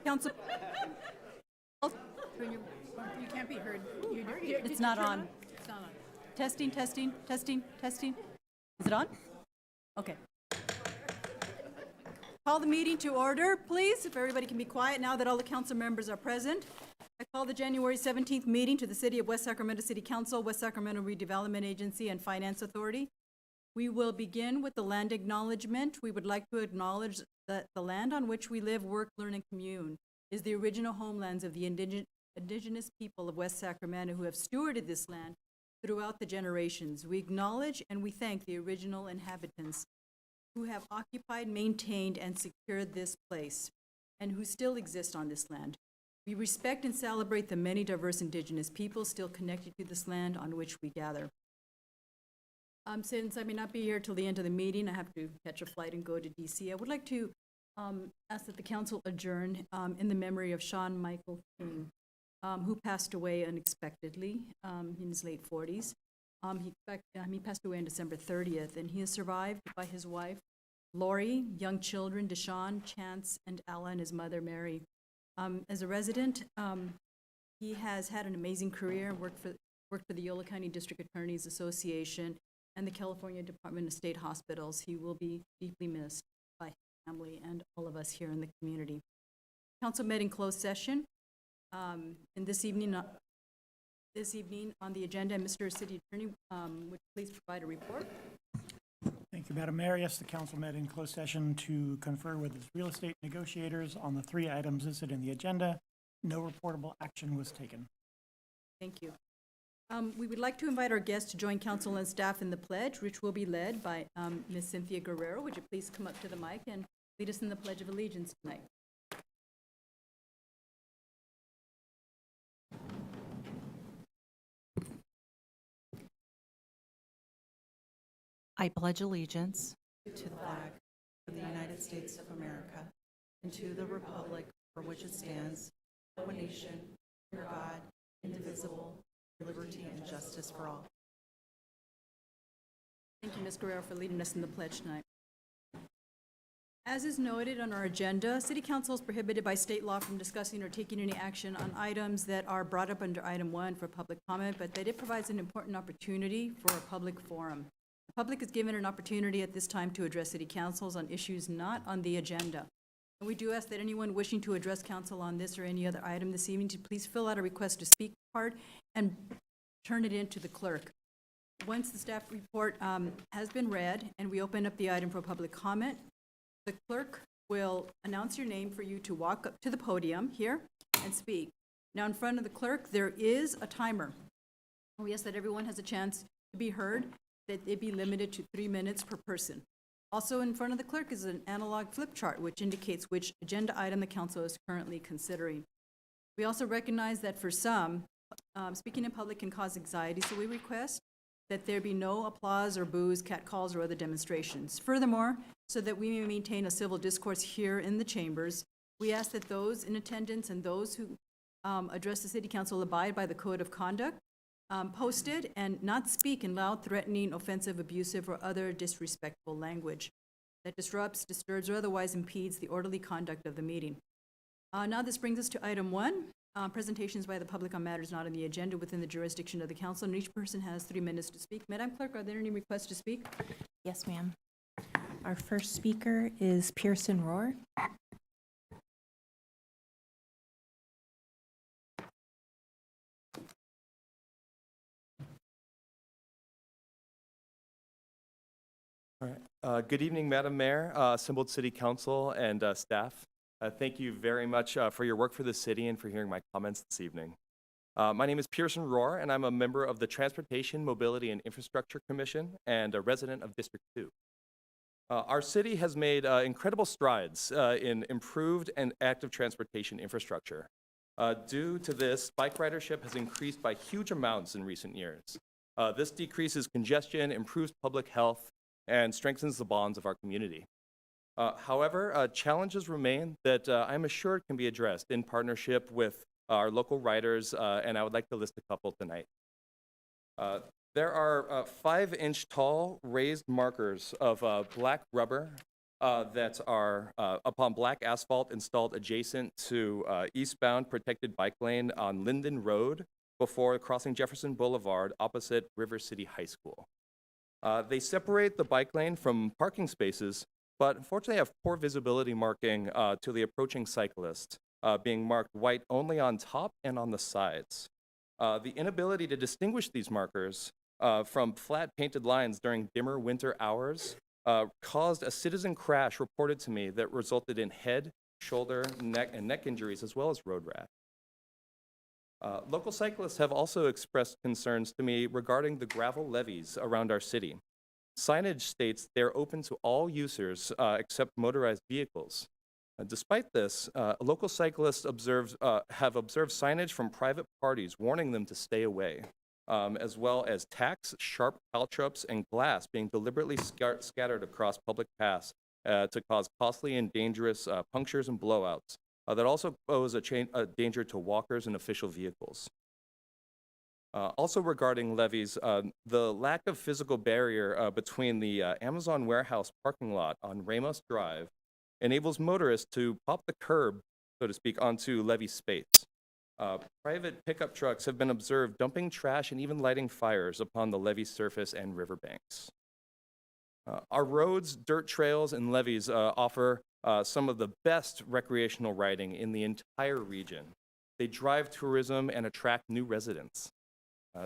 Council, You can't be heard. it's not on. It's not on. Testing, testing, testing, testing. Is it on? Okay. Call the meeting to order, please, if everybody can be quiet now that all the council members are present. I call the January 17th meeting to the City of West Sacramento City Council, West Sacramento Redevelopment Agency, and Finance Authority. We will begin with the land acknowledgement. We would like to acknowledge that the land on which we live, work, learn, and commune is the original homelands of the indigenous people of West Sacramento who have stewarded this land throughout the generations. We acknowledge and we thank the original inhabitants who have occupied, maintained, and secured this place, and who still exist on this land. We respect and celebrate the many diverse indigenous peoples still connected to this land on which we gather. Since I may not be here till the end of the meeting, I have to catch a flight and go to DC. I would like to ask that the council adjourn in the memory of Sean Michael King, who passed away unexpectedly in his late 40s. He passed away on December 30th, and he is survived by his wife, Lori, young children, Deshaun, Chance, and Ella, and his mother, Mary. As a resident, he has had an amazing career, worked for the Yola County District Attorneys Association and the California Department of State Hospitals. He will be deeply missed by his family and all of us here in the community. Council met in closed session, and this evening on the agenda, Mr. City Attorney, would you please provide a report? Thank you, Madam Mayor. Yes, the council met in closed session to confer with its real estate negotiators on the 3 items listed in the agenda. No reportable action was taken. Thank you. We would like to invite our guests to join council and staff in the pledge, which will be led by Ms. Cynthia Guerrero. Would you please come up to the mic and lead us in the Pledge of Allegiance tonight? I pledge allegiance to the flag of the United States of America and to the republic for which it stands, one nation, under God, indivisible, with liberty and justice for all. Thank you, Ms. Guerrero, for leading us in the pledge tonight. As is noted on our agenda, City Council is prohibited by state law from discussing or taking any action on items that are brought up under item 1 for public comment, but that it provides an important opportunity for a public forum. The public is given an opportunity at this time to address City Councils on issues not on the agenda. And we do ask that anyone wishing to address council on this or any other item this evening to please fill out a request to speak card and turn it in to the clerk. Once the staff report has been read and we open up the item for public comment, the clerk will announce your name for you to walk up to the podium here and speak. Now, in front of the clerk, there is a timer. We ask that everyone has a chance to be heard, that it be limited to 3 minutes per person. Also in front of the clerk is an analog flip chart, which indicates which agenda item the council is currently considering. We also recognize that for some, speaking in public can cause anxiety, so we request that there be no applause or boos, catcalls, or other demonstrations. Furthermore, so that we may maintain a civil discourse here in the chambers, we ask that those in attendance and those who address the City Council abide by the code of conduct posted and not speak in loud, threatening, offensive, abusive, or other disrespectful language that disrupts, disturbs, or otherwise impedes the orderly conduct of the meeting. Now this brings us to item 1, presentations by the public on matters not on the agenda within the jurisdiction of the council, and each person has 3 minutes to speak. Madam Clerk, are there any requests to speak? Yes, ma'am. Our first speaker is Pearson Rohr. All right. Good evening, Madam Mayor, assembled City Council, and staff. Thank you very much for your work for the city and for hearing my comments this evening. My name is Pearson Rohr, and I'm a member of the Transportation, Mobility, and Infrastructure Commission and a resident of District 2. Our city has made incredible strides in improved and active transportation infrastructure. Due to this, bike ridership has increased by huge amounts in recent years. This decreases congestion, improves public health, and strengthens the bonds of our community. However, challenges remain that I'm assured can be addressed in partnership with our local riders, and I would like to list a couple tonight. There are 5-inch tall raised markers of black rubber that are upon black asphalt installed adjacent to eastbound protected bike lane on Linden Road before crossing Jefferson Boulevard opposite River City High School. They separate the bike lane from parking spaces, but unfortunately have poor visibility marking to the approaching cyclist, being marked white only on top and on the sides. The inability to distinguish these markers from flat painted lines during dimmer winter hours caused a citizen crash reported to me that resulted in head, shoulder, neck, and neck injuries, as well as road rash. Local cyclists have also expressed concerns to me regarding the gravel levees around our city. Signage states they're open to all users except motorized vehicles. Despite this, local cyclists have observed signage from private parties warning them to stay away, as well as tacks, sharp caltrops, and glass being deliberately scattered across public paths to cause costly and dangerous punctures and blowouts that also pose a danger to walkers and official vehicles. Also regarding levees, the lack of physical barrier between the Amazon warehouse parking lot on Ramos Drive enables motorists to pop the curb, so to speak, onto levee space. Private pickup trucks have been observed dumping trash and even lighting fires upon the levee surface and riverbanks. Our roads, dirt trails, and levees offer some of the best recreational riding in the entire region. They drive tourism and attract new residents.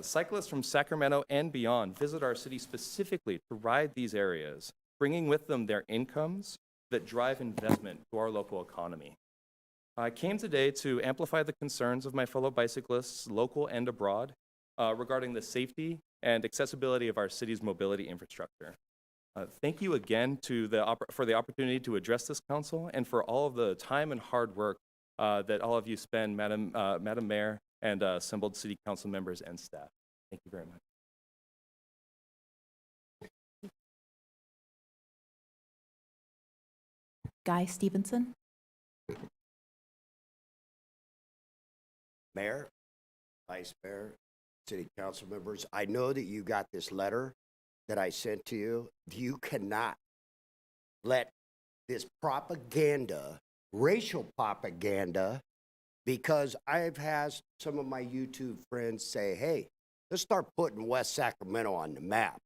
Cyclists from Sacramento and beyond visit our city specifically to ride these areas, bringing with them their incomes that drive investment to our local economy. I came today to amplify the concerns of my fellow bicyclists, local and abroad, regarding the safety and accessibility of our city's mobility infrastructure. Thank you again for the opportunity to address this council and for all of the time and hard work that all of you spend, Madam Mayor and assembled city council members and staff. Thank you very much. Guy Stevenson. Mayor, Vice Mayor, City Council members, I know that you got this letter that I sent to you. You cannot let this propaganda, racial propaganda, because I've had some of my YouTube friends say, hey, let's start putting West Sacramento on the map.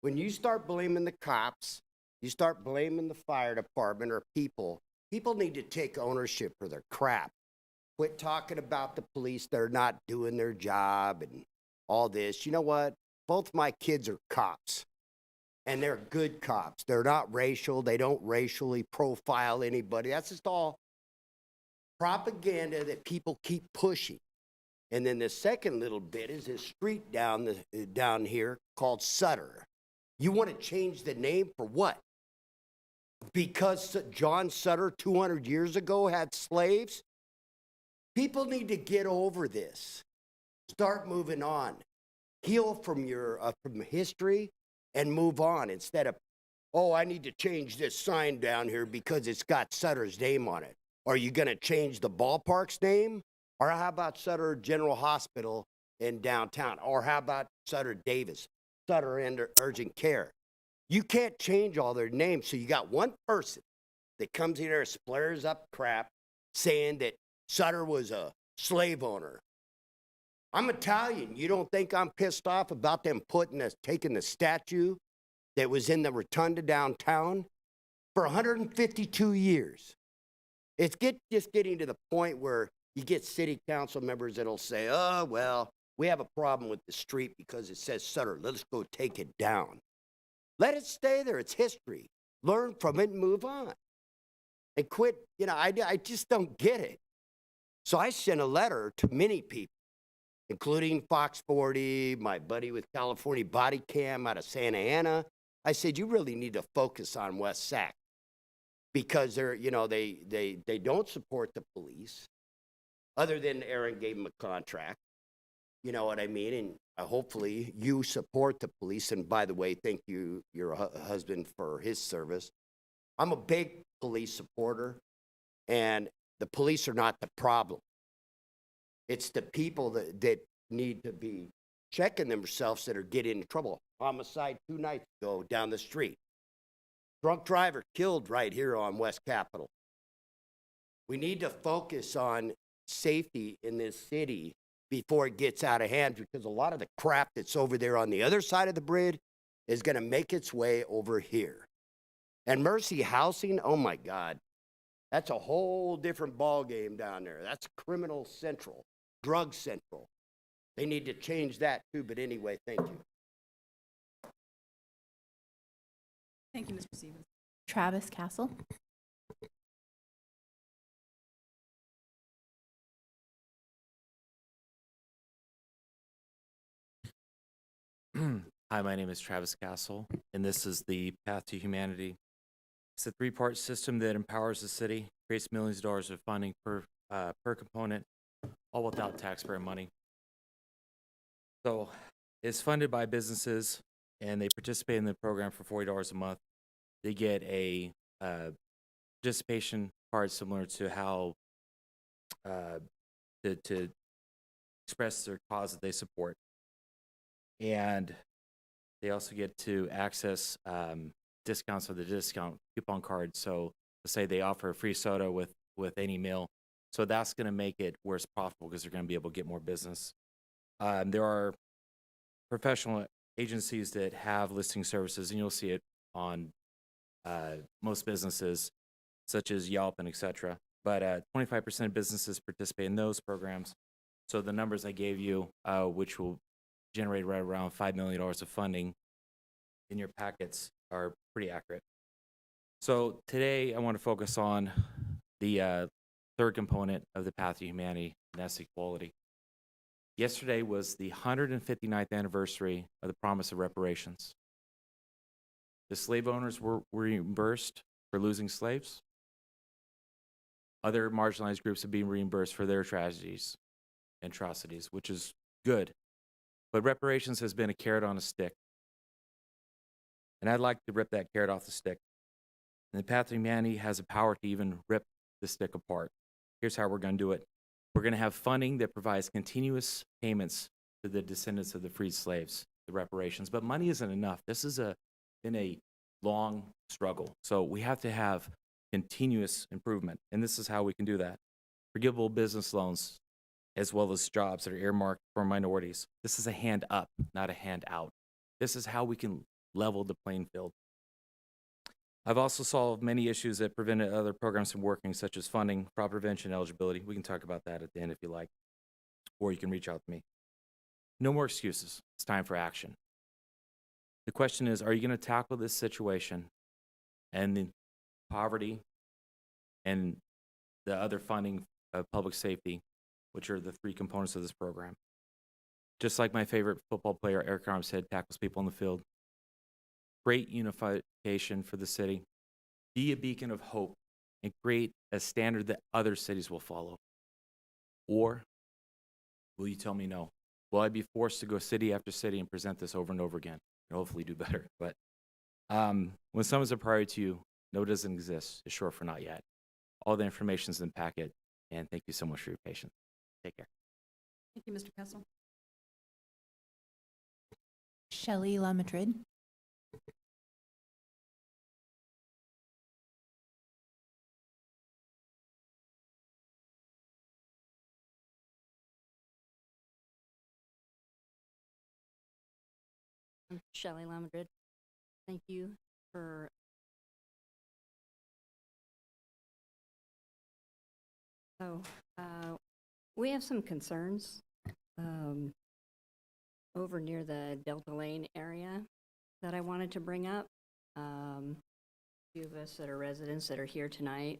When you start blaming the cops, you start blaming the fire department or people need to take ownership for their crap. Quit talking about the police that are not doing their job and all this. You know what? Both my kids are cops, and they're good cops. They're not racial. They don't racially profile anybody. That's just all propaganda that people keep pushing. And then the second little bit is this street down here called Sutter. You want to change the name for what? Because John Sutter 200 years ago had slaves? People need to get over this. Start moving on. Heal from your from history and move on instead of, oh, I need to change this sign down here because it's got Sutter's name on it. Are you going to change the ballpark's name? Or how about Sutter General Hospital in downtown? Or how about Sutter Davis, Sutter Urgent Care? You can't change all their names. So you got one person that comes in there and splatters up crap saying that Sutter was a slave owner. I'm Italian. You don't think I'm pissed off about them taking the statue that was in the rotunda downtown for 152 years? It's just getting to the point where you get city council members that'll say, oh, well, we have a problem with the street because it says Sutter. Let's go take it down. Let it stay there. It's history. Learn from it and move on. And quit, I just don't get it. So I sent a letter to many people, including Fox 40, my buddy with California Body Cam out of Santa Ana. I said, you really need to focus on West Sac because they don't support the police other than Aaron gave them a contract. You know what I mean? And hopefully you support the police. And by the way, thank you, your husband, for his service. I'm a big police supporter, and the police are not the problem. It's the people that need to be checking themselves that are getting in trouble. Homicide 2 nights ago down the street. Drunk driver killed right here on West Capitol. We need to focus on safety in this city before it gets out of hand, because a lot of the crap that's over there on the other side of the bridge is going to make its way over here. And Mercy Housing, oh my God, that's a whole different ball game down there. That's criminal central, drug central. They need to change that too, but anyway, thank you. Thank you, Mr. Stevens. Travis Castle. Hi, my name is Travis Castle, and this is the Path to Humanity. It's a three-part system that empowers the city, creates millions of dollars of funding per component, all without taxpayer money. So it's funded by businesses, and they participate in the program for $40 a month. They get a participation card similar to how to express their cause that they support. And they also get to access discounts of the discount coupon card. So let's say they offer a free soda with any meal. So that's going to make it where it's profitable because they're going to be able to get more business. There are professional agencies that have listing services, and you'll see it on most businesses, such as Yelp and et cetera. But 25% of businesses participate in those programs. So the numbers I gave you, which will generate right around $5 million of funding in your packets, are pretty accurate. So today I want to focus on the third component of the Path to Humanity, and that's equality. Yesterday was the 159th anniversary of the promise of reparations. The slave owners were reimbursed for losing slaves. Other marginalized groups have been reimbursed for their tragedies and atrocities, which is good. But reparations has been a carrot on a stick. And I'd like to rip that carrot off the stick. And the Path to Humanity has the power to even rip the stick apart. Here's how we're going to do it. We're going to have funding that provides continuous payments to the descendants of the freed slaves, the reparations. But money isn't enough. This has been a long struggle. So we have to have continuous improvement. And this is how we can do that. Forgivable business loans, as well as jobs that are earmarked for minorities. This is a hand up, not a hand out. This is how we can level the playing field. I've also solved many issues that prevented other programs from working, such as funding, fraud prevention, eligibility. We can talk about that at the end if you like, or you can reach out to me. No more excuses. It's time for action. The question is, are you going to tackle this situation and the poverty and the other funding of public safety, which are the three components of this program? Just like my favorite football player, Eric Armstead, tackles people on the field. Great unification for the city. Be a beacon of hope and create a standard that other cities will follow. Or will you tell me no? Will I be forced to go city after city and present this over and over again and hopefully do better? But when someone's a priority to you, no doesn't exist. It's short for not yet. All the information's in the packet, and thank you so much for your patience. Take care. Thank you, Mr. Kessel. Shelley LaMadrid. I'm Shelley LaMadrid. Thank you for we have some concerns over near the Delta Lane area that I wanted to bring up. A few of us that are residents that are here tonight,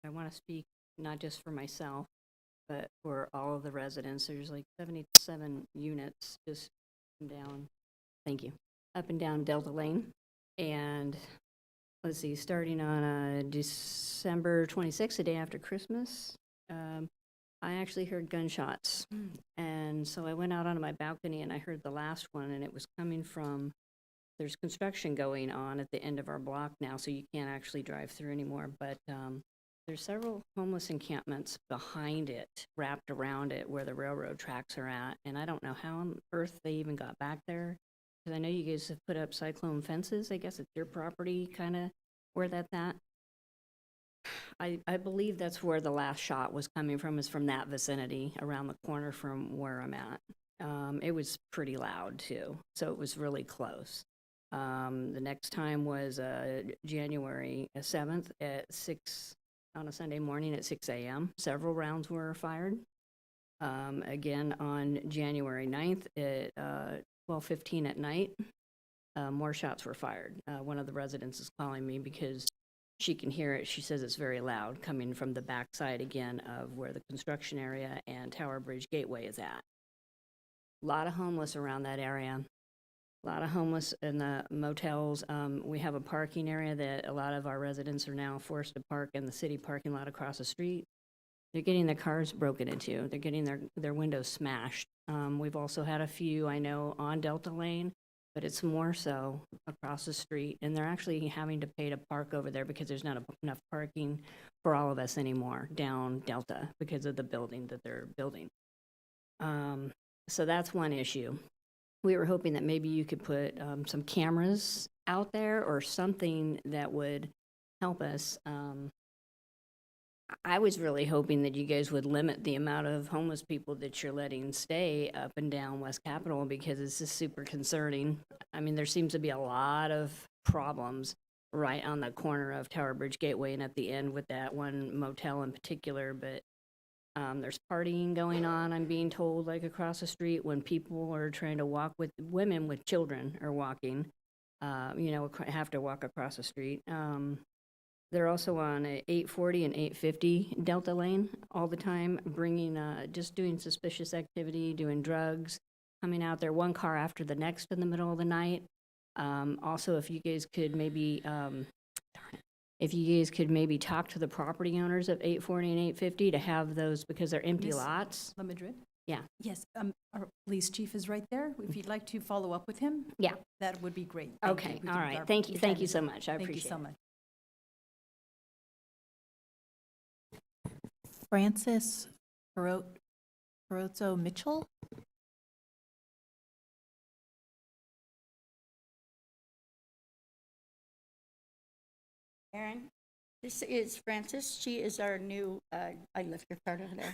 I want to speak not just for myself, but for all of the residents. There's like 77 units just down, thank you, up and down Delta Lane. And let's see, starting on December 26th, the day after Christmas, I actually heard gunshots. And so I went out onto my balcony and I heard the last one, and it was coming from, there's construction going on at the end of our block now, so you can't actually drive through anymore. But there's several homeless encampments behind it, wrapped around it, where the railroad tracks are at. And I don't know how on earth they even got back there. because I know you guys have put up cyclone fences. I guess it's your property, kind of where that's at. I believe that's where the last shot was coming from, is from that vicinity, around the corner from where I'm at. It was pretty loud too, so it was really close. The next time was January 7th at 6, on a Sunday morning at 6 a.m. Several rounds were fired. Again, on January 9th at 12:15 at night, more shots were fired. One of the residents is calling me because she can hear it. She says it's very loud coming from the backside again of where the construction area and Tower Bridge Gateway is at. A lot of homeless around that area. A lot of homeless in the motels. We have a parking area that a lot of our residents are now forced to park in the city parking lot across the street. They're getting their cars broken into. They're getting their windows smashed. We've also had a few, I know, on Delta Lane, but it's more so across the street. And they're actually having to pay to park over there because there's not enough parking for all of us anymore down Delta because of the building that they're building. So that's one issue. We were hoping that maybe you could put some cameras out there or something that would help us. I was really hoping that you guys would limit the amount of homeless people that you're letting stay up and down West Capitol, because it's just super concerning. I mean, there seems to be a lot of problems right on the corner of Tower Bridge Gateway and at the end with that one motel in particular, but there's partying going on, I'm being told, like across the street when people are trying to walk with women with children are walking, have to walk across the street. They're also on 840 and 850 Delta Lane all the time, bringing, just doing suspicious activity, doing drugs, coming out there one car after the next in the middle of the night. Also, if you guys could maybe, talk to the property owners of 840 and 850 to have those, because they're empty Miss lots. La Madrid? Yeah. Yes, our police chief is right there. If you'd like to follow up with him, Yeah. that would be great. Thank you. Okay, We all can- right. our Thank you lieutenant- so much. I Thank you appreciate so it. much. Francis Carozzo Mitchell. Aaron, this is Frances. She is our new, I left your card over there.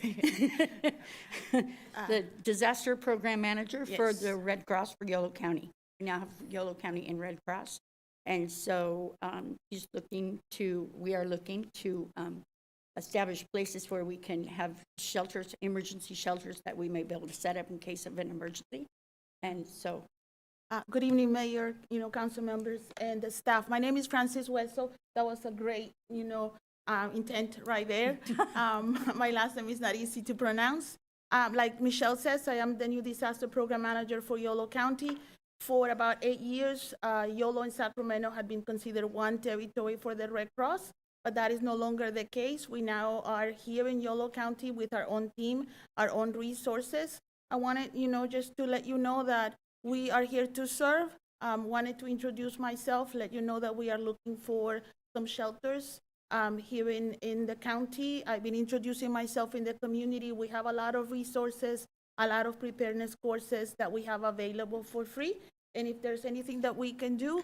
The disaster program manager for Yes. the Red Cross for Yolo County. We now have Yolo County and Red Cross. And so we are looking to establish places where we can have shelters, emergency shelters that we may be able to set up in case of an emergency. And so Good evening, Mayor, council members and the staff. My name is Francis Hueso. That was a great, intent right there. My last name is not easy to pronounce. Like Michelle says, I am the new disaster program manager for Yolo County. For about 8 years, Yolo and Sacramento had been considered one territory for the Red Cross, but that is no longer the case. We now are here in Yolo County with our own team, our own resources. I wanted, just to let you know that we are here to serve. Wanted to introduce myself, let you know that we are looking for some shelters here in the county. I've been introducing myself in the community. We have a lot of resources, a lot of preparedness courses that we have available for free. And if there's anything that we can do,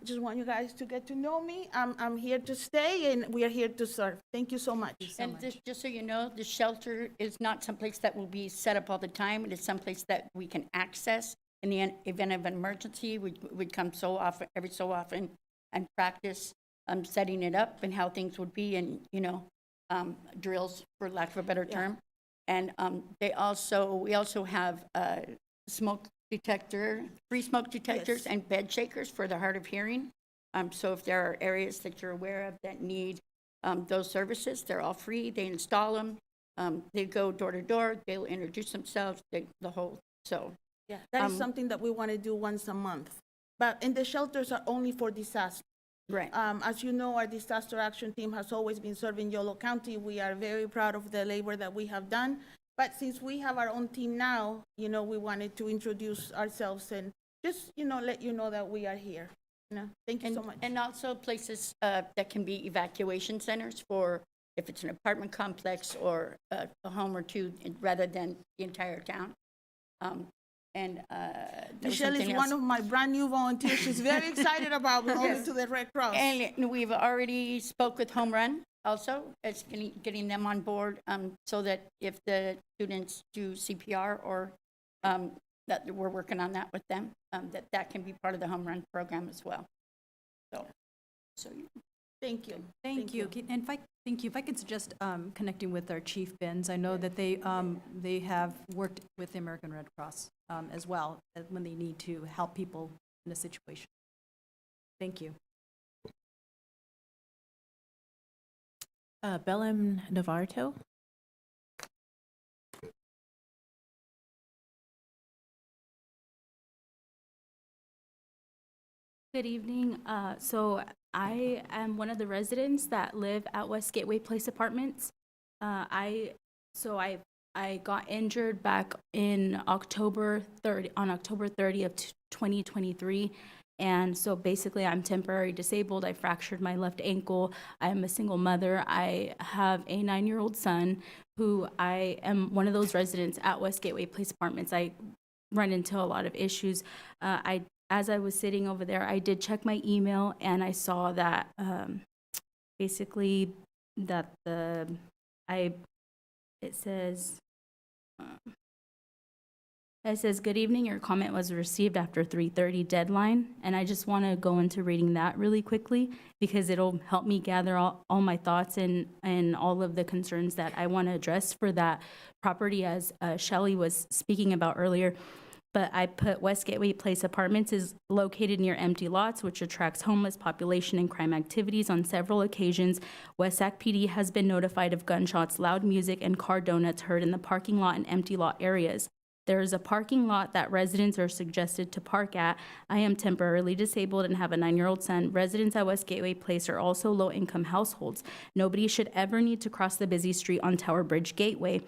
just want you guys to get to know me. I'm here to stay, and we are here to serve. Thank you so much. And just so you know, the shelter is not someplace that will be set up all the time. It is someplace that we can access in the event of an emergency. We'd come every so often and practice setting it up and how things would be, and drills, for lack of a better term. And we also have smoke detector, free smoke detectors, Yes. and bed shakers for the hard of hearing. So if there are areas that you're aware of that need those services, they're all free. They install them. They go door to door. They'll introduce themselves. Yeah, that is something that we want to do once a month. And the shelters are only for disaster. Right. As you know, our disaster action team has always been serving Yolo County. We are very proud of the labor that we have done. But since we have our own team now, we wanted to introduce ourselves and just, let you know that we are here. Thank you so much. And also places that can be evacuation centers for if it's an apartment complex or a home or two, rather than the entire town. and there was Michelle is something one else. of my brand-new volunteers. She's very excited about belonging to the Red Cross. And we've already spoke with Home Run also, as getting them on board, so that if the students do CPR or, that we're working on that with them, that can be part of the Home Run program as well. So Thank you. Thank you. And if I could suggest connecting with our Chief Benz. I know that they have worked with the American Red Cross as well when they need to help people in a situation. Thank you. Bellem Navarro. Good evening. So I am one of the residents that live at West Gateway Place Apartments. I got injured back in October 30 of 2023. And so basically I'm temporarily disabled. I fractured my left ankle. I am a single mother. I have a 9-year-old son who I am one of those residents at West Gateway Place Apartments. I run into a lot of issues. As I was sitting over there, I did check my email and I saw that basically that it says, good evening, your comment was received after 3:30 deadline. And I just want to go into reading that really quickly because it'll help me gather all my thoughts and all of the concerns that I want to address for that property, as Shelley was speaking about earlier. But I put West Gateway Place Apartments is located near empty lots, which attracts homeless population and crime activities. On several occasions, West Sac PD has been notified of gunshots, loud music, and car donuts heard in the parking lot and empty lot areas. There is a parking lot that residents are suggested to park at. I am temporarily disabled and have a 9-year-old son. Residents at West Gateway Place are also low-income households. Nobody should ever need to cross the busy street on Tower Bridge Gateway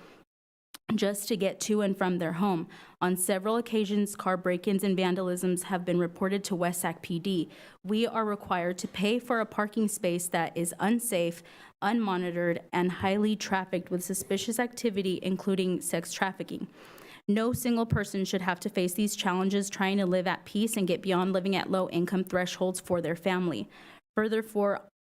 just to get to and from their home. On several occasions, car break-ins and vandalisms have been reported to West Sac PD. We are required to pay for a parking space that is unsafe, unmonitored, and highly trafficked with suspicious activity, including sex trafficking. No single person should have to face these challenges trying to live at peace and get beyond living at low income thresholds for their family.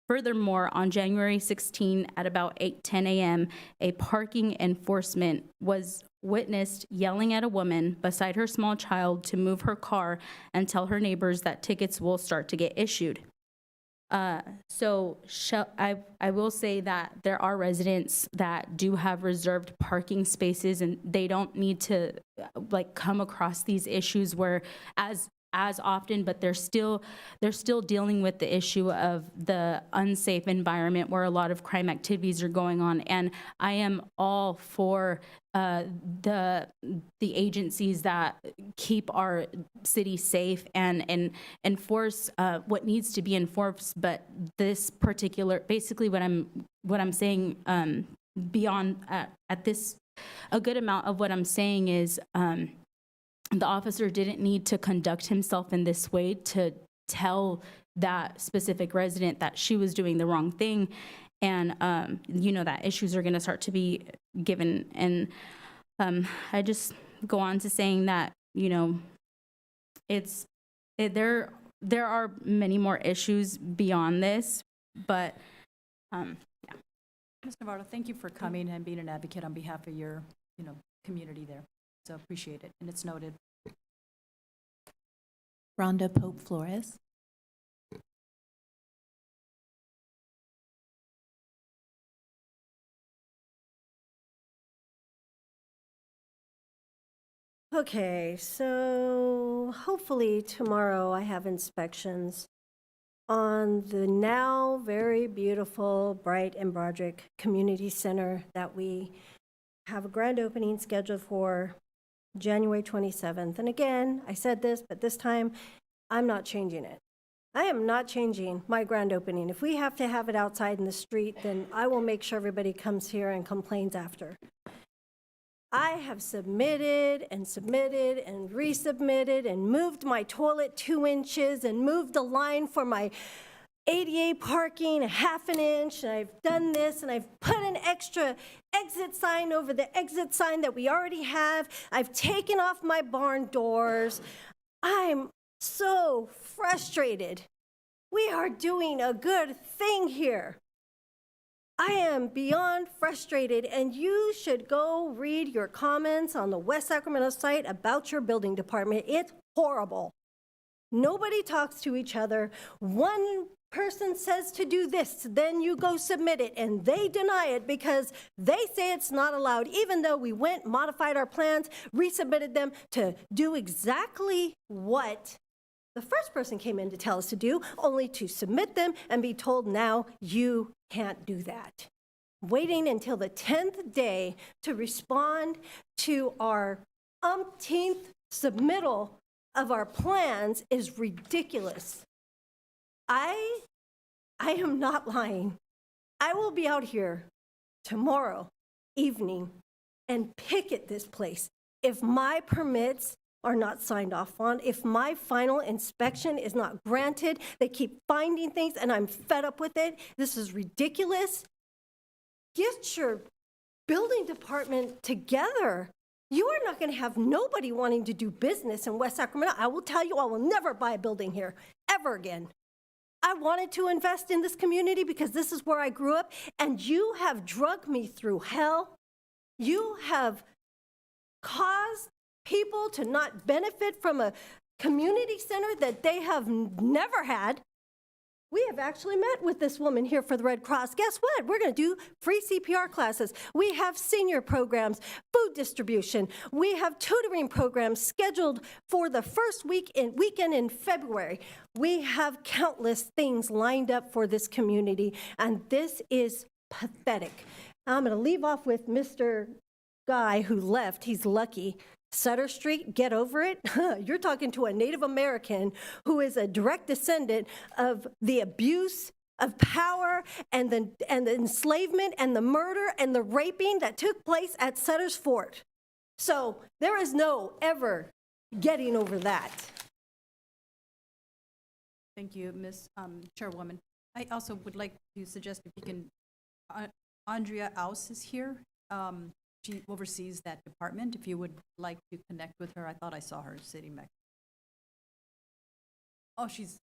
Furthermore, on January 16 at about 8:10 a.m., a parking enforcement was witnessed yelling at a woman beside her small child to move her car and tell her neighbors that tickets will start to get issued. I will say that there are residents that do have reserved parking spaces, and they don't need to come across these issues where as often, but they're still dealing with the issue of the unsafe environment where a lot of crime activities are going on. And I am all for the agencies that keep our city safe and enforce what needs to be enforced. But this particular, basically what I'm saying beyond at this, a good amount of what I'm saying is the officer didn't need to conduct himself in this way to tell that specific resident that she was doing the wrong thing, and that issues are going to start to be given. And I just go on to saying that there are many more issues beyond this, but yeah. Ms. Navarro, thank you for coming and being an advocate on behalf of your community there. So appreciate it, and it's noted. Rhonda Pope Flores. Okay, so hopefully tomorrow I have inspections on the now very beautiful Bright and Broderick Community Center that we have a grand opening scheduled for January 27th. And again, I said this, but this time I'm not changing it. I am not changing my grand opening. If we have to have it outside in the street, then I will make sure everybody comes here and complains after. I have submitted and resubmitted and moved my toilet 2 inches and moved the line for my ADA parking a half an inch, and I've done this, and I've put an extra exit sign over the exit sign that we already have. I've taken off my barn doors. I'm so frustrated. We are doing a good thing here. I am beyond frustrated, and you should go read your comments on the West Sacramento site about your building department. It's horrible. Nobody talks to each other. One person says to do this, then you go submit it, and they deny it because they say it's not allowed, even though we went, modified our plans, resubmitted them to do exactly what the first person came in to tell us to do, only to submit them and be told now you can't do that. Waiting until the 10th day to respond to our umpteenth submittal of our plans is ridiculous. I am not lying. I will be out here tomorrow evening and picket this place if my permits are not signed off on, if my final inspection is not granted. They keep finding things and I'm fed up with it. This is ridiculous. Get your building department together. You are not going to have nobody wanting to do business in West Sacramento. I will tell you, I will never buy a building here, ever again. I wanted to invest in this community because this is where I grew up, and you have drugged me through hell. You have caused people to not benefit from a community center that they have never had. We have actually met with this woman here for the Red Cross. Guess what? We're going to do free CPR classes. We have senior programs, food distribution. We have tutoring programs scheduled for the first weekend in February. We have countless things lined up for this community, and this is pathetic. I'm going to leave off with Mr. Guy who left. He's lucky. Sutter Street, get over it. You're talking to a Native American who is a direct descendant of the abuse of power and the enslavement and the murder and the raping that took place at Sutter's Fort. So there is no ever getting over that. Thank you, Ms. Chairwoman. I also would like to suggest if you can, Andrea Aus is here. She oversees that department. If you would like to connect with her, I thought I saw her sitting back. Oh, where is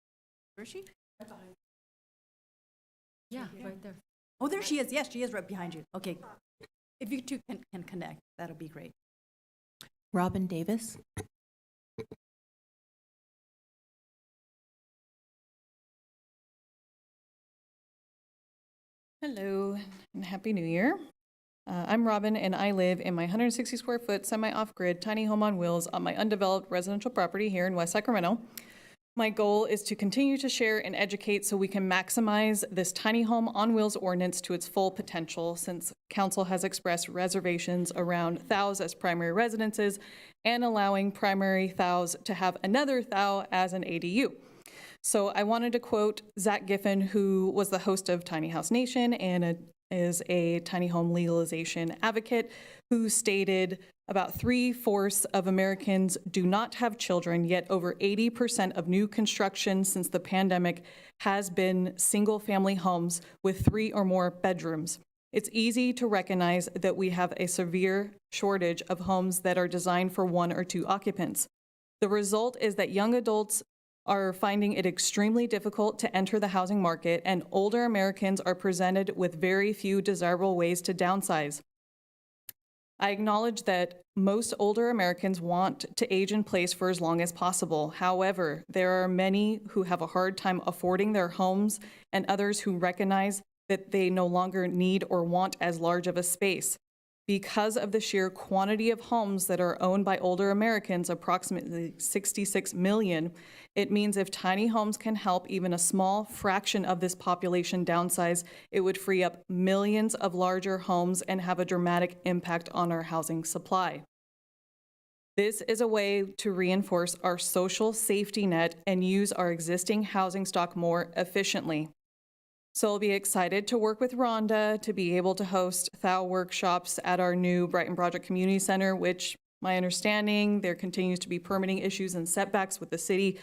she? Right behind you. Yeah, right there. Oh, there she is. Yes, she is right behind you. Okay. If you two can connect, that'll be great. Robin Davis. Hello, and Happy New Year. I'm Robin, and I live in my 160 square foot semi-off-grid tiny home on wheels on my undeveloped residential property here in West Sacramento. My goal is to continue to share and educate so we can maximize this tiny home on wheels ordinance to its full potential, since council has expressed reservations around THOWs as primary residences and allowing primary THOWs to have another THOW as an ADU. So I wanted to quote Zach Giffen, who was the host of Tiny House Nation and is a tiny home legalization advocate, who stated about 3/4 of Americans do not have children, yet over 80% of new construction since the pandemic has been single-family homes with 3 or more bedrooms. It's easy to recognize that we have a severe shortage of homes that are designed for 1 or 2 occupants. The result is that young adults are finding it extremely difficult to enter the housing market, and older Americans are presented with very few desirable ways to downsize. I acknowledge that most older Americans want to age in place for as long as possible. However, there are many who have a hard time affording their homes and others who recognize that they no longer need or want as large of a space. Because of the sheer quantity of homes that are owned by older Americans, approximately 66 million, it means if tiny homes can help even a small fraction of this population downsize, it would free up millions of larger homes and have a dramatic impact on our housing supply. This is a way to reinforce our social safety net and use our existing housing stock more efficiently. So I'll be excited to work with Rhonda to be able to host THOW workshops at our new Brighton Project Community Center, which, my understanding, there continues to be permitting issues and setbacks with the city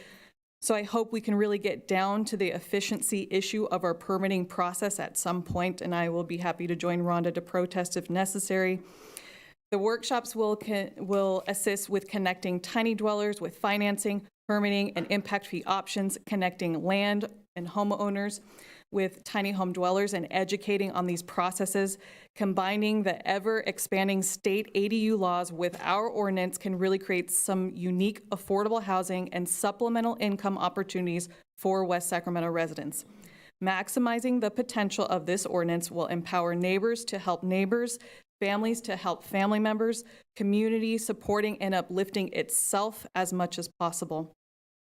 So I hope we can really get down to the efficiency issue of our permitting process at some point, and I will be happy to join Rhonda to protest if necessary. The workshops will assist with connecting tiny dwellers with financing, permitting, and impact fee options, connecting land and homeowners with tiny home dwellers and educating on these processes. Combining the ever-expanding state ADU laws with our ordinance can really create some unique affordable housing and supplemental income opportunities for West Sacramento residents. Maximizing the potential of this ordinance will empower neighbors to help neighbors, families to help family members, community supporting and uplifting itself as much as possible.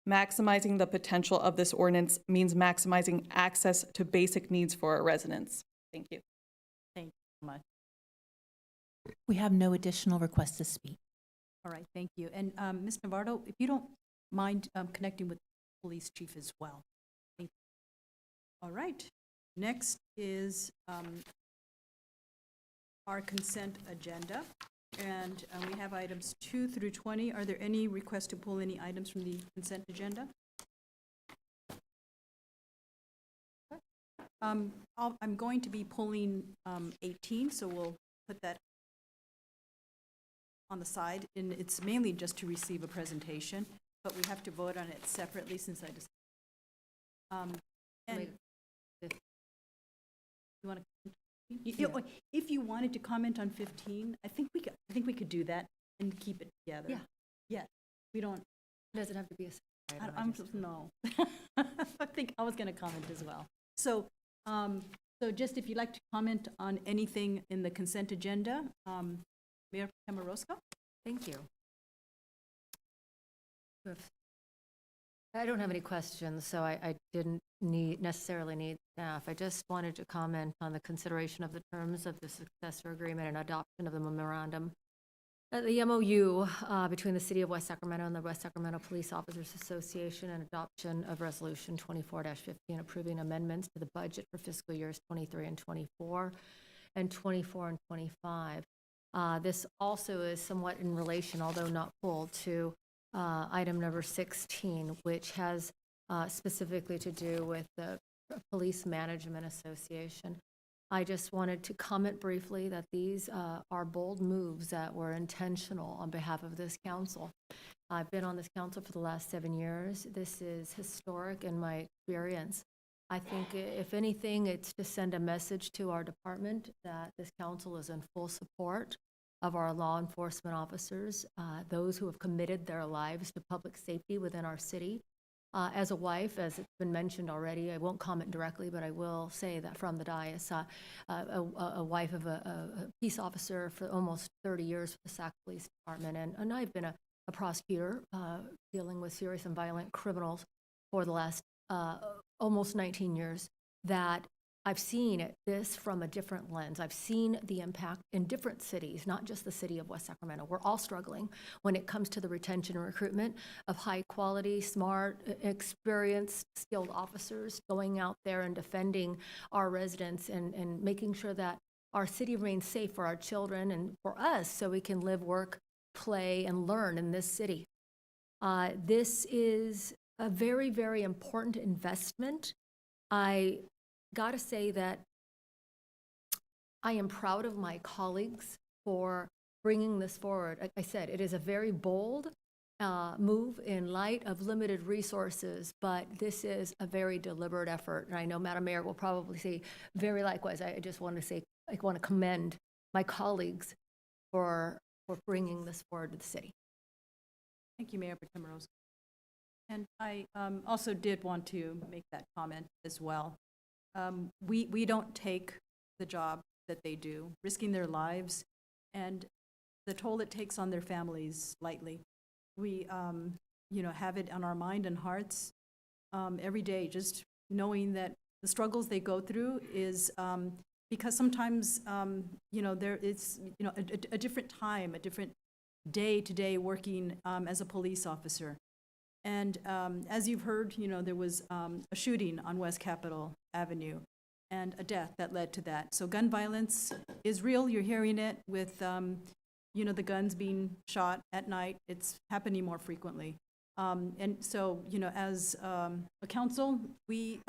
Maximizing the potential of this ordinance means maximizing access to basic needs for our residents. Thank you. Thank you so much. We have no additional requests to speak. All right, thank you. And Ms. Navarro, if you don't mind connecting with the police chief as well. Thank you. All right, next is our consent agenda. And we have items 2 through 20. Are there any requests to pull any items from the consent agenda? I'm going to be pulling 18, so we'll put that on the side. And it's mainly just to receive a presentation, but we have to vote on it separately since I just. And you want to? If you wanted to comment on 15, I think we could do that and keep it together. Yeah. Yeah. We don't. Does it have to be a separate item? No. I think I was going to comment as well. So, just if you'd like to comment on anything in the consent agenda, Mayor Camarosco. Thank you. I don't have any questions, so I didn't necessarily need staff. I just wanted to comment on the consideration of the terms of the successor agreement and adoption of the memorandum. The MOU between the City of West Sacramento and the West Sacramento Police Officers Association and adoption of Resolution 24-15 approving amendments to the budget for fiscal years 23 and 24 and 24 and 25. This also is somewhat in relation, although not full, to item number 16, which has specifically to do with the Police Management Association. I just wanted to comment briefly that these are bold moves that were intentional on behalf of this council. I've been on this council for the last 7 years. This is historic in my experience. I think if anything, it's to send a message to our department that this council is in full support of our law enforcement officers, those who have committed their lives to public safety within our city. As a wife, as it's been mentioned already, I won't comment directly, but I will say that from the dais, a wife of a peace officer for almost 30 years for the Sac Police Department, and I've been a prosecutor dealing with serious and violent criminals for the last almost 19 years, that I've seen this from a different lens. I've seen the impact in different cities, not just the city of West Sacramento. We're all struggling when it comes to the retention and recruitment of high quality, smart, experienced, skilled officers going out there and defending our residents and making sure that our city remains safe for our children and for us so we can live, work, play, and learn in this city. This is a very, very important investment. I got to say that I am proud of my colleagues for bringing this forward. Like I said, it is a very bold move in light of limited resources, but this is a very deliberate effort. And I know Madam Mayor will probably say very likewise. I just want to say, I want to commend my colleagues for bringing this forward to the city. Thank you, Mayor Camarosco. And I also did want to make that comment as well. We don't take the job that they do, risking their lives and the toll it takes on their families lightly. We, have it on our mind and hearts every day, just knowing that the struggles they go through is because sometimes, there is, a different time, a different day-to-day working as a police officer. And as you've heard, there was a shooting on West Capitol Avenue and a death that led to that. So gun violence is real. You're hearing it with, the guns being shot at night. It's happening more frequently. And so, as a council, we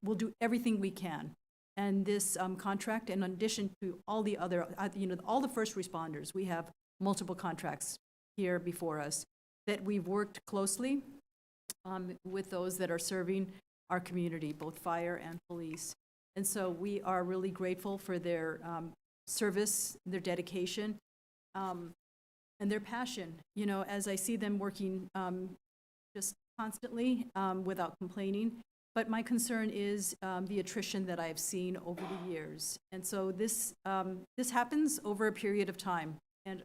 will do everything we can. And this contract, in addition to all the other, all the first responders, we have multiple contracts here before us that we've worked closely with those that are serving our community, both fire and police. And so we are really grateful for their service, their dedication, and their passion. As I see them working just constantly without complaining. But my concern is the attrition that I've seen over the years. And so this happens over a period of time. And,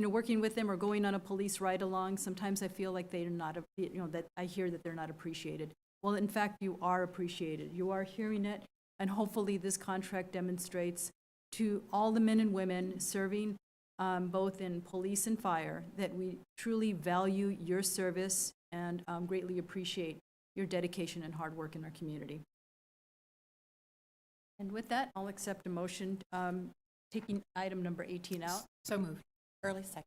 working with them or going on a police ride-along, sometimes I feel like they're not, that I hear that they're not appreciated. Well, in fact, you are appreciated. You are hearing it, and hopefully this contract demonstrates to all the men and women serving both in police and fire that we truly value your service and greatly appreciate your dedication and hard work in our community. And with that, I'll accept a motion taking item number 18 out. So moved. Early second.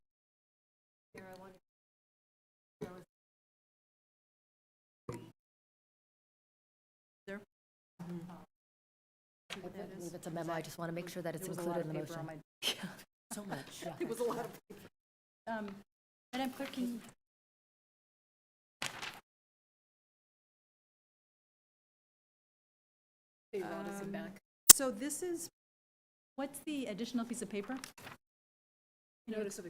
There? I believe it's a memo. I just want to make sure that it's included in the motion. So much. Yeah. It was a lot of paper. Madam Clerk, can so this is, what's the additional piece of paper? Notice of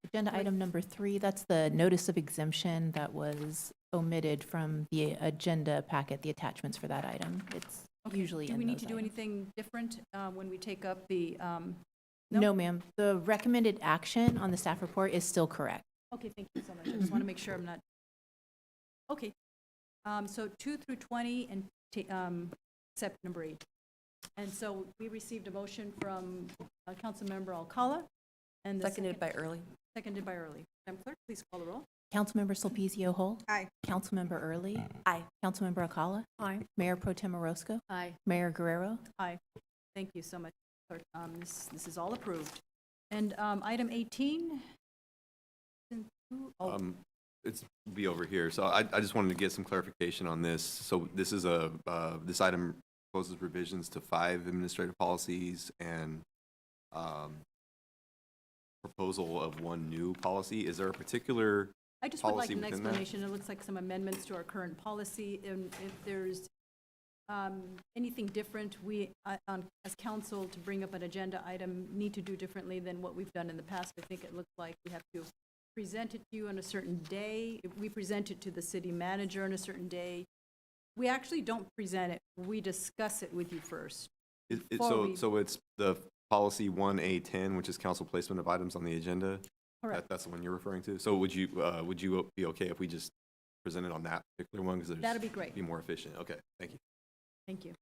Agenda item number 3, that's the notice of exemption that was omitted from the agenda packet, the attachments for that item. It's usually in Do we need those to do items. anything different when we take up the, No, ma'am. The recommended action on the staff report is still correct. okay, thank you so much. I just want to make sure I'm not, okay. So 2 through 20 and except number 8. And so we received a motion from Councilmember Alcala. And the Seconded by Early. Seconded by Early. Madam Clerk, please call the roll. Councilmember Sulpicio Hull. Aye. Councilmember Early. Aye. Councilmember Alcala. Aye. Mayor Pro Tem Orozco. Aye. Mayor Guerrero. Aye. Thank you so much, Clerk. This is all approved. And item 18. Oh, It's be over here. So I just wanted to get some clarification on this. So this is this item proposes revisions to 5 administrative policies and proposal of 1 new policy. Is there a particular I just would like policy an within that? explanation. It looks like some amendments to our current policy. And if there's anything different, we, as council, to bring up an agenda item, need to do differently than what we've done in the past. I think it looks like we have to present it to you on a certain day. If we present it to the city manager on a certain day, we actually don't present it. We discuss it with you first. So it's the policy 1A10, which is council placement of items on the agenda? Correct. That's the one you're referring to? So would you be okay if we just presented on that particular one? Because That'd be great. be more efficient. Okay, thank you. Thank you.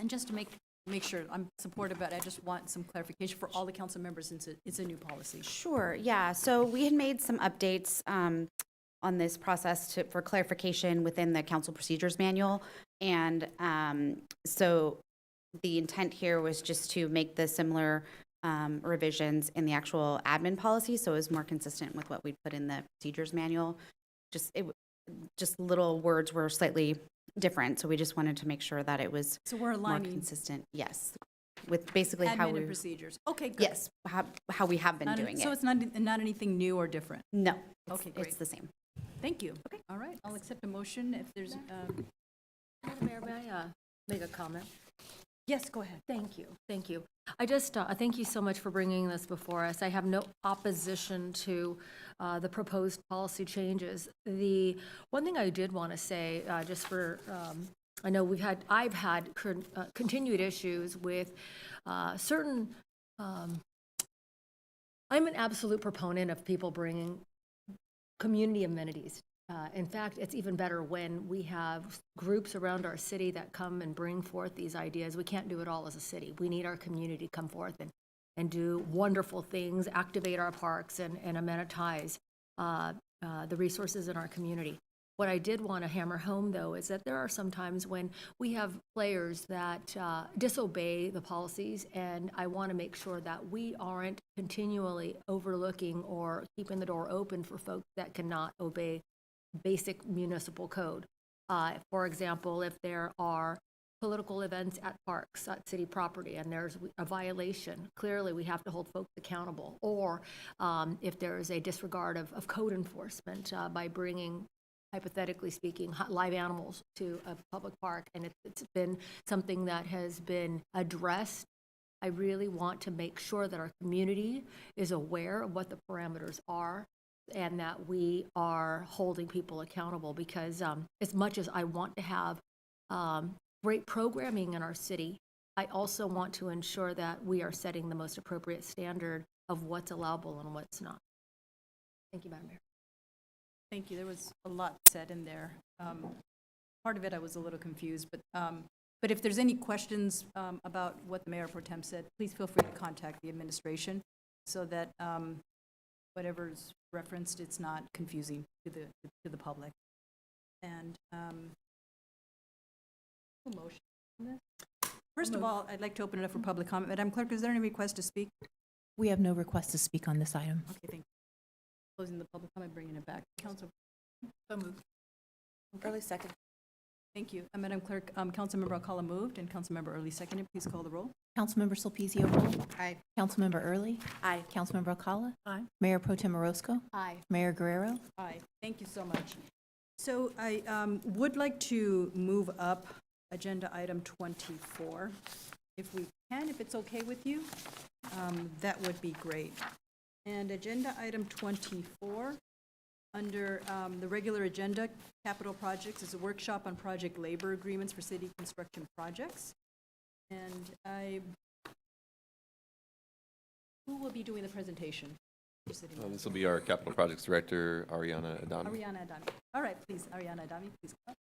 And just to make sure I'm supportive of it, I just want some clarification for all the council members since it's a new policy. Sure, yeah. So we had made some updates on this process for clarification within the council procedures manual. And so the intent here was just to make the similar revisions in the actual admin policy, so it was more consistent with what we put in the procedures manual. Just little words were slightly different, so we just wanted to make sure that it was So we're more aligning consistent. Yes, with basically how admin we and procedures. Okay, good. yes how we have been doing So it. it's not anything new or different? No, Okay, great. it's the same. Thank you. Okay. All right, I'll accept a motion if there's, Mayor, may I make a comment? yes, go ahead. Thank you, thank you. I just, thank you so much for bringing this before us. I have no opposition to the proposed policy changes. The one thing I did want to say, just for, I know I've had continued issues with certain, I'm an absolute proponent of people bringing community amenities In fact, it's even better when we have groups around our city that come and bring forth these ideas. We can't do it all as a city. We need our community to come forth and do wonderful things, activate our parks and amenitize the resources in our community. What I did want to hammer home, though, is that there are some times when we have players that disobey the policies, and I want to make sure that we aren't continually overlooking or keeping the door open for folks that cannot obey basic municipal code. For example, if there are political events at parks, at city property, and there's a violation, clearly we have to hold folks accountable. Or if there is a disregard of code enforcement by bringing, hypothetically speaking, live animals to a public park, and it's been something that has been addressed. I really want to make sure that our community is aware of what the parameters are and that we are holding people accountable, because as much as I want to have great programming in our city, I also want to ensure that we are setting the most appropriate standard of what's allowable and what's not. Thank you, Madam Mayor. Thank you. There was a lot said in there. Part of it I was a little confused, but if there's any questions about what the Mayor Pro Tem said, please feel free to contact the administration so that whatever's referenced, it's not confusing to the public. And motion on this? First of all, I'd like to open it up for public comment. Madam Clerk, is there any request to speak? We have no request to speak on this item. Okay, thank you. Closing the public comment, bringing it back. Council. So moved. Early second. Thank you. Madam Clerk, Councilmember Alcala moved and Councilmember Early seconded. Please call the roll. Councilmember Sulpicio Gold. Aye. Councilmember Early. Aye. Councilmember Alcala. Aye. Mayor Pro Tem Orozco. Aye. Mayor Guerrero. Aye. Thank you so much. So I would like to move up agenda item 24. If we can, if it's okay with you, that would be great. And agenda item 24, under the regular agenda, capital projects, is a workshop on project labor agreements for city construction projects. And who will be doing the presentation? This will be our Capital Projects Director, Ariana Adami. Ariana Adami. All right, please, Ariana Adami, please come up.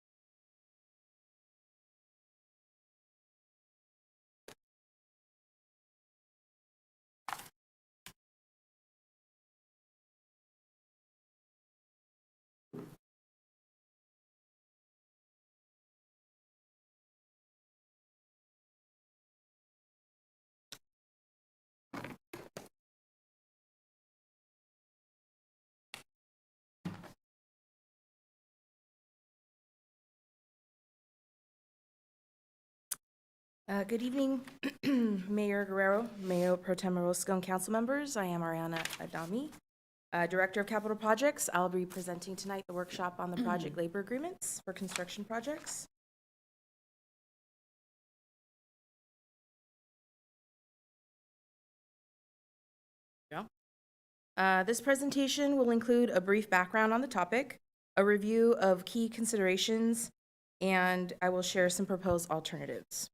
Good evening, Mayor Guerrero, Mayor Pro Tem Orozco, and council members. I am Ariana Adami, Director of Capital Projects. I'll be presenting tonight the workshop on the project labor agreements for construction projects. This presentation will include a brief background on the topic, a review of key considerations, and I will share some proposed alternatives.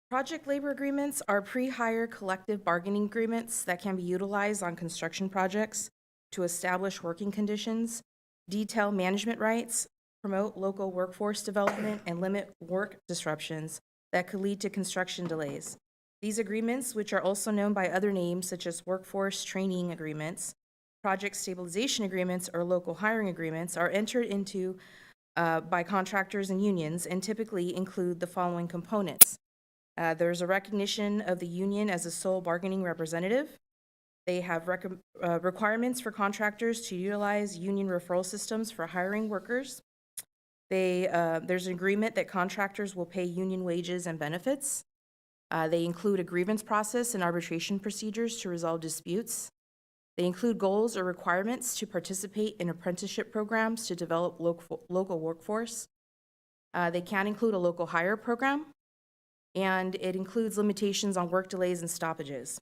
Project labor agreements are pre-hire collective bargaining agreements that can be utilized on construction projects to establish working conditions, detail management rights, promote local workforce development, and limit work disruptions that could lead to construction delays. These agreements, which are also known by other names such as workforce training agreements, project stabilization agreements, or local hiring agreements, are entered into by contractors and unions and typically include the following components. There's a recognition of the union as a sole bargaining representative. They have requirements for contractors to utilize union referral systems for hiring workers. There's an agreement that contractors will pay union wages and benefits. They include a grievance process and arbitration procedures to resolve disputes. They include goals or requirements to participate in apprenticeship programs to develop local workforce. They can include a local hire program, and it includes limitations on work delays and stoppages.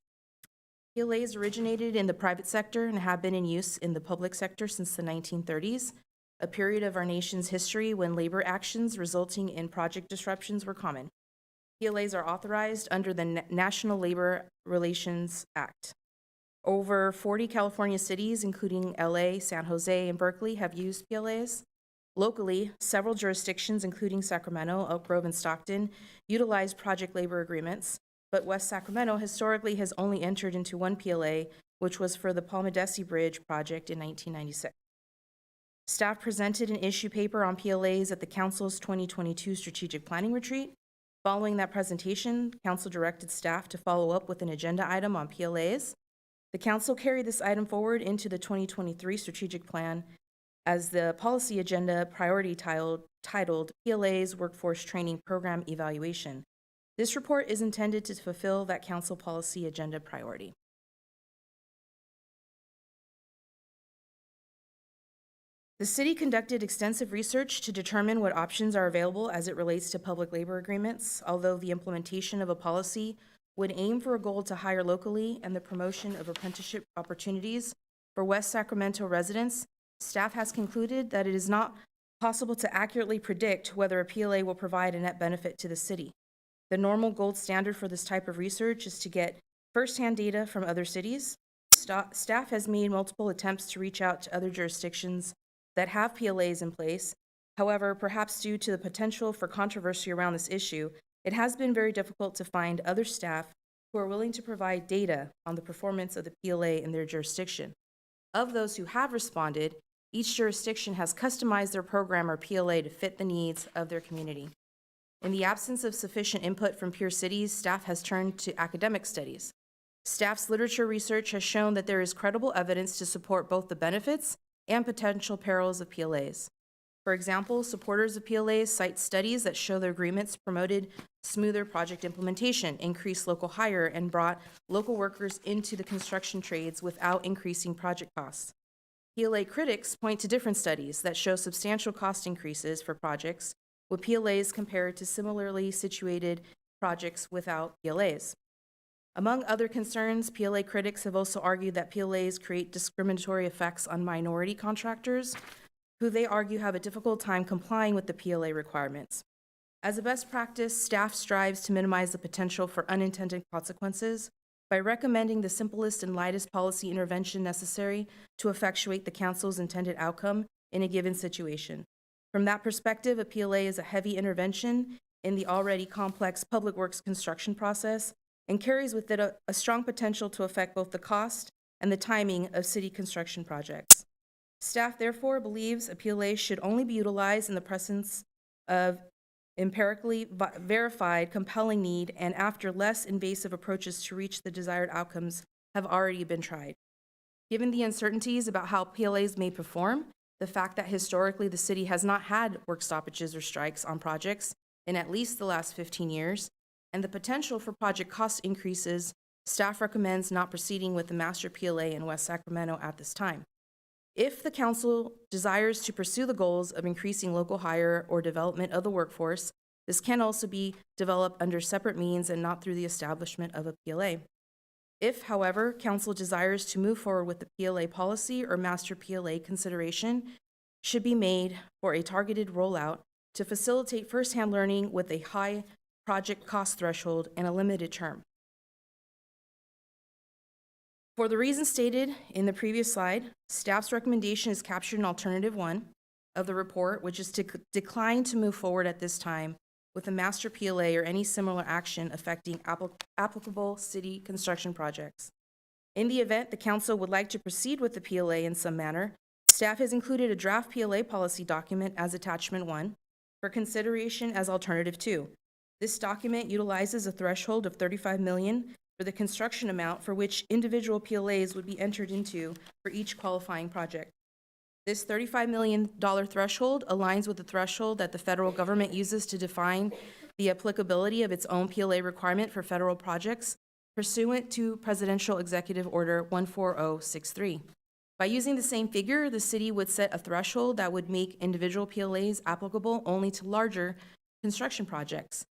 PLAs originated in the private sector and have been in use in the public sector since the 1930s, a period of our nation's history when labor actions resulting in project disruptions were common. PLAs are authorized under the National Labor Relations Act. Over 40 California cities, including LA, San Jose, and Berkeley, have used PLAs. Locally, several jurisdictions, including Sacramento, Oak Grove, and Stockton, utilize project labor agreements, but West Sacramento historically has only entered into one PLA, which was for the Palmadesi Bridge project in 1996. Staff presented an issue paper on PLAs at the Council's 2022 Strategic Planning Retreat. Following that presentation, Council directed staff to follow up with an agenda item on PLAs. The Council carried this item forward into the 2023 Strategic Plan as the policy agenda priority titled PLA's Workforce Training Program Evaluation. This report is intended to fulfill that Council policy agenda priority. The city conducted extensive research to determine what options are available as it relates to public labor agreements, although the implementation of a policy would aim for a goal to hire locally and the promotion of apprenticeship opportunities for West Sacramento residents. Staff has concluded that it is not possible to accurately predict whether a PLA will provide a net benefit to the city. The normal gold standard for this type of research is to get firsthand data from other cities. Staff has made multiple attempts to reach out to other jurisdictions that have PLAs in place. However, perhaps due to the potential for controversy around this issue, it has been very difficult to find other staff who are willing to provide data on the performance of the PLA in their jurisdiction. Of those who have responded, each jurisdiction has customized their program or PLA to fit the needs of their community. In the absence of sufficient input from peer cities, staff has turned to academic studies. Staff's literature research has shown that there is credible evidence to support both the benefits and potential perils of PLAs. For example, supporters of PLAs cite studies that show their agreements promoted smoother project implementation, increased local hire, and brought local workers into the construction trades without increasing project costs. PLA critics point to different studies that show substantial cost increases for projects with PLAs compared to similarly situated projects without PLAs. Among other concerns, PLA critics have also argued that PLAs create discriminatory effects on minority contractors, who they argue have a difficult time complying with the PLA requirements. As a best practice, staff strives to minimize the potential for unintended consequences by recommending the simplest and lightest policy intervention necessary to effectuate the council's intended outcome in a given situation. From that perspective, a PLA is a heavy intervention in the already complex public works construction process and carries with it a strong potential to affect both the cost and the timing of city construction projects. Staff therefore believes a PLA should only be utilized in the presence of empirically verified compelling need and after less invasive approaches to reach the desired outcomes have already been tried. Given the uncertainties about how PLAs may perform, the fact that historically the city has not had work stoppages or strikes on projects in at least the last 15 years, and the potential for project cost increases, staff recommends not proceeding with the master PLA in West Sacramento at this time. If the council desires to pursue the goals of increasing local hire or development of the workforce, this can also be developed under separate means and not through the establishment of a PLA. If, however, council desires to move forward with the PLA policy or master PLA consideration should be made for a targeted rollout to facilitate firsthand learning with a high project cost threshold and a limited term. For the reasons stated in the previous slide, staff's recommendation is captured in alternative 1 of the report, which is to decline to move forward at this time with a master PLA or any similar action affecting applicable city construction projects. In the event the council would like to proceed with the PLA in some manner, staff has included a draft PLA policy document as attachment 1 for consideration as alternative 2. This document utilizes a threshold of $35 million for the construction amount for which individual PLAs would be entered into for each qualifying project. This $35 million threshold aligns with the threshold that the federal government uses to define the applicability of its own PLA requirement for federal projects pursuant to Presidential Executive Order 14063. By using the same figure, the city would set a threshold that would make individual PLAs applicable only to larger construction projects.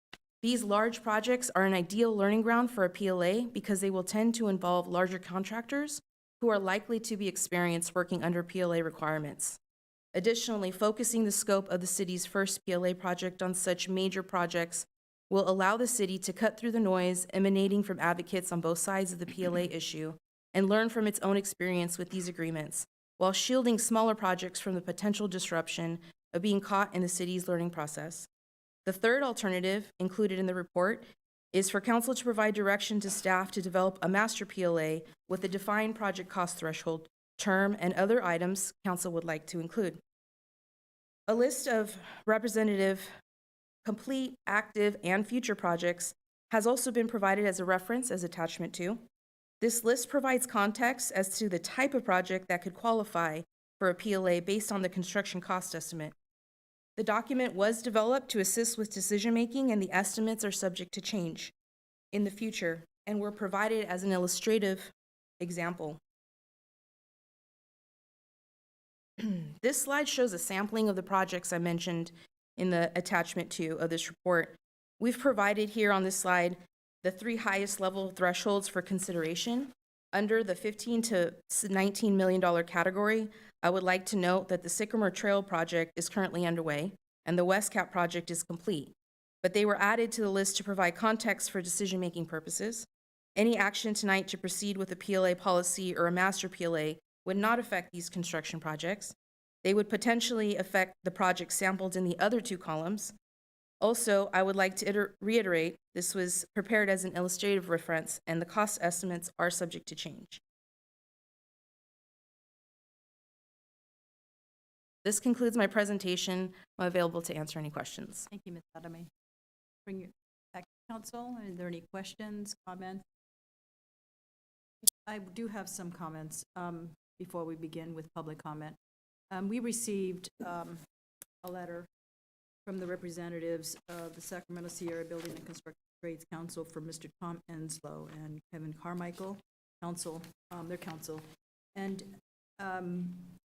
These large projects are an ideal learning ground for a PLA because they will tend to involve larger contractors who are likely to be experienced working under PLA requirements. Additionally, focusing the scope of the city's first PLA project on such major projects will allow the city to cut through the noise emanating from advocates on both sides of the PLA issue and learn from its own experience with these agreements, while shielding smaller projects from the potential disruption of being caught in the city's learning process. The third alternative, included in the report, is for council to provide direction to staff to develop a master PLA with a defined project cost threshold, term, and other items council would like to include. A list of representative, complete, active, and future projects has also been provided as a reference as attachment 2. This list provides context as to the type of project that could qualify for a PLA based on the construction cost estimate. The document was developed to assist with decision-making, and the estimates are subject to change in the future and were provided as an illustrative example. This slide shows a sampling of the projects I mentioned in the attachment 2 of this report. We've provided here on this slide the 3 highest level thresholds for consideration. Under the $15 to $19 million category, I would like to note that the Sycamore Trail project is currently underway and the West Cap project is complete, but they were added to the list to provide context for decision-making purposes. Any action tonight to proceed with a PLA policy or a master PLA would not affect these construction projects. They would potentially affect the projects sampled in the other 2 columns. Also, I would like to reiterate, this was prepared as an illustrative reference, and the cost estimates are subject to change. This concludes my presentation. I'm available to answer any questions. Thank you, Ms. Adame. Bring you back to council. Are there any questions, comments? I do have some comments before we begin with public comment. We received a letter from the representatives of the Sacramento Sierra Building and Construction Trades Council for Mr. Tom Enslow and Kevin Carmichael, their counsel. And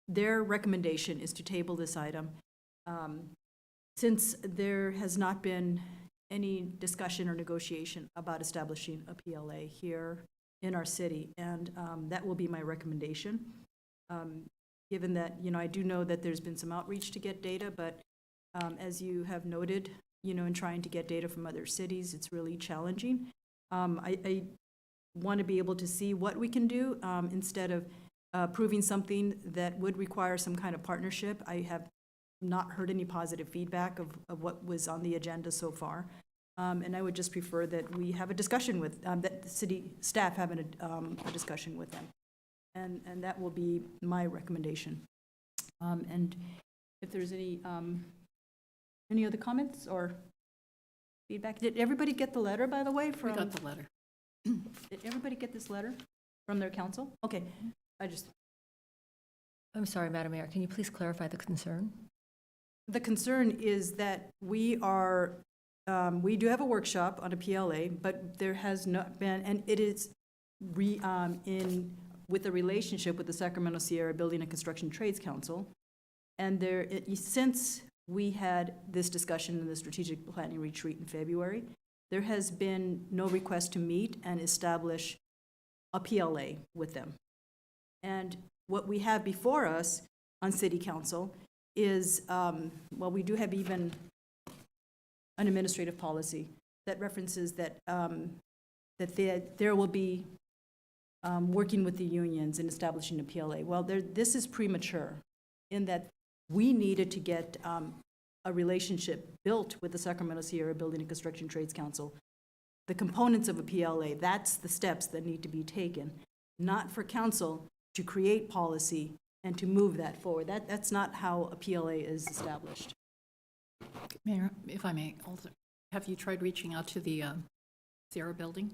their recommendation is to table this item. Since there has not been any discussion or negotiation about establishing a PLA here in our city, and that will be my recommendation. Given that, I do know that there's been some outreach to get data, but as you have noted, in trying to get data from other cities, it's really challenging. I want to be able to see what we can do instead of proving something that would require some kind of partnership. I have not heard any positive feedback of what was on the agenda so far. And I would just prefer that we have a discussion with, that the city staff have a discussion with them. And that will be my recommendation. And if there's any other comments or feedback? Did everybody get the letter, by the way? We got the letter. Did everybody get this letter from their counsel? Okay, I'm sorry, Madam Mayor, can you please clarify the concern? The concern is that we do have a workshop on a PLA, but there has not been, and it is with the relationship with the Sacramento Sierra Building and Construction Trades Council. And since we had this discussion in the strategic planning retreat in February, there has been no request to meet and establish a PLA with them. And what we have before us on city council is, we do have even an administrative policy that references that there will be working with the unions in establishing a PLA. Well, this is premature in that we needed to get a relationship built with the Sacramento Sierra Building and Construction Trades Council. The components of a PLA, that's the steps that need to be taken, not for council to create policy and to move that forward. That's not how a PLA is established. Mayor, if I may, also, have you tried reaching out to the Sierra Building?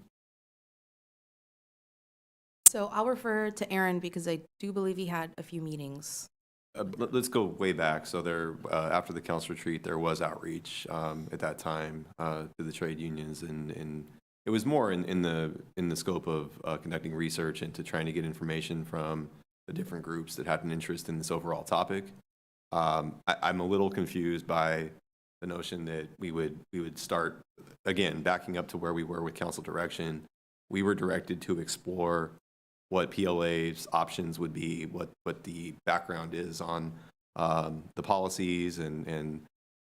So I'll refer to Aaron because I do believe he had a few meetings. Let's go way back. So there, after the council retreat, there was outreach at that time to the trade unions, and it was more in the scope of conducting research into trying to get information from the different groups that had an interest in this overall topic. I'm a little confused by the notion that we would start again backing up to where we were with council direction. We were directed to explore what PLA's options would be, what the background is on the policies and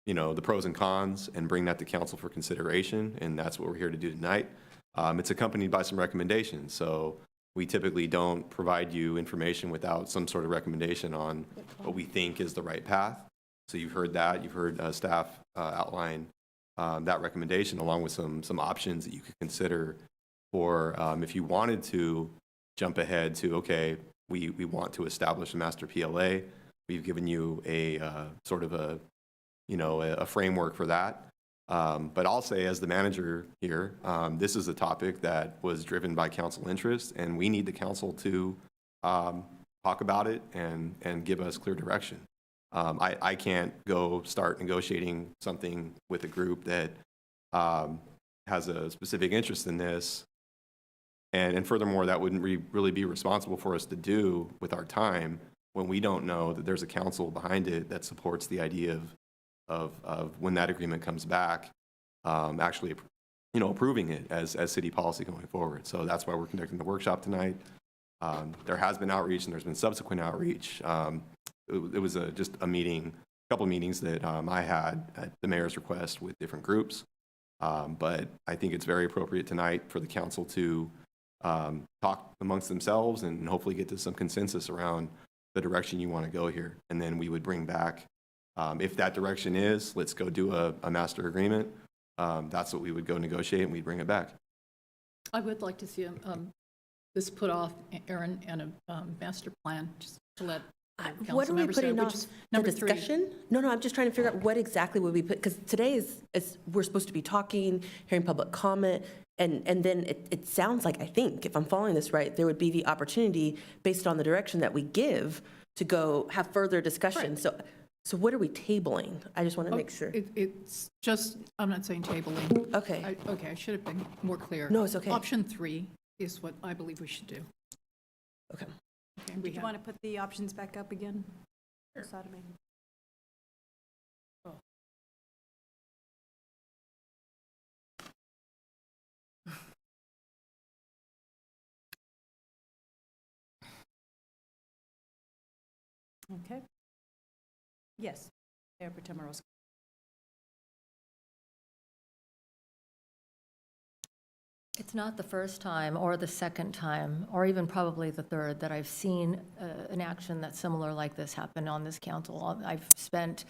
the pros and cons, and bring that to council for consideration. And that's what we're here to do tonight. It's accompanied by some recommendations. So we typically don't provide you information without some sort of recommendation on what we think is the right path. So you've heard that. You've heard staff outline that recommendation along with some options that you could consider for if you wanted to jump ahead to, okay, we want to establish a master PLA. We've given you a sort of a, a framework for that. But I'll say, as the manager here, this is a topic that was driven by council interest, and we need the council to talk about it and give us clear direction. I can't go start negotiating something with a group that has a specific interest in this. And furthermore, that wouldn't really be responsible for us to do with our time when we don't know that there's a council behind it that supports the idea of when that agreement comes back, actually, approving it as city policy going forward. So that's why we're conducting the workshop tonight. There has been outreach and there's been subsequent outreach. It was just a meeting, a couple of meetings that I had at the mayor's request with different groups. But I think it's very appropriate tonight for the council to talk amongst themselves and hopefully get to some consensus around the direction you want to go here. And then we would bring back, if that direction is, let's go do a master agreement, that's what we would go negotiate and we'd bring it back. I would like to see this put off, Aaron, and a master plan, just to let What are we putting off? The 3. discussion? No, I'm just trying to figure out what exactly would we put, because today is we're supposed to be talking, hearing public comment, and then it sounds like, I think, if I'm following this right, there would be the opportunity, based on the direction that we give, to go have further discussion. Right. So what are we tabling? I just want to make sure. It's just, I'm not saying tabling. Okay. I should have been more clear. No, it's okay. Option 3 is what I believe we should do. Okay. Okay, Do you want to put the options back up again? Sodomy. Okay. Yes, Mayor Pro Tem Orozco. It's not the first time or the second time, or even probably the third, that I've seen an action that's similar like this happen on this council. I've spent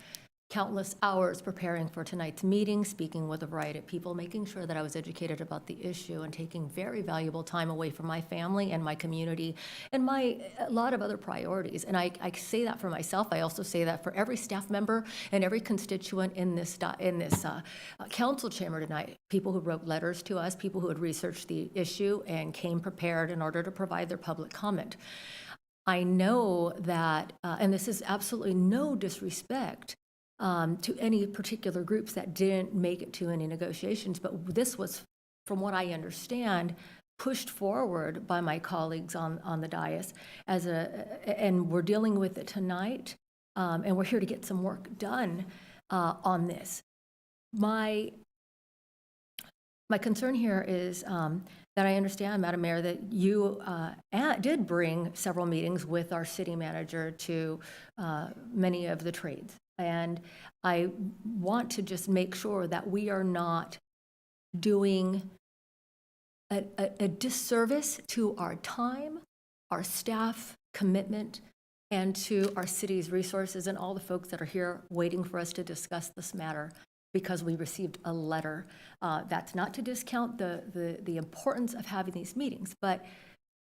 countless hours preparing for tonight's meeting, speaking with a variety of people, making sure that I was educated about the issue and taking very valuable time away from my family and my community and a lot of other priorities. And I say that for myself. I also say that for every staff member and every constituent in this council chamber tonight, people who wrote letters to us, people who had researched the issue and came prepared in order to provide their public comment. I know that, and this is absolutely no disrespect to any particular groups that didn't make it to any negotiations, but this was, from what I understand, pushed forward by my colleagues on the dais and we're dealing with it tonight, and we're here to get some work done on this. My concern here is that I understand, Madam Mayor, that you did bring several meetings with our city manager to many of the trades. And I want to just make sure that we are not doing a disservice to our time, our staff commitment, and to our city's resources and all the folks that are here waiting for us to discuss this matter because we received a letter. That's not to discount the importance of having these meetings, but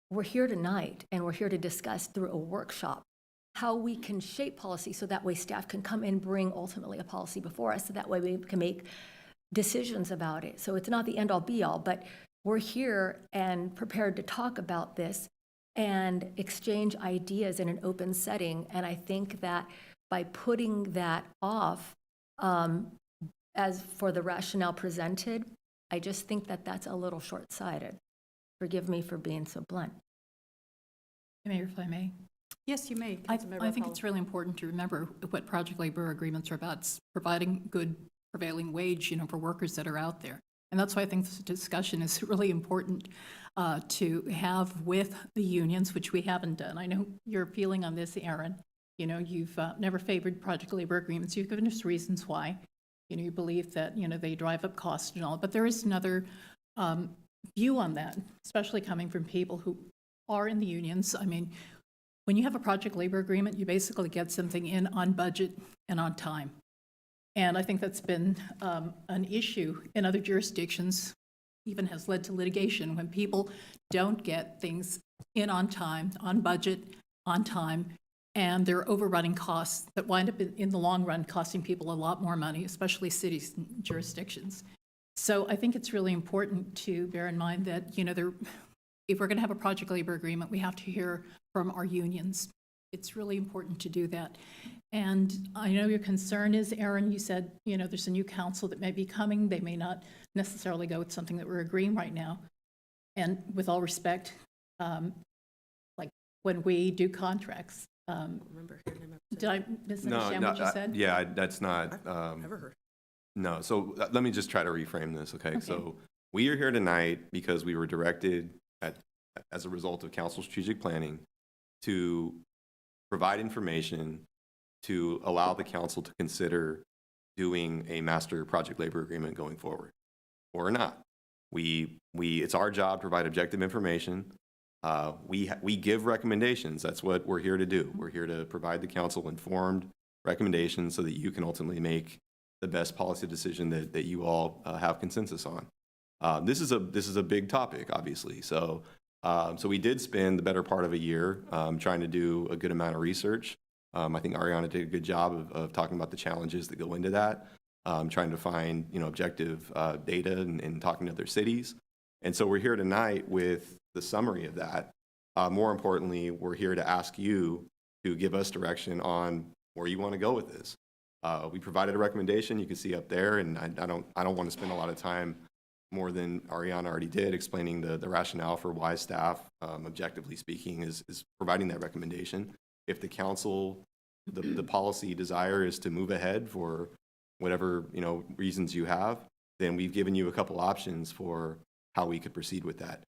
we're here tonight and we're here to discuss through a workshop how we can shape policy so that way staff can come and bring ultimately a policy before us, so that way we can make decisions about it. So it's not the end all be all, but we're here and prepared to talk about this and exchange ideas in an open setting. And I think that by putting that off, as for the rationale presented, I just think that that's a little short-sighted. Forgive me for being so blunt. Mayor, if I may. Yes, you may. I think it's really important to remember what project labor agreements are about. It's providing good prevailing wage, for workers that are out there. And that's why I think this discussion is really important to have with the unions, which we haven't done. I know your feeling on this, Aaron. You've never favored project labor agreements. You've given us reasons why. You believe that, they drive up costs and all. But there is another view on that, especially coming from people who are in the unions. I mean, when you have a project labor agreement, you basically get something in on budget and on time. And I think that's been an issue in other jurisdictions, even has led to litigation when people don't get things in on time, on budget, on time, and there are overrunning costs that wind up in the long run costing people a lot more money, especially cities and jurisdictions. So I think it's really important to bear in mind that, if we're going to have a project labor agreement, we have to hear from our unions. It's really important to do that. And I know your concern is, Aaron, you said, there's a new council that may be coming. They may not necessarily go with something that we're agreeing right now. And with all respect, like when we do contracts, did I misunderstand what you said? Yeah, that's not. Never heard. No, so let me just try to reframe this, okay? So we are here tonight because we were directed as a result of council strategic planning to provide information to allow the council to consider doing a master project labor agreement going forward, or not. It's our job to provide objective information. We give recommendations. That's what we're here to do. We're here to provide the council informed recommendations so that you can ultimately make the best policy decision that you all have consensus on. This is a big topic, obviously. So we did spend the better part of a year trying to do a good amount of research. I think Ariana did a good job of talking about the challenges that go into that, trying to find objective data and talking to other cities. And so we're here tonight with the summary of that. More importantly, we're here to ask you to give us direction on where you want to go with this. We provided a recommendation you can see up there, and I don't want to spend a lot of time more than Ariana already did explaining the rationale for why staff, objectively speaking, is providing that recommendation. If the council, the policy desire is to move ahead for whatever reasons you have, then we've given you a couple options for how we could proceed with that.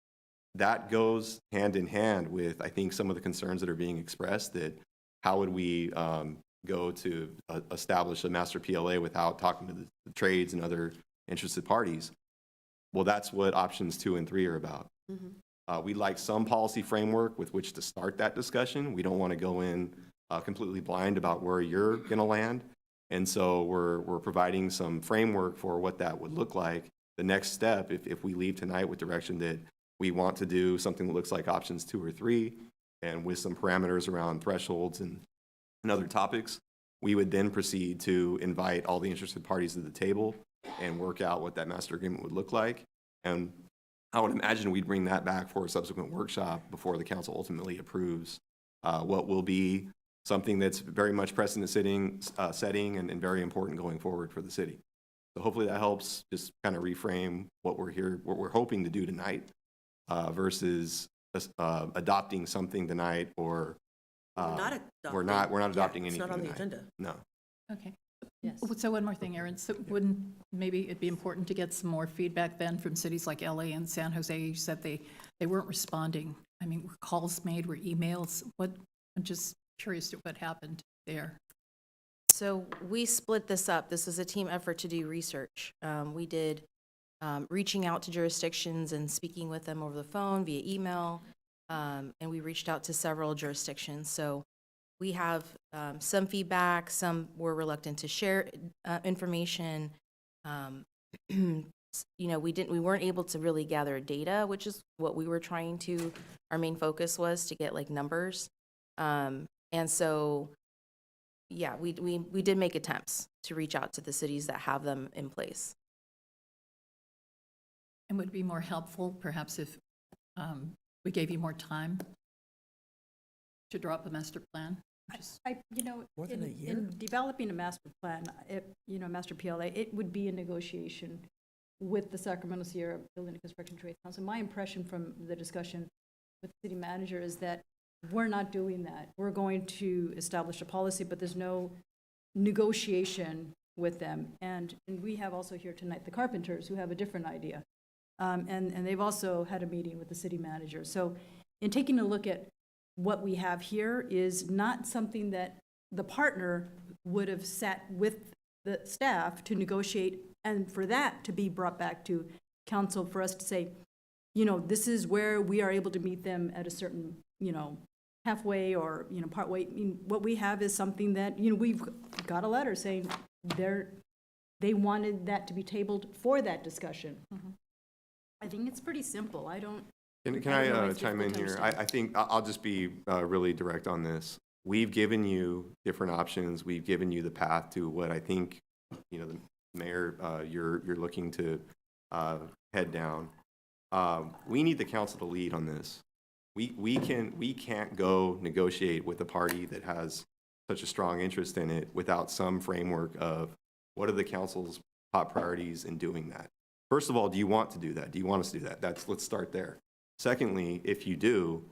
That goes hand in hand with, I think, some of the concerns that are being expressed, that how would we go to establish a master PLA without talking to the trades and other interested parties. Well, that's what options 2 and 3 are about. We'd like some policy framework with which to start that discussion. We don't want to go in completely blind about where you're going to land. And so we're providing some framework for what that would look like. The next step, if we leave tonight with direction that we want to do something that looks like options 2 or 3, and with some parameters around thresholds and other topics, we would then proceed to invite all the interested parties to the table and work out what that master agreement would look like. And I would imagine we'd bring that back for a subsequent workshop before the council ultimately approves what will be something that's very much precedent setting and very important going forward for the city. So hopefully that helps just kind of reframe what we're hoping to do tonight versus adopting something tonight, or we're not adopting anything. It's not on the tonight. agenda. No. Okay. Yes. So one more thing, Aaron. So wouldn't maybe it be important to get some more feedback then from cities like LA and San Jose? You said they weren't responding. I mean, were calls made, were emails? I'm just curious to what happened there. So we split this up. This is a team effort to do research. We did reaching out to jurisdictions and speaking with them over the phone, via email, and we reached out to several jurisdictions. So we have some feedback. Some were reluctant to share information. We weren't able to really gather data, which is what we were trying to. Our main focus was to get like numbers, and so. Yeah, we did make attempts to reach out to the cities that have them in place. And would it be more helpful, perhaps, if we gave you more time to draw up a master plan? More than a year? In developing a master plan, master PLA, it would be a negotiation with the Sacramento Sierra Building and Construction Trades Council. My impression from the discussion with the city manager is that we're not doing that. We're going to establish a policy, but there's no negotiation with them. And we have also here tonight the carpenters who have a different idea. And they've also had a meeting with the city manager. So in taking a look at what we have here is not something that the partner would have sat with the staff to negotiate, and for that to be brought back to council for us to say, this is where we are able to meet them at a certain, halfway or, partway. I mean, what we have is something that, we've got a letter saying they wanted that to be tabled for that discussion. I think it's pretty simple. I don't. Can I don't know, I it's chime in difficult to here? I think I'll just be really direct on this. We've given you different options. We've given you the path to what I think, the mayor, you're looking to head down. We need the council to lead on this. We can't go negotiate with a party that has such a strong interest in it without some framework of what are the council's top priorities in doing that. First of all, do you want to do that? Do you want us to do that? Let's start there. Secondly, if you do,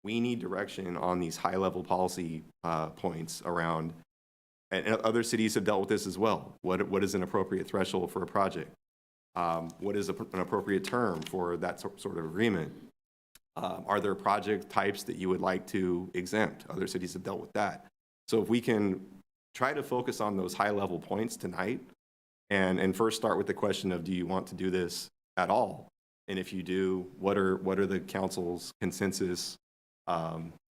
we need direction on these high-level policy points around, and other cities have dealt with this as well. What is an appropriate threshold for a project? What is an appropriate term for that sort of agreement? Are there project types that you would like to exempt? Other cities have dealt with that. So if we can try to focus on those high-level points tonight, and first start with the question of, do you want to do this at all? And if you do, what are the council's consensus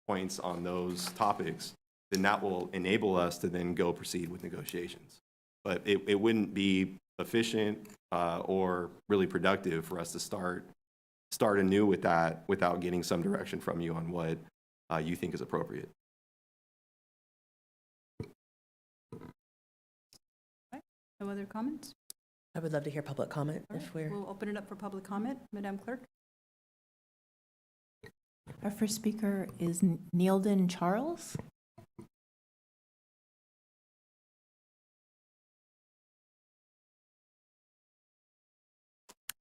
points on those topics? Then that will enable us to then go proceed with negotiations. But it wouldn't be efficient or really productive for us to start anew with that without getting some direction from you on what you think is appropriate. No other comments? I would love to hear public comment All right, if we're. We'll open it up for public comment. Madam Clerk? Our first speaker is Neilden Charles.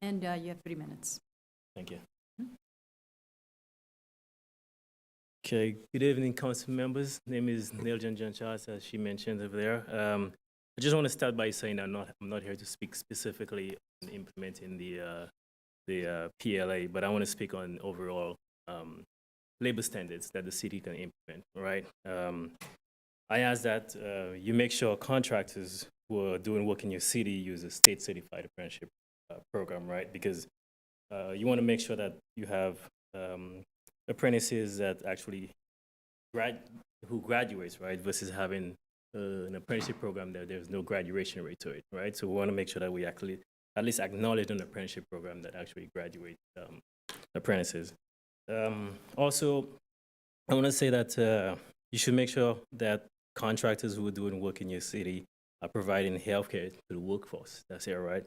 And you have 3 minutes. Thank you. Okay, good evening, council members. Name is Neil John Charles, as she mentioned over there. I just want to start by saying I'm not here to speak specifically on implementing the PLA, but I want to speak on overall labor standards that the city can implement, right? I ask that you make sure contractors who are doing work in your city use a state-certified apprenticeship program, right? Because you want to make sure that you have apprentices that actually graduates, right, versus having an apprenticeship program that there's no graduation rate to it, right? So we want to make sure that we actually at least acknowledge an apprenticeship program that actually graduate apprentices. Also, I want to say that you should make sure that contractors who are doing work in your city are providing healthcare to the workforce. That's it, right?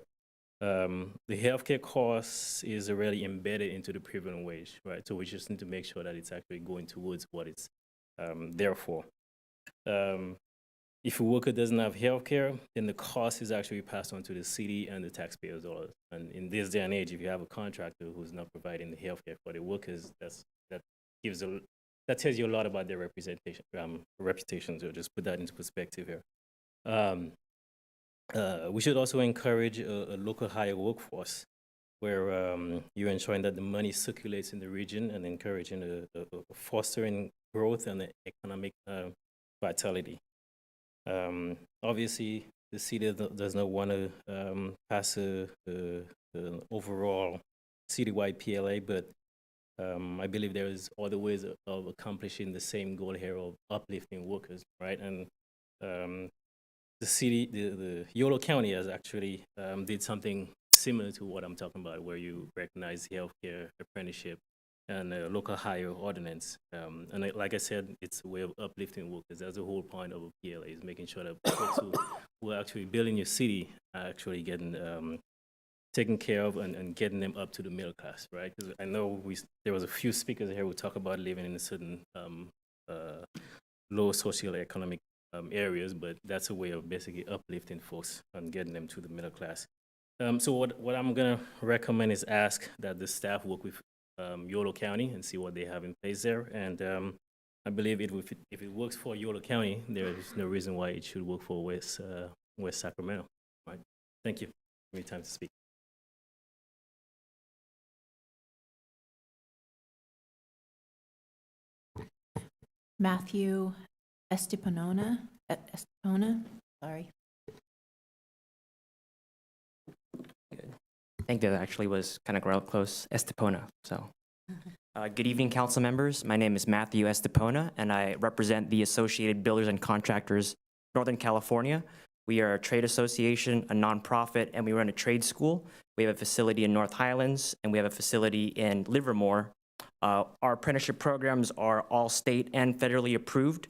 The healthcare cost is already embedded into the prevailing wage, right? So we just need to make sure that it's actually going towards what it's there for. If a worker doesn't have healthcare, then the cost is actually passed on to the city and the taxpayers' dollars. And in this day and age, if you have a contractor who's not providing the healthcare for the workers, that tells you a lot about their reputation. So just put that into perspective here. We should also encourage a local hire workforce where you're ensuring that the money circulates in the region and encouraging fostering growth and economic vitality. Obviously, the city does not want to pass an overall citywide PLA, but I believe there is other ways of accomplishing the same goal here of uplifting workers, right? And the city, the Yolo County has actually did something similar to what I'm talking about, where you recognize healthcare, apprenticeship, and local hire ordinance. And like I said, it's a way of uplifting workers. That's the whole point of a PLA, is making sure that folks who are actually building your city are actually getting taken care of and getting them up to the middle class, right? Because I know there was a few speakers here who talk about living in a certain low socioeconomic areas, but that's a way of basically uplifting folks and getting them to the middle class. So what I'm gonna recommend is ask that the staff work with Yolo County and see what they have in place there. And I believe if it works for Yolo County, there is no reason why it should work for West Sacramento. Right? Thank you. Give me time to speak. Matthew Estepona, sorry. think that actually was kind of close, Estepona. So, good evening, council members. My name is Matthew Estepona, and I represent the Associated Builders and Contractors, Northern California. We are a trade association, a nonprofit, and we run a trade school. We have a facility in North Highlands, and we have a facility in Livermore. Our apprenticeship programs are all state and federally approved.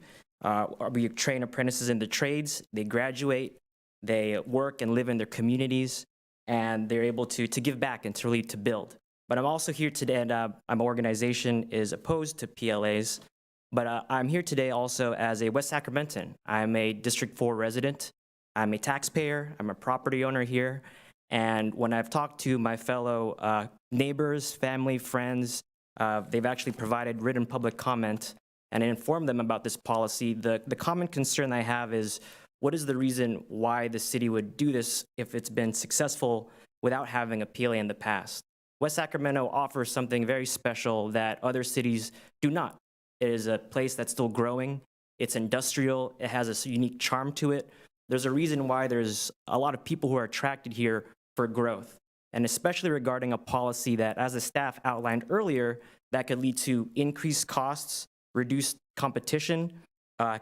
We train apprentices in the trades. They graduate, they work and live in their communities, and they're able to give back and to build. But I'm also here today, and my organization is opposed to PLAs, but I'm here today also as a West Sacramentan. I'm a District 4 resident. I'm a taxpayer. I'm a property owner here. And when I've talked to my fellow neighbors, family, friends, they've actually provided written public comment and informed them about this policy. The common concern I have is, what is the reason why the city would do this if it's been successful without having a PLA in the past? West Sacramento offers something very special that other cities do not. It is a place that's still growing. It's industrial. It has a unique charm to it. There's a reason why there's a lot of people who are attracted here for growth, and especially regarding a policy that, as the staff outlined earlier, that could lead to increased costs, reduced competition,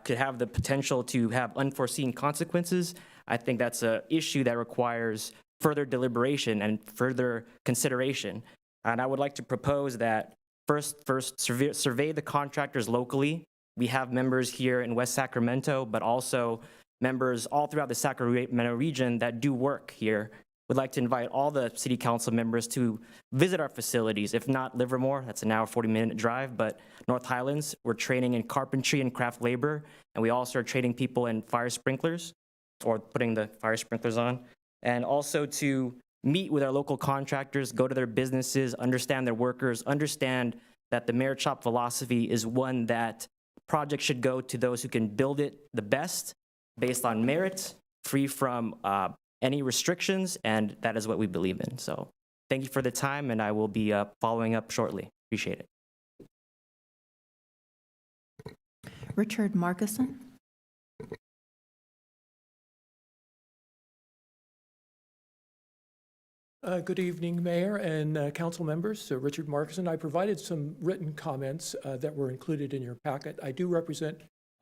could have the potential to have unforeseen consequences. I think that's an issue that requires further deliberation and further consideration. And I would like to propose that first survey the contractors locally. We have members here in West Sacramento, but also members all throughout the Sacramento region that do work here. We'd like to invite all the city council members to visit our facilities. If not Livermore, that's an hour, 40-minute drive, but North Highlands, we're training in carpentry and craft labor, and we also are training people in fire sprinklers, or putting the fire sprinklers on, and also to meet with our local contractors, go to their businesses, understand their workers, understand that the merit shop philosophy is one that projects should go to those who can build it the best, based on merit, free from any restrictions, and that is what we believe in. So thank you for the time, and I will be following up shortly. Appreciate it. Richard Markison. Good evening, Mayor and council members. Richard Markison. I provided some written comments that were included in your packet. I do represent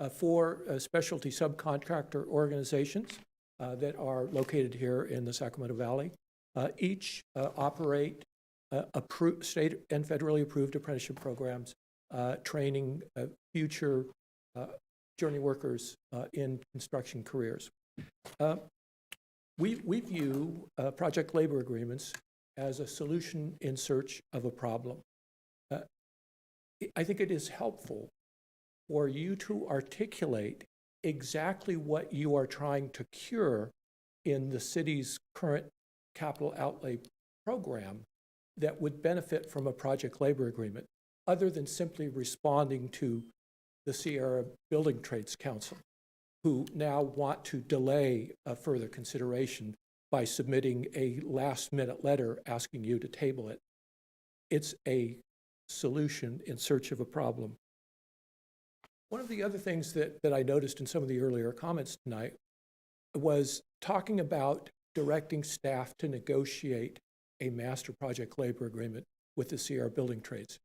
4 specialty subcontractor organizations that are located here in the Sacramento Valley. Each operate state and federally approved apprenticeship programs, training future journey workers in construction careers. We view project labor agreements as a solution in search of a problem. I think it is helpful for you to articulate exactly what you are trying to cure in the city's current capital outlay program that would benefit from a project labor agreement, other than simply responding to the Sierra Building Trades Council, who now want to delay further consideration by submitting a last-minute letter asking you to table it. It's a solution in search of a problem. One of the other things that I noticed in some of the earlier comments tonight was talking about directing staff to negotiate a master project labor agreement with the Sierra Building Trades.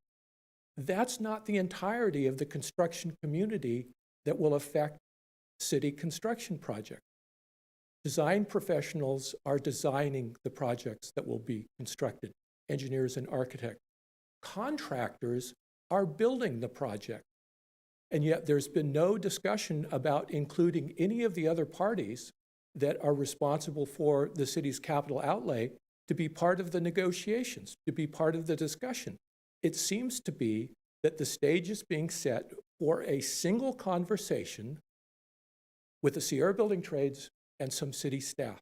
That's not the entirety of the construction community that will affect city construction projects. Design professionals are designing the projects that will be constructed, engineers and architects. Contractors are building the project. And yet there's been no discussion about including any of the other parties that are responsible for the city's capital outlay to be part of the negotiations, to be part of the discussion. It seems to be that the stage is being set for a single conversation with the Sierra Building Trades and some city staff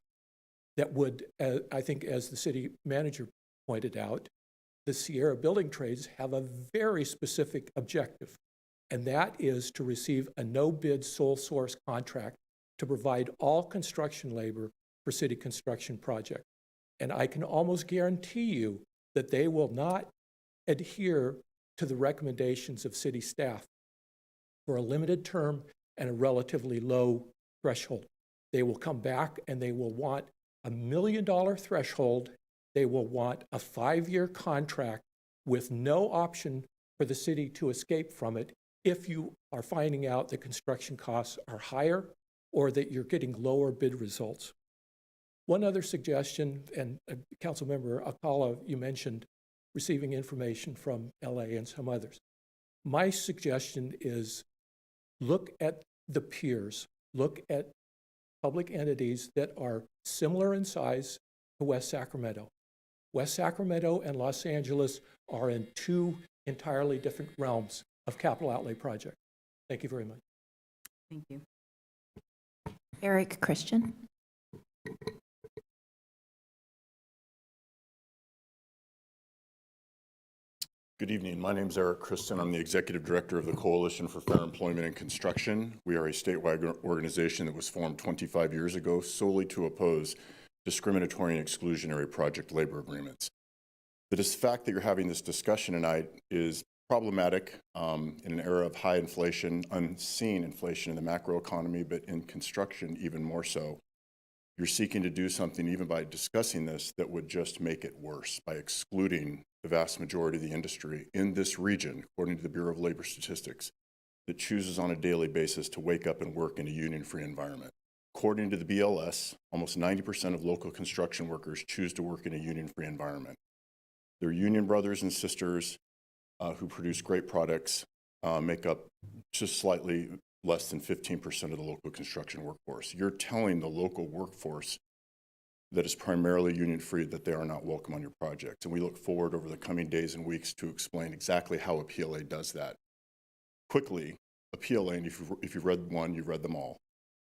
that would, I think, as the city manager pointed out, the Sierra Building Trades have a very specific objective, and that is to receive a no-bid sole source contract to provide all construction labor for city construction projects. And I can almost guarantee you that they will not adhere to the recommendations of city staff for a limited term and a relatively low threshold. They will come back and they will want $1 million threshold they will want a 5-year contract with no option for the city to escape from it if you are finding out that construction costs are higher or that you're getting lower bid results. One other suggestion, and Councilmember Alcala, you mentioned receiving information from LA and some others. My suggestion is look at the peers, look at public entities that are similar in size to West Sacramento. West Sacramento and Los Angeles are in two entirely different realms of capital outlay project. Thank you very much. Thank you. Eric Christian. Good evening. My name is Eric Christen. I'm the Executive Director of the Coalition for Fair Employment and Construction. We are a statewide organization that was formed 25 years ago solely to oppose discriminatory and exclusionary project labor agreements. The fact that you're having this discussion tonight is problematic in an era of high inflation, unseen inflation in the macroeconomy, but in construction even more so. You're seeking to do something even by discussing this that would just make it worse by excluding the vast majority of the industry in this region, according to the Bureau of Labor Statistics, that chooses on a daily basis to wake up and work in a union-free environment. According to the BLS, almost 90% of local construction workers choose to work in a union-free environment. Their union brothers and sisters who produce great products make up just slightly less than 15% of the local construction workforce. You're telling the local workforce that is primarily union-free that they are not welcome on your project. And we look forward over the coming days and weeks to explain exactly how a PLA does that. Quickly, a PLA, and if you've read one, you've read them all,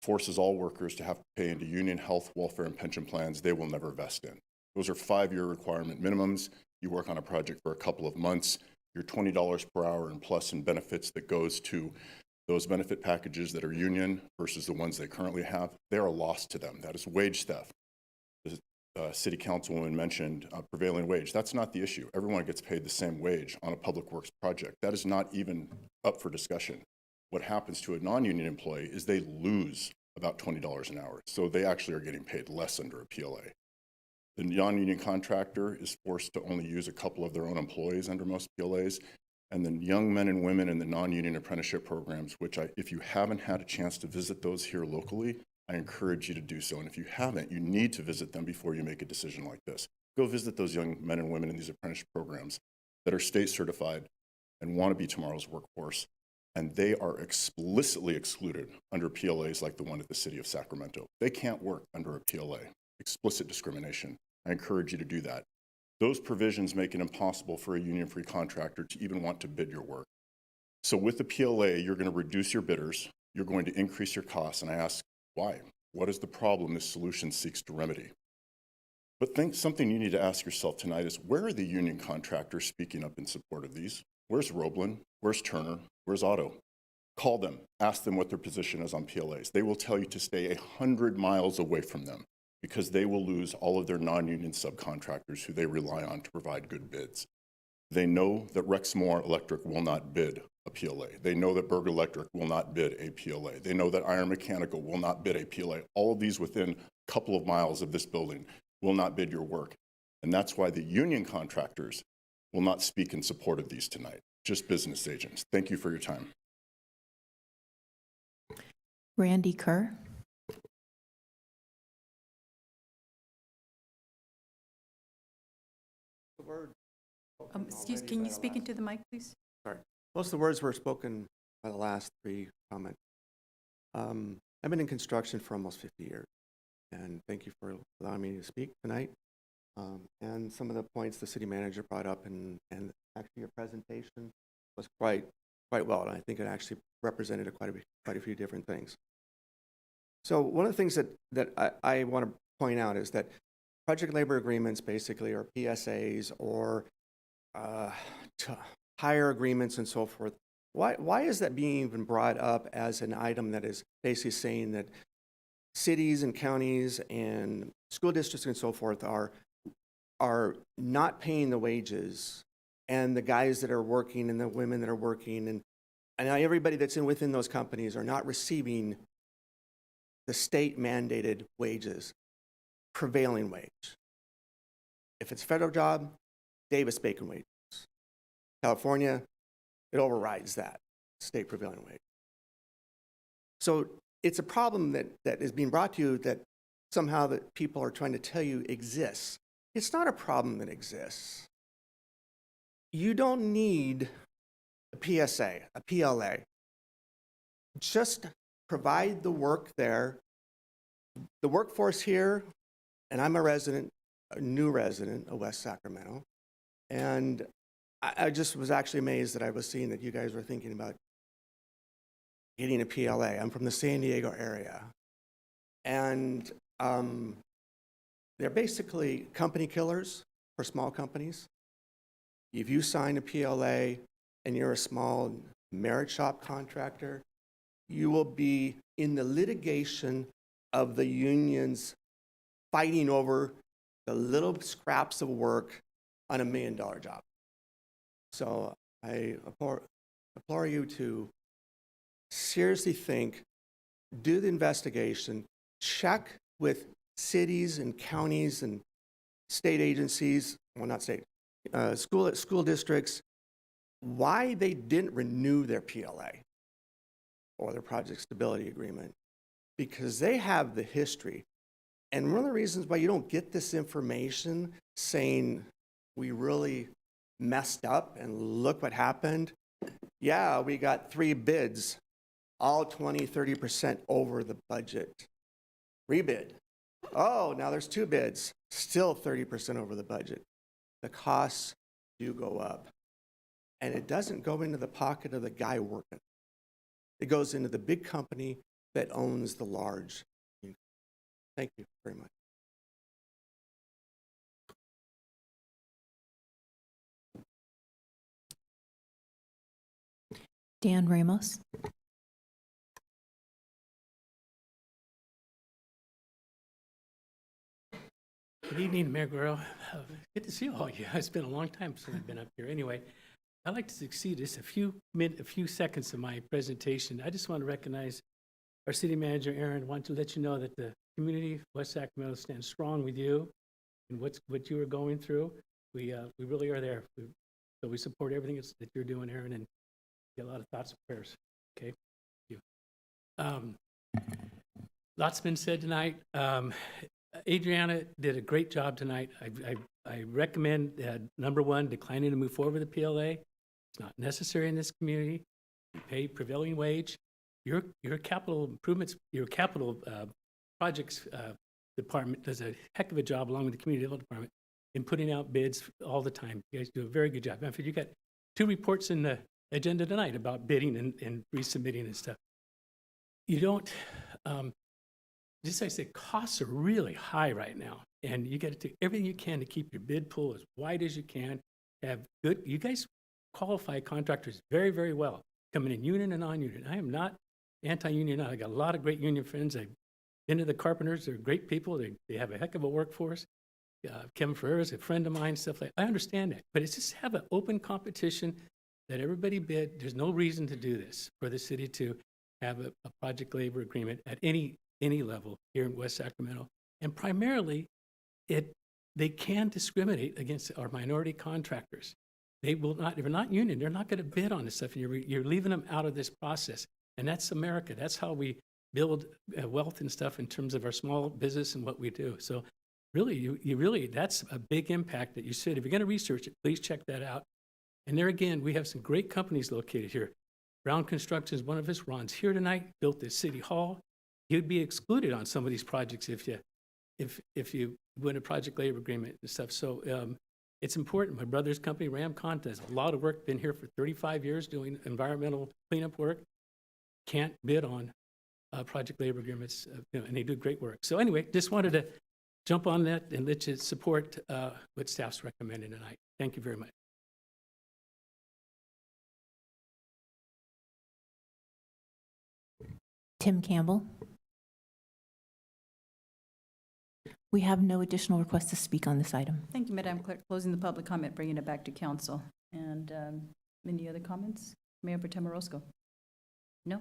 forces all workers to have to pay into union health, welfare, and pension plans they will never vest in. Those are 5-year requirement minimums. You work on a project for a couple of months, your $20 per hour and plus in benefits that goes to those benefit packages that are union versus the ones they currently have, they are lost to them. That is wage theft. The city councilwoman mentioned prevailing wage. That's not the issue. Everyone gets paid the same wage on a public works project. That is not even up for discussion. What happens to a non-union employee is they lose about $20 an hour. So they actually are getting paid less under a PLA. The non-union contractor is forced to only use a couple of their own employees under most PLAs. And the young men and women in the non-union apprenticeship programs, which if you haven't had a chance to visit those here locally, I encourage you to do so. And if you haven't, you need to visit them before you make a decision like this. Go visit those young men and women in these apprenticeship programs that are state certified and want to be tomorrow's workforce. And they are explicitly excluded under PLAs like the one at the city of Sacramento. They can't work under a PLA, explicit discrimination. I encourage you to do that. Those provisions make it impossible for a union-free contractor to even want to bid your work. So with the PLA, you're going to reduce your bidders, you're going to increase your costs, and I ask, why? What is the problem this solution seeks to remedy? But something you need to ask yourself tonight is, where are the union contractors speaking up in support of these? Where's Roblin? Where's Turner? Where's Otto? Call them, ask them what their position is on PLAs. They will tell you to stay 100 miles away from them because they will lose all of their non-union subcontractors who they rely on to provide good bids. They know that Rexmore Electric will not bid a PLA. They know that Berg Electric will not bid a PLA. They know that Iron Mechanical will not bid a PLA. All of these within a couple of miles of this building will not bid your work. And that's why the union contractors will not speak in support of these tonight, just business agents. Thank you for your time. Randy Kerr. Excuse, can you speak into the mic, please? Sorry. Most of the words were spoken by the last three comments. I've been in construction for almost 50 years, and thank you for allowing me to speak tonight. And some of the points the city manager brought up, and actually your presentation was quite well, and I think it actually represented quite a few different things. So one of the things that I want to point out is that project labor agreements basically are PSAs or hire agreements and so forth. Why is that being even brought up as an item that is basically saying that cities and counties and school districts and so forth are not paying the wages, and the guys that are working and the women that are working and everybody that's within those companies are not receiving the state mandated wages, prevailing wage? If it's a federal job, Davis-Bacon wages. California, it overrides that state prevailing wage. So it's a problem that is being brought to you that somehow that people are trying to tell you exists. It's not a problem that exists. You don't need a PSA, a PLA. Just provide the work there. The workforce here, and I'm a resident, a new resident of West Sacramento, and I just was actually amazed that I was seeing that you guys were thinking about getting a PLA. I'm from the San Diego area, and they're basically company killers for small companies. If you sign a PLA and you're a small merit shop contractor, you will be in the litigation of the unions fighting over the little scraps of work on $1 million job. So I implore you to seriously think, do the investigation, check with cities and counties and state agencies, well, not state, school districts, why they didn't renew their PLA or their project stability agreement, because they have the history. And one of the reasons why you don't get this information saying we really messed up and look what happened. Yeah, we got 3 bids, all 20, 30% over the budget. Rebid. Oh, now there's 2 bids, still 30% over the budget. The costs do go up. And it doesn't go into the pocket of the guy working. It goes into the big company that owns the large. Thank you very much. Dan Ramos. Good evening, Mayor Guerrero. Good to see all of you. It's been a long time since I've been up here. Anyway, I'd like to succeed just a few seconds of my presentation. I just want to recognize our city manager, Aaron. I want to let you know that the community of West Sacramento stands strong with you and what you are going through. We really are there. So we support everything that you're doing, Aaron, and get a lot of thoughts and prayers. Okay? Thank you. Lots been said tonight. Adriana did a great job tonight. I recommend, number one, declining to move forward with the PLA. It's not necessary in this community. You pay prevailing wage. Your capital improvements, your capital projects department does a heck of a job along with the community development department in putting out bids all the time. You guys do a very good job. In fact, you got 2 reports in the agenda tonight about bidding and resubmitting and stuff. You don't, just like I said, costs are really high right now, and you got to do everything you can to keep your bid pool as wide as you can. Have good, you guys qualify contractors very, very well, coming in union and non-union. I am not anti-union. I got a lot of great union friends. I've been to the Carpenters. They're great people. They have a heck of a workforce. Kevin Ferrer is a friend of mine, stuff like that. I understand that, but it's just have an open competition that everybody bid. There's no reason to do this for the city to have a project labor agreement at any level here in West Sacramento. And primarily, they can discriminate against our minority contractors. They will not, if they're not union, they're not going to bid on this stuff, and you're leaving them out of this process. And that's America. That's how we build wealth and stuff in terms of our small business and what we do. So really, you really, that's a big impact that you said. If you're going to research it, please check that out. And there again, we have some great companies located here. Brown Construction is one of us. Ron's here tonight, built this City Hall. You'd be excluded on some of these projects if you win a project labor agreement and stuff. So it's important. My brother's company, Ramcon, does a lot of work, been here for 35 years doing environmental cleanup work. Can't bid on project labor agreements, and they do great work. So anyway, just wanted to jump on that and let you support what staff's recommending tonight. Thank you very much. Tim Campbell. We have no additional requests to speak on this item. Thank you, Madam Clerk. Closing the public comment, bringing it back to council. And any other comments? Mayor Pro Tem Orozco? No?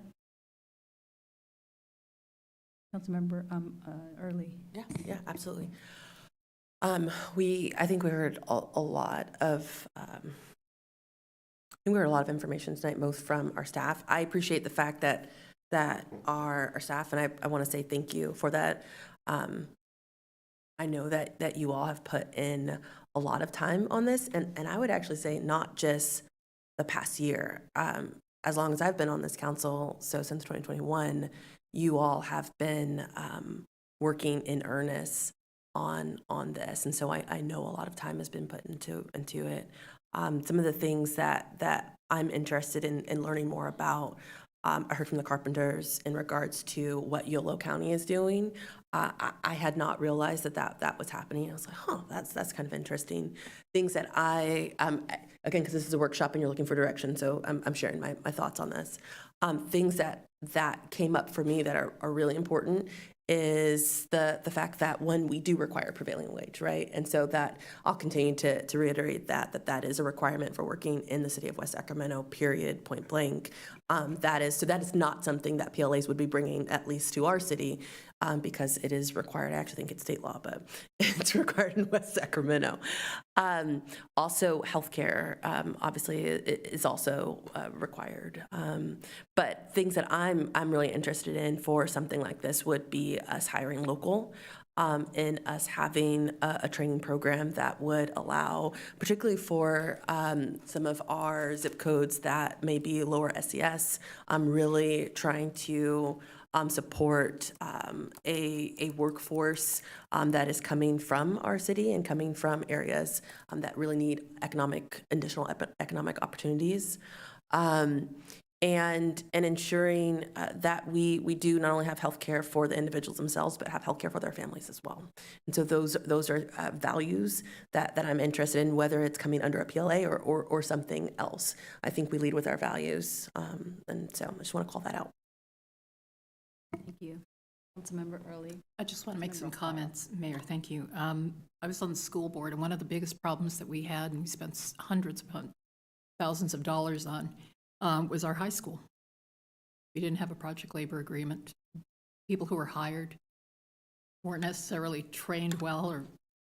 Councilmember Early? Yeah, absolutely. I think we heard a lot of, information tonight, both from our staff. I appreciate the fact that our staff, and I want to say thank you for that. I know that you all have put in a lot of time on this, and I would actually say not just the past year. As long as I've been on this council, so since 2021, you all have been working in earnest on this, and so I know a lot of time has been put into it. Some of the things that I'm interested in learning more about, I heard from the carpenters in regards to what Yolo County is doing. I had not realized that was happening. I was like, huh, that's kind of interesting. Things that again, because this is a workshop and you're looking for direction, so I'm sharing my thoughts on this. Things that came up for me that are really important is the fact that when we do require prevailing wage, right? And so that I'll continue to reiterate that is a requirement for working in the city of West Sacramento, period, point blank. That is not something that PLAs would be bringing, at least to our city, because it is required. I actually think it's state law, but it's required in West Sacramento. Also, healthcare, obviously, is also required. But things that I'm really interested in for something like this would be us hiring local, and us having a training program that would allow, particularly for some of our zip codes that may be lower SES, really trying to support a workforce that is coming from our city and coming from areas that really need additional economic opportunities. And ensuring that we do not only have healthcare for the individuals themselves, but have healthcare for their families as well. And so those are values that I'm interested in, whether it's coming under a PLA or something else. I think we lead with our values, and so I just want to call that out. Thank you. Councilmember Early. I just want to make some comments, Mayor, thank you. I was on the school board, and one of the biggest problems that we had, and we spent hundreds upon thousands of dollars on, was our high school. We didn't have a project labor agreement. People who were hired weren't necessarily trained well, or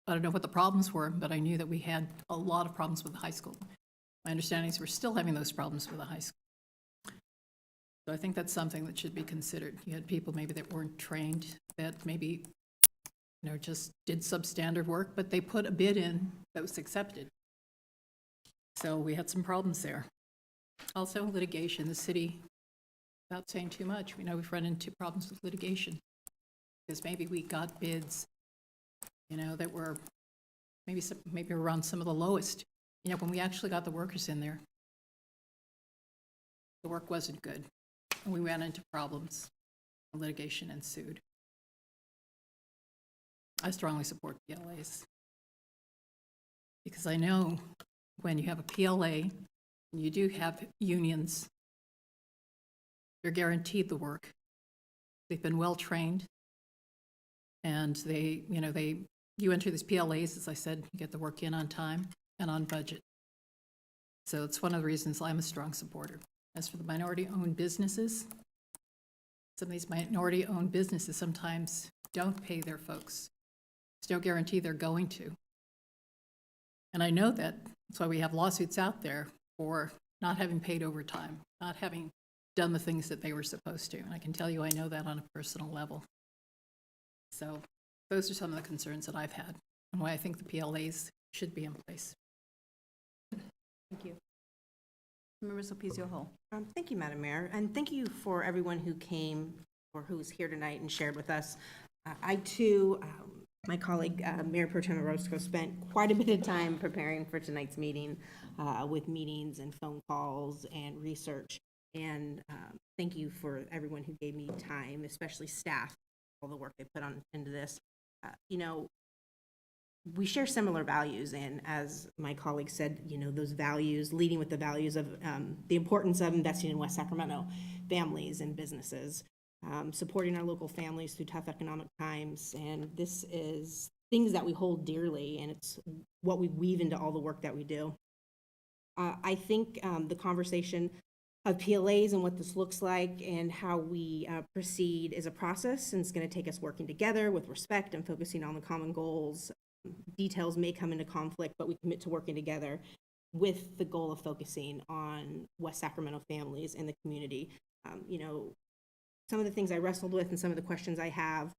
I don't know what the problems were, but I knew that we had a lot of problems with the high school. My understanding is we're still having those problems with the high school. So I think that's something that should be considered. You had people maybe that weren't trained, that maybe, just did substandard work, but they put a bid in that was accepted. So we had some problems there. Also, litigation. The city, without saying too much, we know we've run into problems with litigation because maybe we got bids, that were maybe around some of the lowest. When we actually got the workers in there, the work wasn't good. And we ran into problems, and litigation ensued. I strongly support PLAs because I know when you have a PLA, and you do have unions, they're guaranteed the work. They've been well trained, and you enter these PLAs, as I said, you get the work in on time and on budget. So it's one of the reasons I'm a strong supporter. As for the minority-owned businesses, some of these minority-owned businesses sometimes don't pay their folks. There's no guarantee they're going to. And I know that. That's why we have lawsuits out there for not having paid overtime, not having done the things that they were supposed to. And I can tell you I know that on a personal level. So those are some of the concerns that I've had and why I think the PLAs should be in place. Thank you. Member Sulpicio Hull. Thank you, Madam Mayor, and thank you for everyone who came or who's here tonight and shared with us. I too, my colleague Mayor Pro Tem Orozco spent quite a bit of time preparing for tonight's meeting with meetings and phone calls and research. And thank you for everyone who gave me time, especially staff, all the work they put into this. We share similar values, and as my colleague said, those values, leading with the values of the importance of investing in West Sacramento families and businesses, supporting our local families through tough economic times, and this is things that we hold dearly, and it's what we weave into all the work that we do. I think the conversation of PLAs and what this looks like and how we proceed is a process, and it's going to take us working together with respect and focusing on the common goals details may come into conflict, but we commit to working together with the goal of focusing on West Sacramento families and the community. You know, some of the things I wrestled with and some of the questions I have,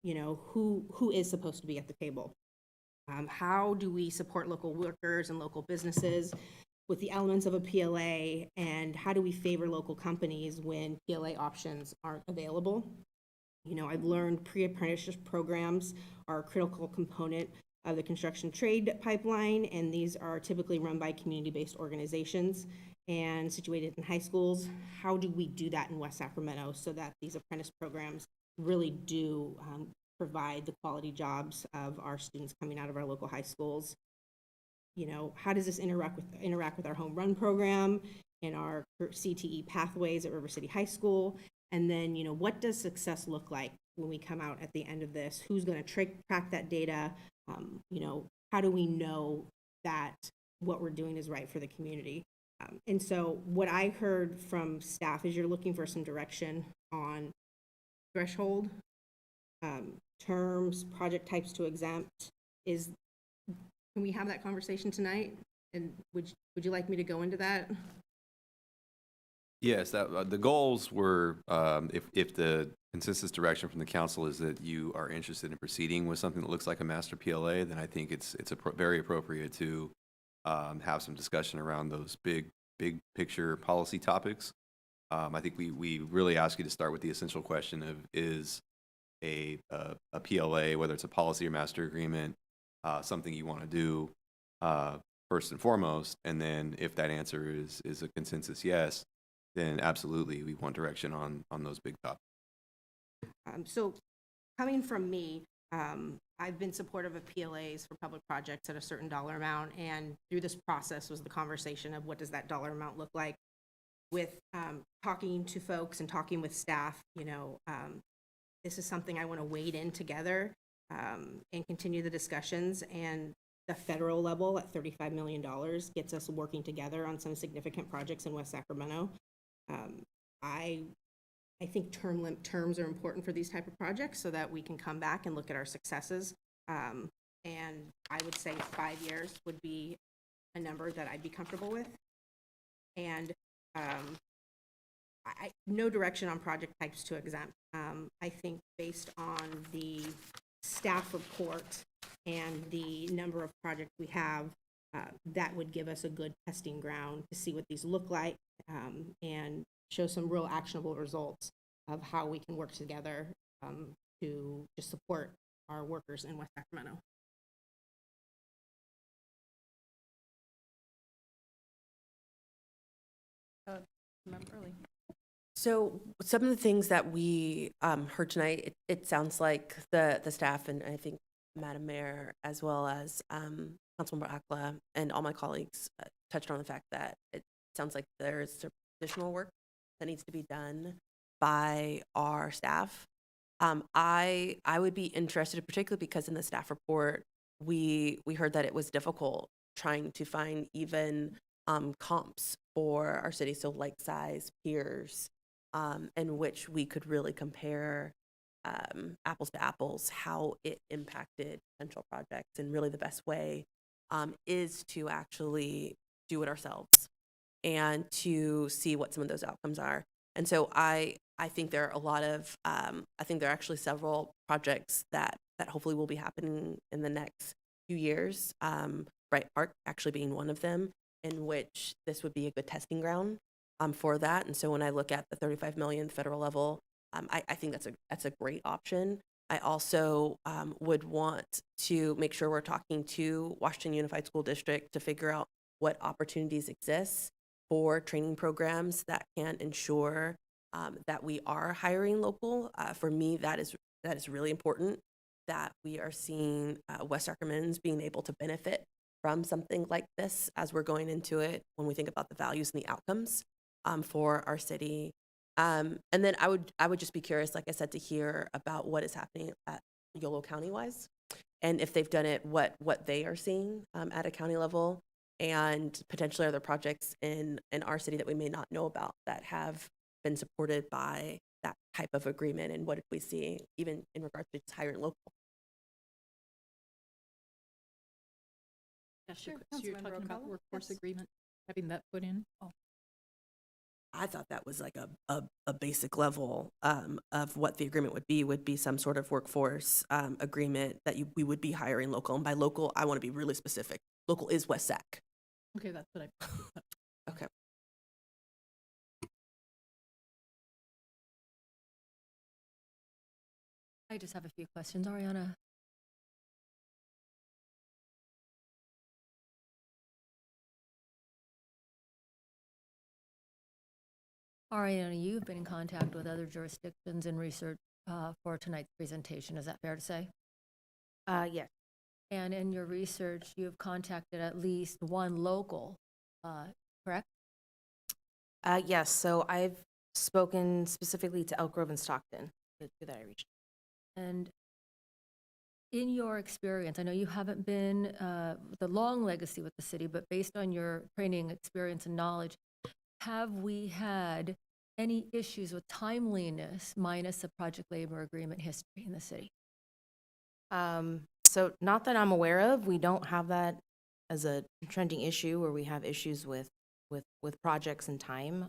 you know, who is supposed to be at the table? How do we support local workers and local businesses with the elements of a PLA, and how do we favor local companies when PLA options aren't available? You know, I've learned pre-apprenticeship programs are a critical component of the construction trade pipeline, and these are typically run by community-based organizations and situated in high schools. How do we do that in West Sacramento so that these apprentice programs really do provide the quality jobs of our students coming out of our local high schools? You know, how does this interact with our home run program and our CTE pathways at River City High School? And then, you know, what does success look like when we come out at the end of this? Who's going to track that data? You know, how do we know that what we're doing is right for the community? And so what I heard from staff is you're looking for some direction on threshold, terms, project types to exempt. Can we have that conversation tonight? And would you like me to go into that? Yes, the goals were, if the consensus direction from the council is that you are interested in proceeding with something that looks like a master PLA, then I think it's very appropriate to have some discussion around those big picture policy topics. I think we really ask you to start with the essential question of, is a PLA, whether it's a policy or master agreement, something you want to do first and foremost, and then if that answer is a consensus yes, then absolutely we want direction on those big topics. So coming from me, I've been supportive of PLAs for public projects at a certain dollar amount, and through this process was the conversation of what does that dollar amount look like. With talking to folks and talking with staff, you know, this is something I want to wade in together and continue the discussions. And the federal level at $35 million gets us working together on some significant projects in West Sacramento. I think terms are important for these type of projects so that we can come back and look at our successes. And I would say 5 years would be a number that I'd be comfortable with. And no direction on project types to exempt. I think based on the staff report and the number of projects we have, that would give us a good testing ground to see what these look like and show some real actionable results of how we can work together to just support our workers in West Sacramento. So some of the things that we heard tonight, it sounds like the staff and I think Madam Mayor, as well as Councilmember Akla and all my colleagues touched on the fact that it sounds like there's additional work that needs to be done by our staff. I would be interested, particularly because in the staff report, we heard that it was difficult trying to find even comps for our city, so like size, peers, in which we could really compare apples to apples, how it impacted potential projects. And really the best way is to actually do it ourselves and to see what some of those outcomes are. And so I think there are a lot of, I think there are actually several projects that hopefully will be happening in the next few years, Bright Park actually being one of them, in which this would be a good testing ground for that. And so when I look at the 35 million federal level, I think that's a great option. I also would want to make sure we're talking to Washington Unified School District to figure out what opportunities exist for training programs that can ensure that we are hiring local. For me, that is really important, that we are seeing West Sacramentans being able to benefit from something like this as we're going into it when we think about the values and the outcomes for our city. And then I would just be curious, like I said, to hear about what is happening at Yolo County-wise, and if they've done it, what they are seeing at a county level, and potentially other projects in our city that we may not know about that have been supported by that type of agreement, and what did we see even in regards to hiring local. Sure. Councilmember So you're talking about O'Connell? workforce Yes. agreement, having that put in? I thought that was like a basic level of what the agreement would be some sort of workforce agreement that we would be hiring local. And by local, I want to be really specific. Local is West Sac. Okay, that's what I. Okay. I just have a few questions, Ariana. Ariana, you've been in contact with other jurisdictions in research for tonight's presentation. Is that fair to say? Yes. And in your research, you've contacted at least one local, correct? Yes, so I've spoken specifically to Elk Grove and Stockton, the two that I reached. And in your experience, I know you haven't been the long legacy with the city, but based on your training, experience, and knowledge, have we had any issues with timeliness minus a project labor agreement history in the city? So not that I'm aware of, we don't have that as a trending issue where we have issues with projects and time.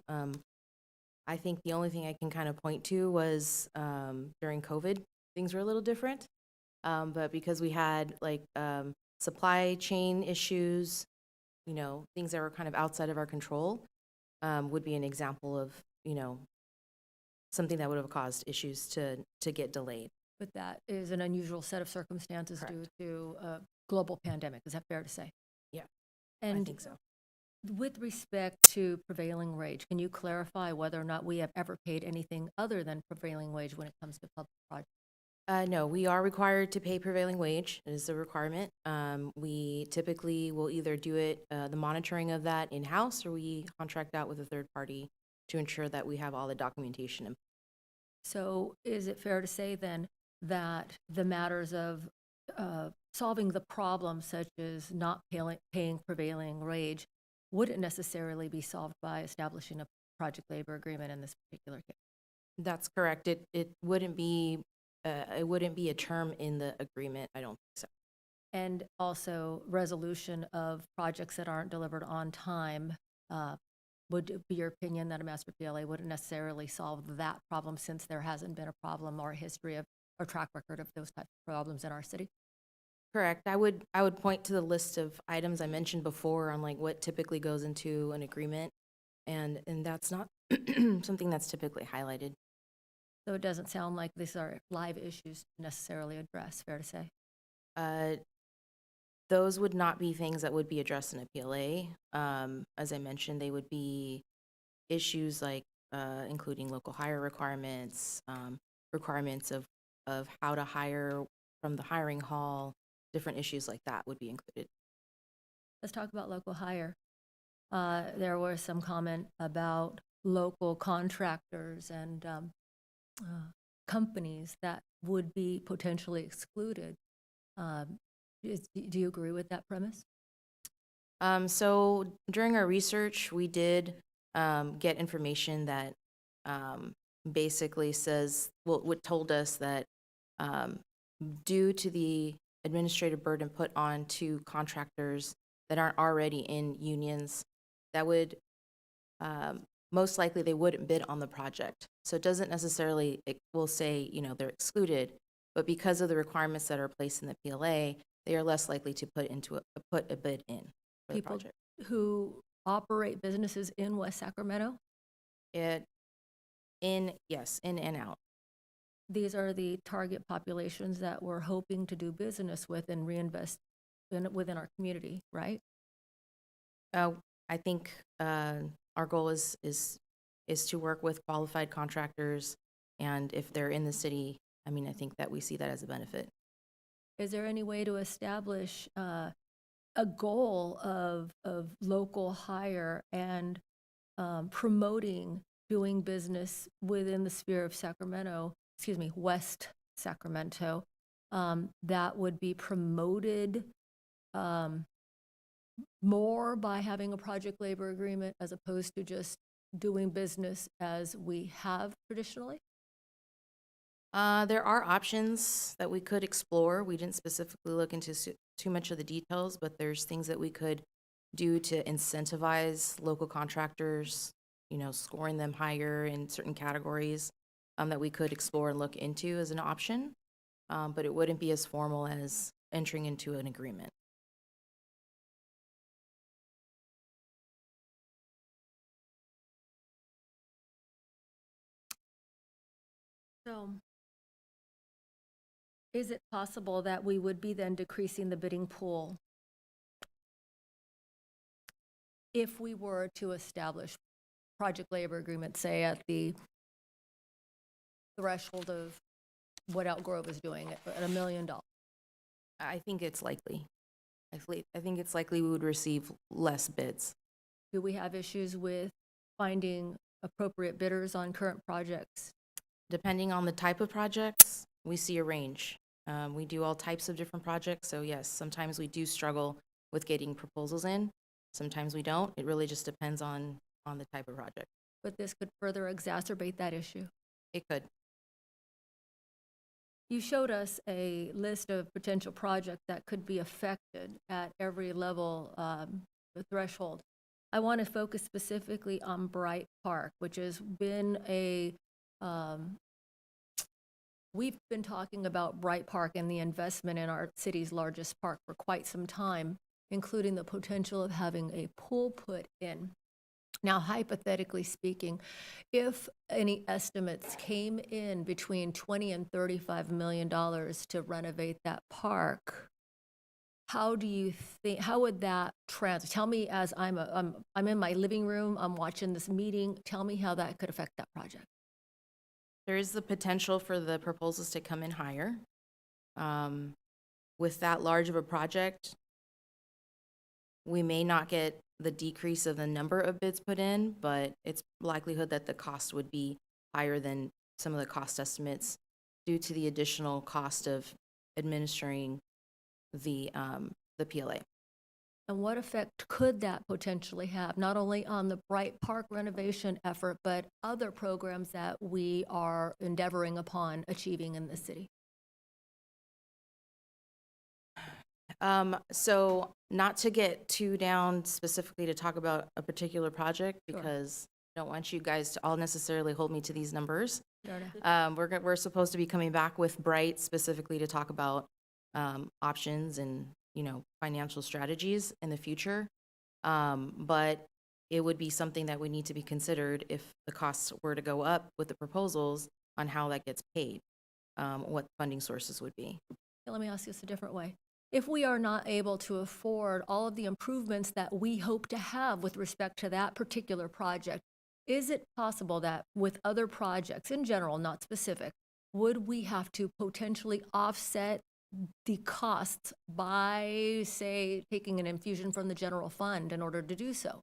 I think the only thing I can kind of point to was during COVID, things were a little different. But because we had like supply chain issues, you know, things that were kind of outside of our control, would be an example of, you know, something that would have caused issues to get delayed. But that is an unusual set of circumstances due to a global pandemic. Is that fair to say? Yeah, and I think so. With respect to prevailing wage, can you clarify whether or not we have ever paid anything other than prevailing wage when it comes to public projects? No, we are required to pay prevailing wage. It is a requirement. We typically will either do it, the monitoring of that in-house, or we contract out with a third party to ensure that we have all the documentation in. So is it fair to say then that the matters of solving the problems such as not paying prevailing wage wouldn't necessarily be solved by establishing a project labor agreement in this particular case? That's correct. It wouldn't be a term in the agreement. I don't think so. And also resolution of projects that aren't delivered on time. Would it be your opinion that a master PLA wouldn't necessarily solve that problem since there hasn't been a problem or a history of or track record of those types of problems in our city? Correct. I would point to the list of items I mentioned before on like what typically goes into an agreement, and that's not something that's typically highlighted. So it doesn't sound like these are live issues to necessarily address, fair to say? Those would not be things that would be addressed in a PLA. As I mentioned, they would be issues like including local hire requirements, requirements of how to hire from the hiring hall, different issues like that would be included. Let's talk about local hire. There was some comment about local contractors and companies that would be potentially excluded. Do you agree with that premise? So during our research, we did get information that basically says, well, what told us that due to the administrative burden put on to contractors that aren't already in unions, that would most likely they wouldn't bid on the project. So it doesn't necessarily, it will say, you know, they're excluded, but because of the requirements that are placed in the PLA, they are less likely to put a bid in for the People project. who operate businesses in West Sacramento? Yes, in and out. These are the target populations that we're hoping to do business with and reinvest within our community, right? I think our goal is to work with qualified contractors, and if they're in the city, I mean, I think that we see that as a benefit. Is there any way to establish a goal of local hire and promoting doing business within the sphere of Sacramento, West Sacramento, that would be promoted more by having a project labor agreement as opposed to just doing business as we have traditionally? There are options that we could explore. We didn't specifically look into too much of the details, but there's things that we could do to incentivize local contractors, scoring them higher in certain categories that we could explore and look into as an option. But it wouldn't be as formal as entering into an agreement. So, is it possible that we would be then decreasing the bidding pool if we were to establish project labor agreements, say at the threshold of what Elk Grove is doing at $1 million? I think it's likely. I think it's likely we would receive less bids. Do we have issues with finding appropriate bidders on current projects? Depending on the type of projects, we see a range. We do all types of different projects, so yes, sometimes we do struggle with getting proposals in. Sometimes we don't. It really just depends on the type of project. But this could further exacerbate that issue. It could. You showed us a list of potential projects that could be affected at every level, the threshold. I want to focus specifically on Bright Park, which has been we've been talking about Bright Park and the investment in our city's largest park for quite some time, including the potential of having a pool put in. Now, hypothetically speaking, if any estimates came in between $20 and $35 million to renovate that park, how do you think, how would that tell me, as I'm in my living room, I'm watching this meeting, tell me how that could affect that project. There is the potential for the proposals to come in higher. With that large of a project, we may not get the decrease of the number of bids put in, but it's likelihood that the cost would be higher than some of the cost estimates due to the additional cost of administering the PLA. And what effect could that potentially have, not only on the Bright Park renovation effort, but other programs that we are endeavoring upon achieving in the city? So not to get too down specifically to talk about a particular project, because I don't want you guys to all necessarily hold me to these numbers. We're supposed to be coming back with Bright specifically to talk about options and financial strategies in the future. But it would be something that would need to be considered if the costs were to go up with the proposals on how that gets paid, what funding sources would be. Let me ask this a different way. If we are not able to afford all of the improvements that we hope to have with respect to that particular project, is it possible that with other projects in general, not specific, would we have to potentially offset the costs by, say, taking an infusion from the general fund in order to do so?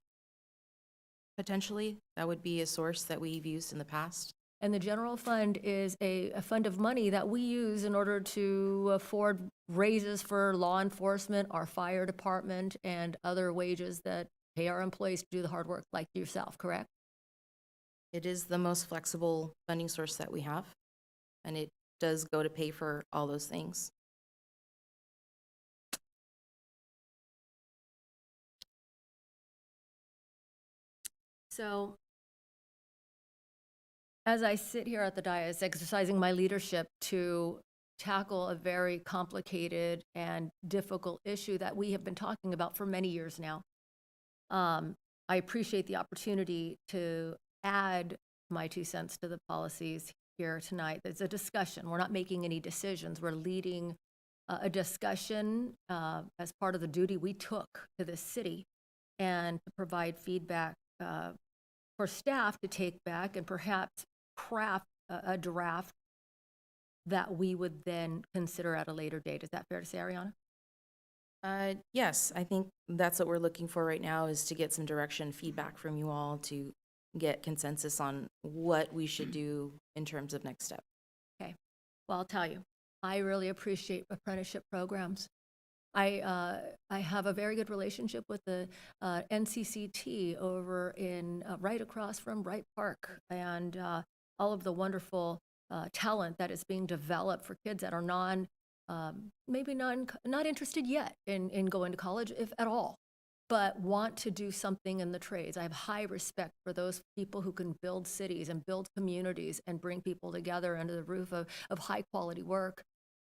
Potentially, that would be a source that we've used in the past. And the general fund is a fund of money that we use in order to afford raises for law enforcement, our fire department, and other wages that pay our employees to do the hard work like yourself, correct? It is the most flexible funding source that we have, and it does go to pay for all those things. So, as I sit here at the dais exercising my leadership to tackle a very complicated and difficult issue that we have been talking about for many years now, I appreciate the opportunity to add my 2 cents to the policies here tonight. There's a discussion. We're not making any decisions. We're leading a discussion as part of the duty we took to this city, and to provide feedback for staff to take back and perhaps craft a draft that we would then consider at a later date. Is that fair to say, Ariana? Yes, I think that's what we're looking for right now, is to get some direction, feedback from you all to get consensus on what we should do in terms of next step. Okay. Well, I'll tell you, I really appreciate apprenticeship programs. I have a very good relationship with the NCCT over in right across from Bright Park, and all of the wonderful talent that is being developed for kids that are maybe not interested yet in going to college, if at all, but want to do something in the trades. I have high respect for those people who can build cities and build communities and bring people together under the roof of high quality work.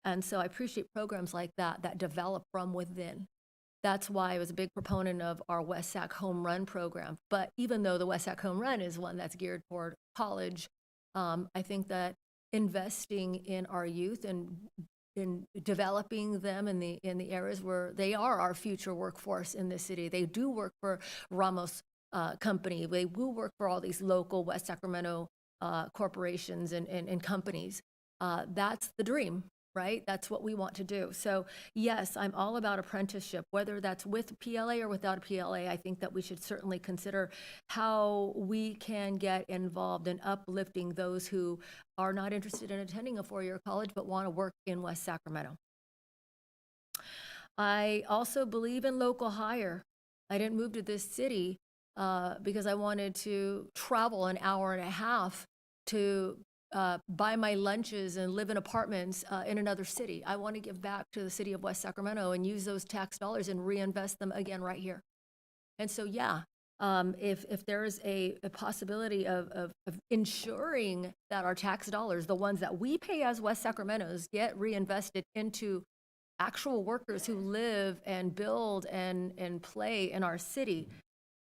And so I appreciate programs like that develop from within. That's why I was a big proponent of our West Sac Home Run program. But even though the West Sac Home Run is one that's geared toward college, I think that investing in our youth and in developing them in the areas where they are our future workforce in the city. They do work for Ramos Company. They will work for all these local West Sacramento corporations and companies. That's the dream, right? That's what we want to do. So yes, I'm all about apprenticeship, whether that's with PLA or without a PLA. I think that we should certainly consider how we can get involved in uplifting those who are not interested in attending a four-year college but want to work in West Sacramento. I also believe in local hire. I didn't move to this city because I wanted to travel an hour and a half to buy my lunches and live in apartments in another city. I want to give back to the city of West Sacramento and use those tax dollars and reinvest them again right here. And so, yeah, if there is a possibility of ensuring that our tax dollars, the ones that we pay as West Sacramentos, get reinvested into actual workers who live and build and play in our city,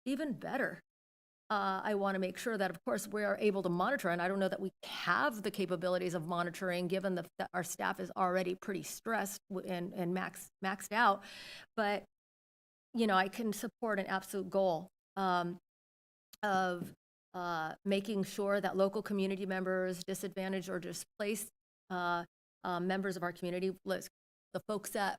even better. I want to make sure that, of course, we are able to monitor, and I don't know that we have the capabilities of monitoring, given that our staff is already pretty stressed and maxed out. But, you know, I can support an absolute goal of making sure that local community members, disadvantaged or displaced members of our community, the folks that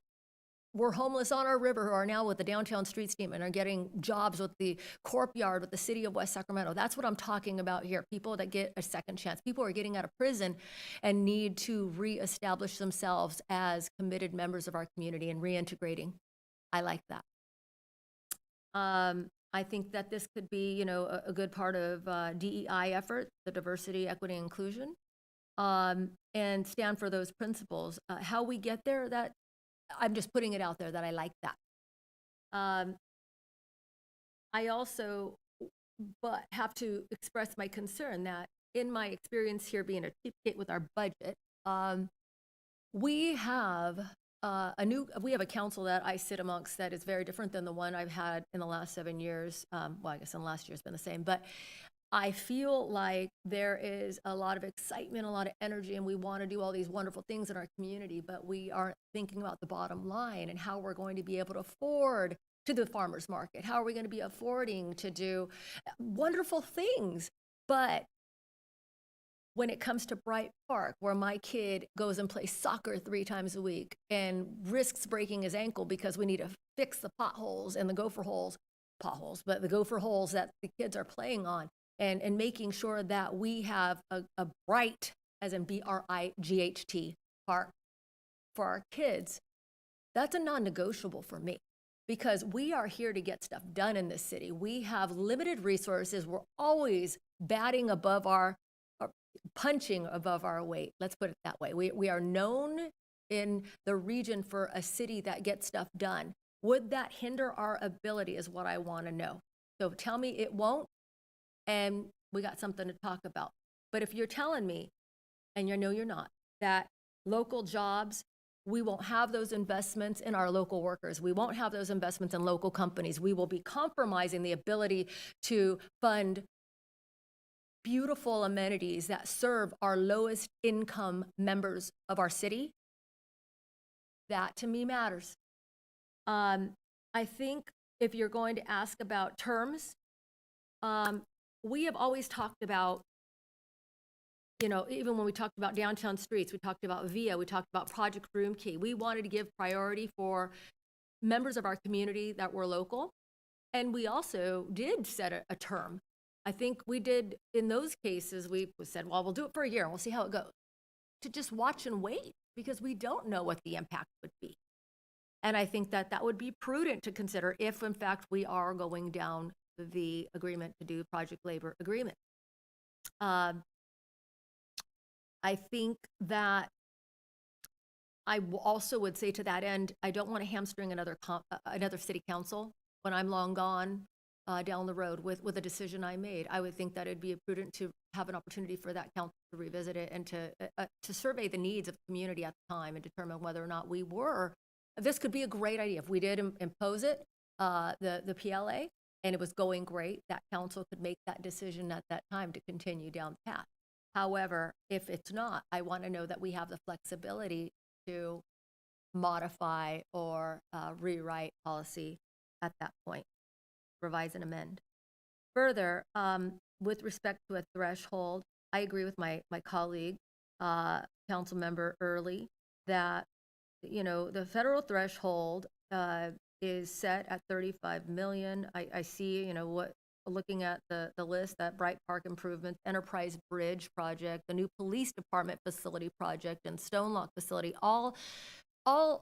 were homeless on our river who are now with the downtown streets team and are getting jobs with the Corp Yard, with the city of West Sacramento. That's what I'm talking about here. People that get a second chance. People who are getting out of prison and need to reestablish themselves as committed members of our community and reintegrating. I like that. I think that this could be, you know, a good part of DEI effort, the diversity, equity, and inclusion, and stand for those principles. How we get there, that I'm just putting it out there that I like that. I also have to express my concern that in my experience here being a cheapskate with our budget, we have a council that I sit amongst that is very different than the one I've had in the last 7 years. Well, I guess in the last year it's been the same, but I feel like there is a lot of excitement, a lot of energy, and we want to do all these wonderful things in our community, but we aren't thinking about the bottom line and how we're going to be able to afford to the farmer's market. How are we going to be affording to do wonderful things? But when it comes to Bright Park, where my kid goes and plays soccer 3 times a week and risks breaking his ankle because we need to fix the potholes and the gopher holes that the kids are playing on, and making sure that we have a bright, as in BRIGHT, park for our kids, that's a non-negotiable for me, because we are here to get stuff done in this city. We have limited resources. We're always batting above punching above our weight. Let's put it that way. We are known in the region for a city that gets stuff done. Would that hinder our ability is what I want to know. So tell me it won't, and we got something to talk about. But if you're telling me, and you know you're not, that local jobs, we won't have those investments in our local workers. We won't have those investments in local companies. We will be compromising the ability to fund beautiful amenities that serve our lowest income members of our city. That to me matters. I think if you're going to ask about terms, we have always talked about, you know, even when we talked about downtown streets, we talked about VIA, we talked about Project Room Key. We wanted to give priority for members of our community that were local. And we also did set a term. I think we did, in those cases, we said, well, we'll do it for a year and we'll see how it goes. To just watch and wait, because we don't know what the impact would be. And I think that that would be prudent to consider if, in fact, we are going down the agreement to do project labor agreement. I think that also would say to that end, I don't want to hamstring another city council when I'm long gone down the road with a decision I made. I would think that it'd be prudent to have an opportunity for that council to revisit it and to survey the needs of the community at the time and determine whether or not this could be a great idea. If we did impose it, the PLA, and it was going great, that council could make that decision at that time to continue down the path. However, if it's not, I want to know that we have the flexibility to modify or rewrite policy at that point, revise and amend. Further, with respect to a threshold, I agree with my colleague, council member Early, that the federal threshold is set at 35 million. I see, looking at the list, that Bright Park improvements, Enterprise Bridge project, the new police department facility project, and Stone Lock facility, all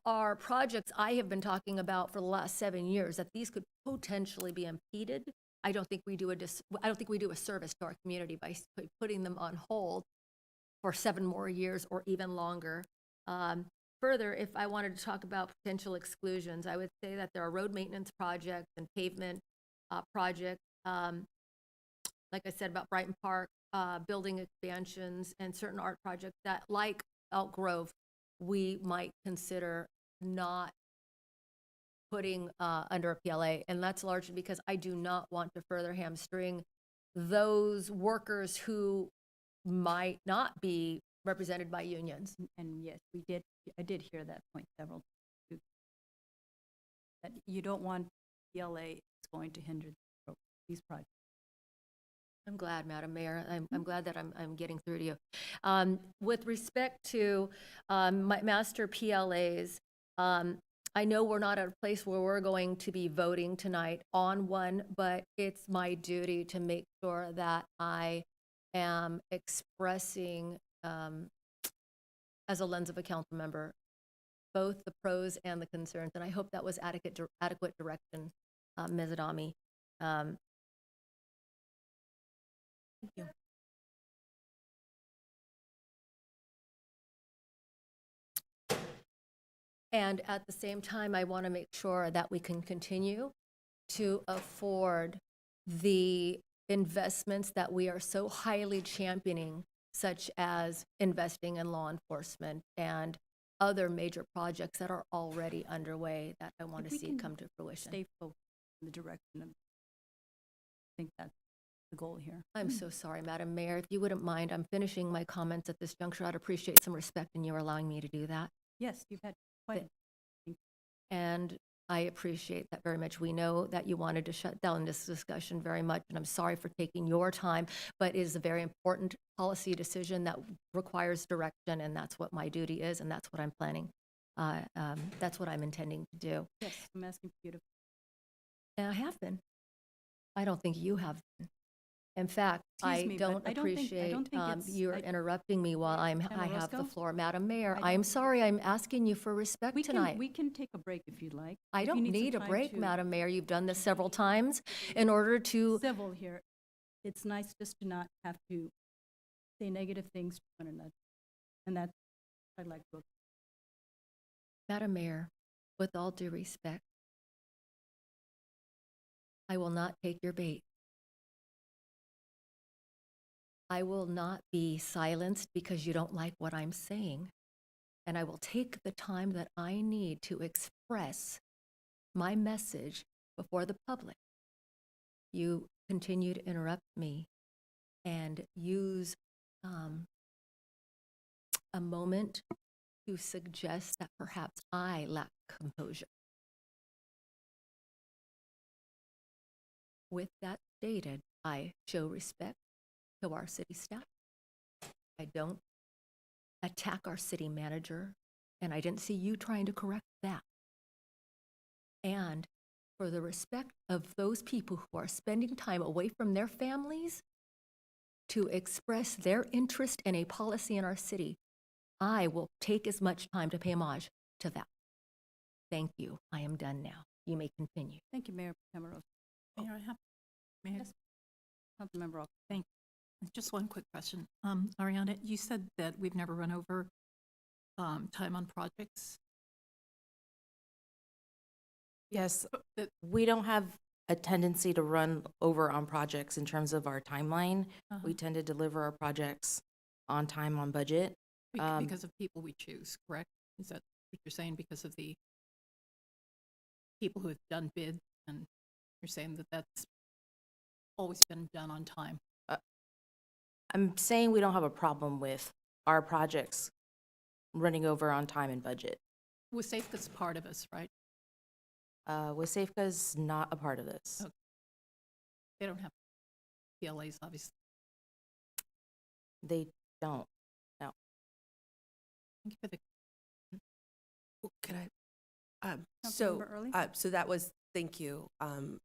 are projects I have been talking about for the last 7 years, that these could potentially be impeded. I don't think we do a service to our community by putting them on hold for 7 more years or even longer. Further, if I wanted to talk about potential exclusions, I would say that there are road maintenance projects and pavement projects, like I said about Brighton Park, building expansions, and certain art projects that, like Elk Grove, we might consider not putting under a PLA. And that's largely because I do not want to further hamstring those workers who might not be represented by unions. And yes, I did hear that point several times. That you don't want PLA is going to hinder these projects. I'm glad, Madam Mayor. I'm glad that I'm getting through to you. With respect to my master PLAs, I know we're not at a place where we're going to be voting tonight on one, but it's my duty to make sure that I am expressing, as a lens of a council member, both the pros and the concerns. And I hope that was adequate direction, Ms. Adami. Thank you. And at the same time, I want to make sure that we can continue to afford the investments that we are so highly championing, such as investing in law enforcement and other major projects that are already underway that I want to see come to fruition. Stay focused in the direction of, I think that's the goal here. I'm so sorry, Madam Mayor. If you wouldn't mind, I'm finishing my comments at this juncture. I'd appreciate some respect in you allowing me to do that. Yes, you've had quite. And I appreciate that very much. We know that you wanted to shut down this discussion very much, and I'm sorry for taking your time, but it is a very important policy decision that requires direction, and that's what my duty is, and that's what I'm planning. That's what I'm intending to do. Yes, I'm asking for you to. And I have been. I don't think you have been. In fact, Excuse me, but I don't think you're interrupting me while I have the Roscoe? floor. Madam Mayor, I I'm don't- sorry, I'm asking you for respect tonight. We can take a break if you'd like. I If you don't some need a time break, to- Madam Mayor. You've done this several times in order to. Civil here. It's nice just to not have to say negative things to one another. And that's what I'd like to. Madam Mayor, with all due respect, I will not take your bait. I will not be silenced because you don't like what I'm saying. And I will take the time that I need to express my message before the public. You continue to interrupt me and use a moment to suggest that perhaps I lack composure. With that stated, I show respect to our city staff. I don't attack our city manager, and I didn't see you trying to correct that. And for the respect of those people who are spending time away from their families to express their interest in a policy in our city, I will take as much time to pay homage to that. Thank you. I am done now. You may continue. Thank you, Mayor Camaros. Mayor, I have. Mayor. Yes. Councilmember, thank you. Just one quick question. Ariana, you said that we've never run over time on projects. Yes, That- we don't have a tendency to run over on projects in terms of our timeline. We tend to deliver our projects on time, on budget. Because of people we choose, correct? Is that what you're saying? Because of the people who have done bids, and you're saying that that's always been done on time? I'm saying we don't have a problem with our projects running over on time and budget. WSAFE's part of us, right? WSAFECA is not a part of this. Okay. They don't have PLAs, obviously. They don't, no. Thank you for the Can I? Councilmember Early? So that was, thank you,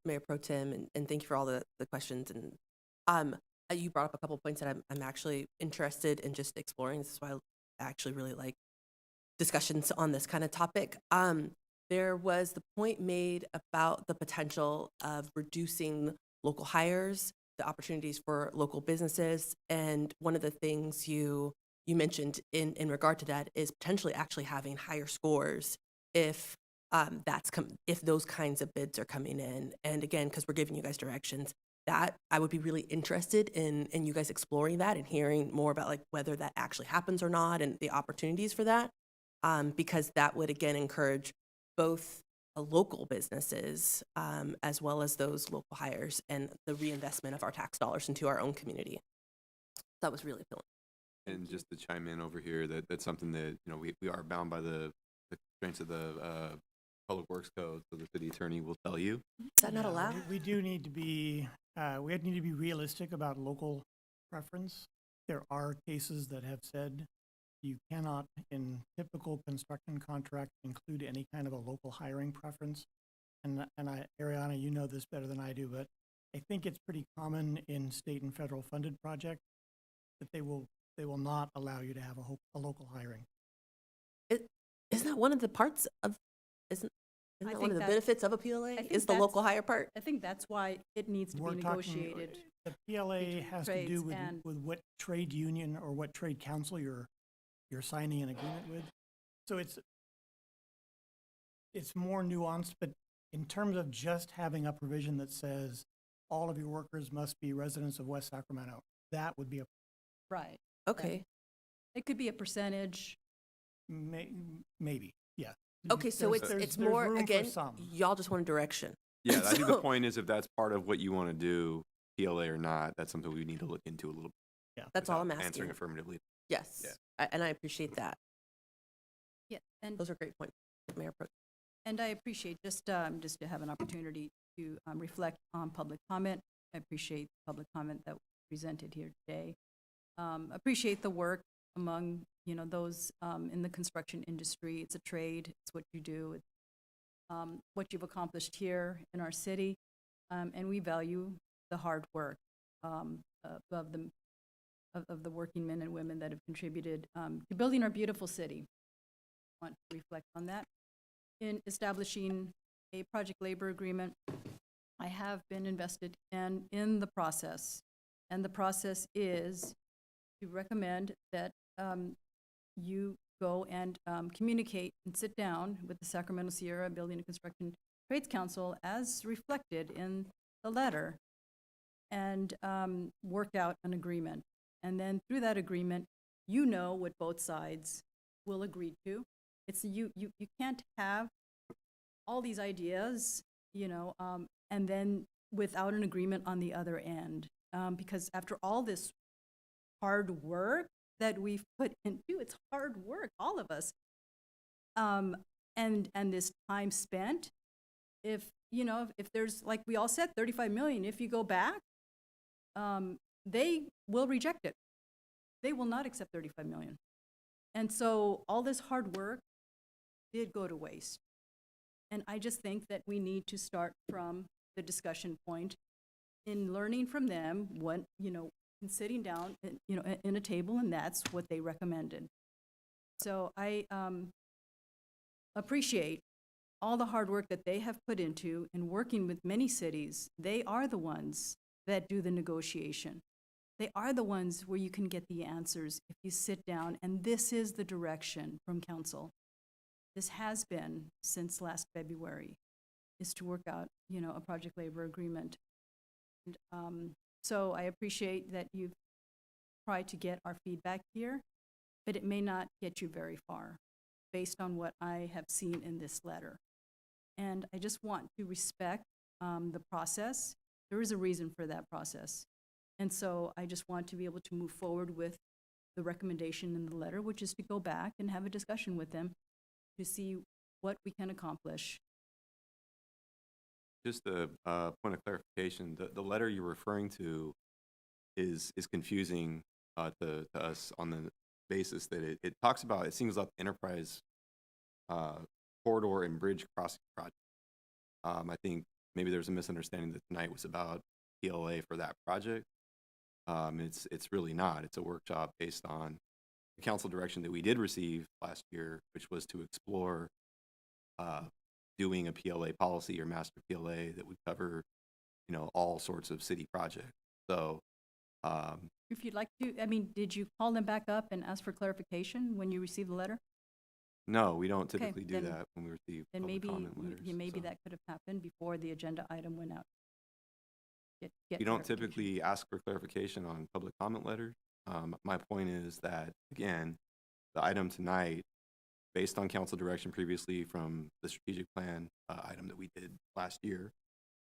Mayor Pro Tem, and thank you for all the questions. And you brought up a couple points that I'm actually interested in just exploring. This is why I actually really like discussions on this kind of topic. There was the point made about the potential of reducing local hires, the opportunities for local businesses, and one of the things you mentioned in regard to that is potentially actually having higher scores if if those kinds of bids are coming in. And again, because we're giving you guys directions, that I would be really interested in you guys exploring that and hearing more about like whether that actually happens or not and the opportunities for that, because that would again encourage both local businesses as well as those local hires and the reinvestment of our tax dollars into our own community. That was really appealing. And just to chime in over here, that's something that, you know, we are bound by the constraints of the Public Works Code, so the city attorney will tell you. Is that not allowed? We do need to be, we need to be realistic about local preference. There are cases that have said you cannot, in typical construction contract, include any kind of a local hiring preference. And Ariana, you know this better than I do, but I think it's pretty common in state and federal funded projects that they will not allow you to have a local hiring. Isn't that one of the parts of, isn't that one of the benefits of a PLA, is the local hire part? I think that's why it needs to be negotiated. The PLA has to do trades with what trade union or what trade council you're signing an agreement with. So it's more nuanced, but in terms of just having a provision that says all of your workers must be residents of West Sacramento, that would be a. Right. Okay. It could be a percentage. Maybe, yeah. Okay, so it's more, again, y'all just want a direction. Yeah, I think the point is if that's part of what you want to do, PLA or not, that's something we need to look into a little bit. Yeah. That's all I'm asking. Answering affirmatively. Yes. Yeah. And I appreciate that. Yeah, and those are great points, Mayor Pro. And I appreciate just to have an opportunity to reflect on public comment. I appreciate the public comment that was presented here today. Appreciate the work among those in the construction industry. It's a trade. It's what you do. It's what you've accomplished here in our city, and we value the hard work of the working men and women that have contributed to building our beautiful city. I want to reflect on that. In establishing a project labor agreement, I have been invested in the process, and the process is to recommend that you go and communicate and sit down with the Sacramento Sierra Building and Construction Trades Council as reflected in the letter and work out an agreement. And then through that agreement, you know what both sides will agree to. It's you can't have all these ideas, and then without an agreement on the other end. Because after all this hard work that we've put into, it's hard work, all of us. And this time spent, if there's, like we all said, 35 million, if you go back, they will reject it. They will not accept 35 million. And so all this hard work did go to waste. And I just think that we need to start from the discussion point in learning from them what, and sitting down, in a table, and that's what they recommended. So I appreciate all the hard work that they have put into in working with many cities. They are the ones that do the negotiation. they are the ones where you can get the answers if you sit down, and this is the direction from council. This has been since last February, is to work out, a project labor agreement. And, so I appreciate that you've tried to get our feedback here, but it may not get you very far based on what I have seen in this letter. And I just want to respect the process. There is a reason for that process. And so I just want to be able to move forward with the recommendation in the letter, which is to go back and have a discussion with them to see what we can accomplish. Just a point of clarification, the letter you're referring to is confusing to us on the basis that it talks about, it seems like enterprise corridor and bridge crossing project. I think maybe there's a misunderstanding that tonight was about PLA for that project. It's really not. It's a workshop based on the council direction that we did receive last year, which was to explore doing a PLA policy or master PLA that would cover, all sorts of city projects. So, If you'd like to, did you call them back up and ask for clarification when you received the letter? no, we don't Okay, typically do then- that when we receive Then public maybe, comment letters. maybe so. that could have happened before the agenda item went out. Get We don't clarification. typically ask for clarification on public comment letters. My point is that, again, the item tonight, based on council direction previously from the strategic plan item that we did last year,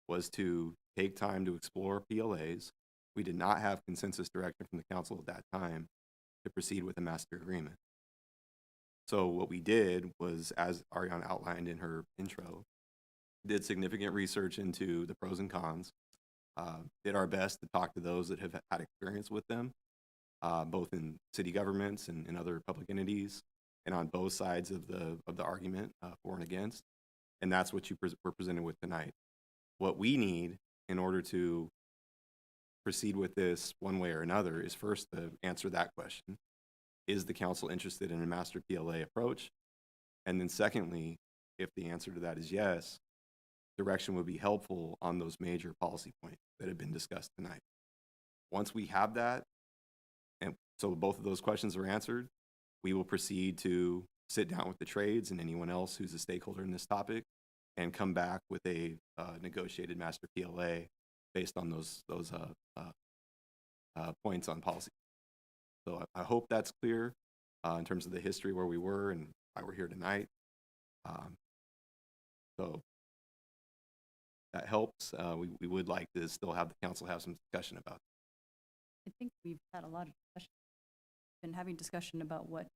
was to take time to explore PLAs. We did not have consensus direction from the council at that time to proceed with a master agreement. So what we did was, as Ariane outlined in her intro, did significant research into the pros and cons, did our best to talk to those that have had experience with them, both in city governments and other public entities, and on both sides of the argument, for and against. And that's what we're presented with tonight. What we need in order to proceed with this one way or another is first to answer that question. Is the council interested in a master PLA approach? And then secondly, if the answer to that is yes, direction would be helpful on those major policy points that have been discussed tonight. Once we have that, and so both of those questions are answered, we will proceed to sit down with the trades and anyone else who's a stakeholder in this topic and come back with a negotiated master PLA based on those points on policy. So I hope that's clear in terms of the history where we were and why we're here tonight. So that helps. We would like to still have the council have some discussion about it. I think we've had a lot of discussion, been having discussion about what,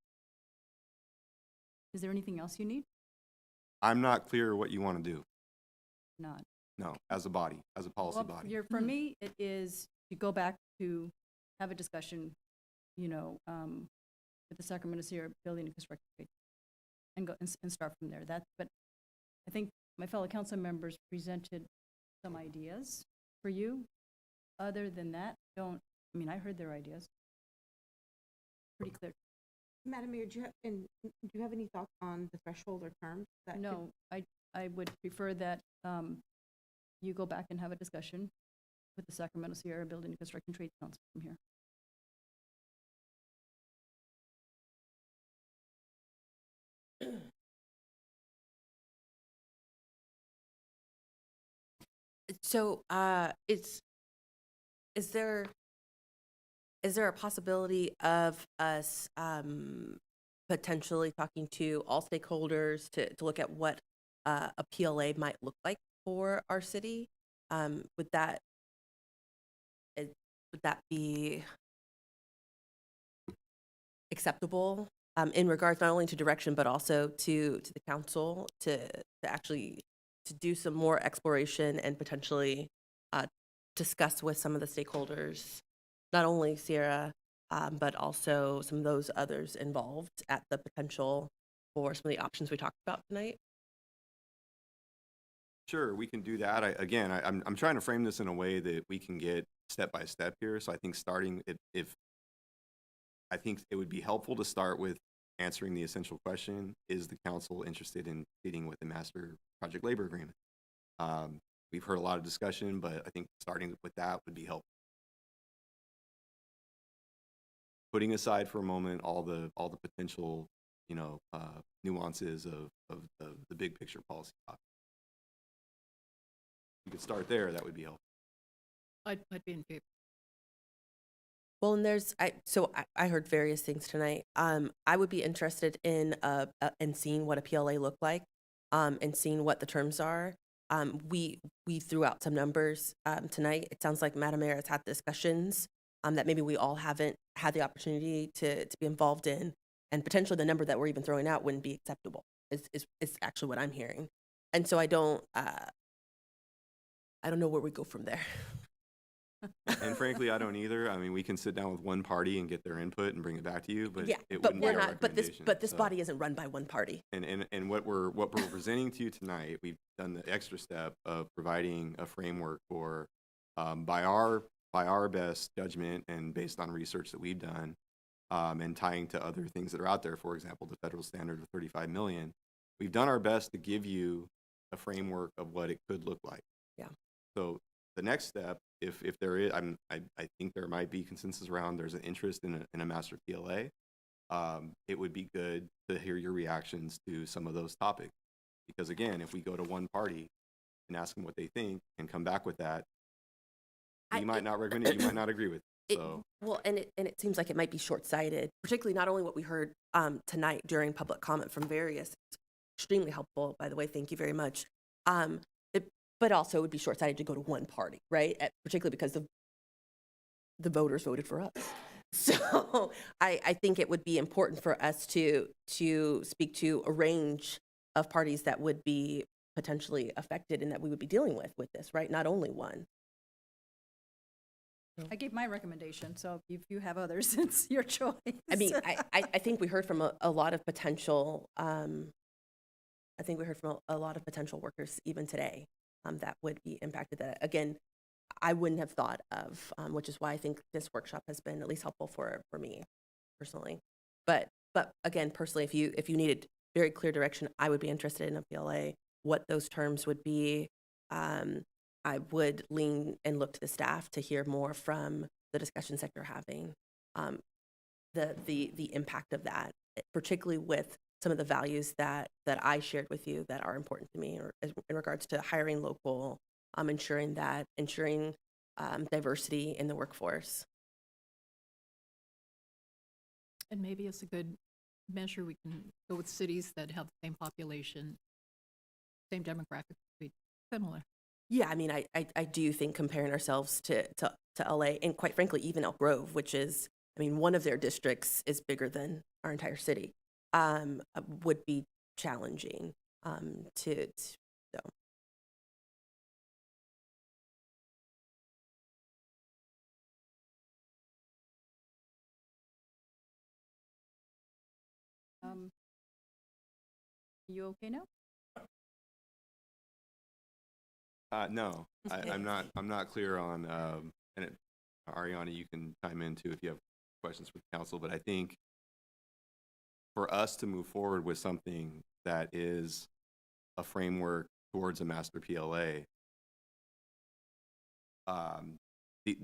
is there anything else you need? I'm not clear what you want to do. Not. No, as a body, as a policy Well, body. for me, it is to go back to have a discussion, with the Sacramento Sierra Building and Construction Trade and go and start from there. But I think my fellow council members presented some ideas for you. Other than that, I heard their ideas. Pretty clear. Madam Mayor, do you have any thoughts on the threshold or terms? No, I would prefer that you go back and have a discussion with the Sacramento Sierra Building and Construction Trade Council from here. So, is there a possibility of us potentially talking to all stakeholders to look at what a PLA might look like for our city? Would that be acceptable in regards not only to direction but also to the council to actually to do some more exploration and potentially discuss with some of the stakeholders, not only Sierra, but also some of those others involved at the potential for some of the options we talked about tonight? Sure, we can do that. I'm trying to frame this in a way that we can get step by step here. So I think I think it would be helpful to start with answering the essential question: is the council interested in proceeding with the master project labor agreement? We've heard a lot of discussion, but I think starting with that would be helpful. putting aside for a moment all the potential, nuances of the big picture policy topic. You could start there, that would be helpful. I'd be in favor. Well, and I heard various things tonight. I would be interested in seeing what a PLA looked like, and seeing what the terms are. We threw out some numbers tonight. It sounds like Madam Mayor has had discussions that maybe we all haven't had the opportunity to be involved in, and potentially the number that we're even throwing out wouldn't be acceptable. Is actually what I'm hearing, and so I don't know where we go from there. And frankly, I don't either. I mean, we can sit down with one party and get their input and bring it back to you, but Yeah, it but wouldn't we're be our not. But this recommendation. body isn't run by one party. And what we're presenting to you tonight, we've done the extra step of providing a framework for, by our best judgment and based on research that we've done, and tying to other things that are out there. For example, the federal standard of 35 million. We've done our best to give you a framework of what it could look like. Yeah. So the next step, if there is, I think there might be consensus around there's an interest in a master PLA. It would be good to hear your reactions to some of those topics, because again, if we go to one party and ask them what they think and come back with that, you might not recommend it, you might not agree with it. So Well, and it seems like it might be short-sighted, particularly not only what we heard tonight during public comment from various, extremely helpful, by the way, thank you very much. But also it would be short-sighted to go to one party, right? Particularly because the voters voted for us. So I think it would be important for us to speak to a range of parties that would be potentially affected and that we would be dealing with this, right? Not only one. I gave my recommendation, so if you have others, it's your choice. I mean, I think we heard from a lot of potential, workers even today that would be impacted. That, again, I wouldn't have thought of, which is why I think this workshop has been at least helpful for me personally. But again, personally, if you needed very clear direction, I would be interested in a PLA, what those terms would be. I would lean and look to the staff to hear more from the discussions that you're having, the impact of that, particularly with some of the values that I shared with you that are important to me, or in regards to hiring local, ensuring diversity in the workforce. And maybe it's a good measure. We can go with cities that have the same population, same demographic, be similar. Yeah, I mean, I do think comparing ourselves to LA, and quite frankly, even Elk Grove, which is, I mean, one of their districts is bigger than our entire city, would be challenging so. You okay now? No, I'm not clear on, and Ariana, you can chime in too if you have questions for the council, but I think for us to move forward with something that is a framework towards a master PLA,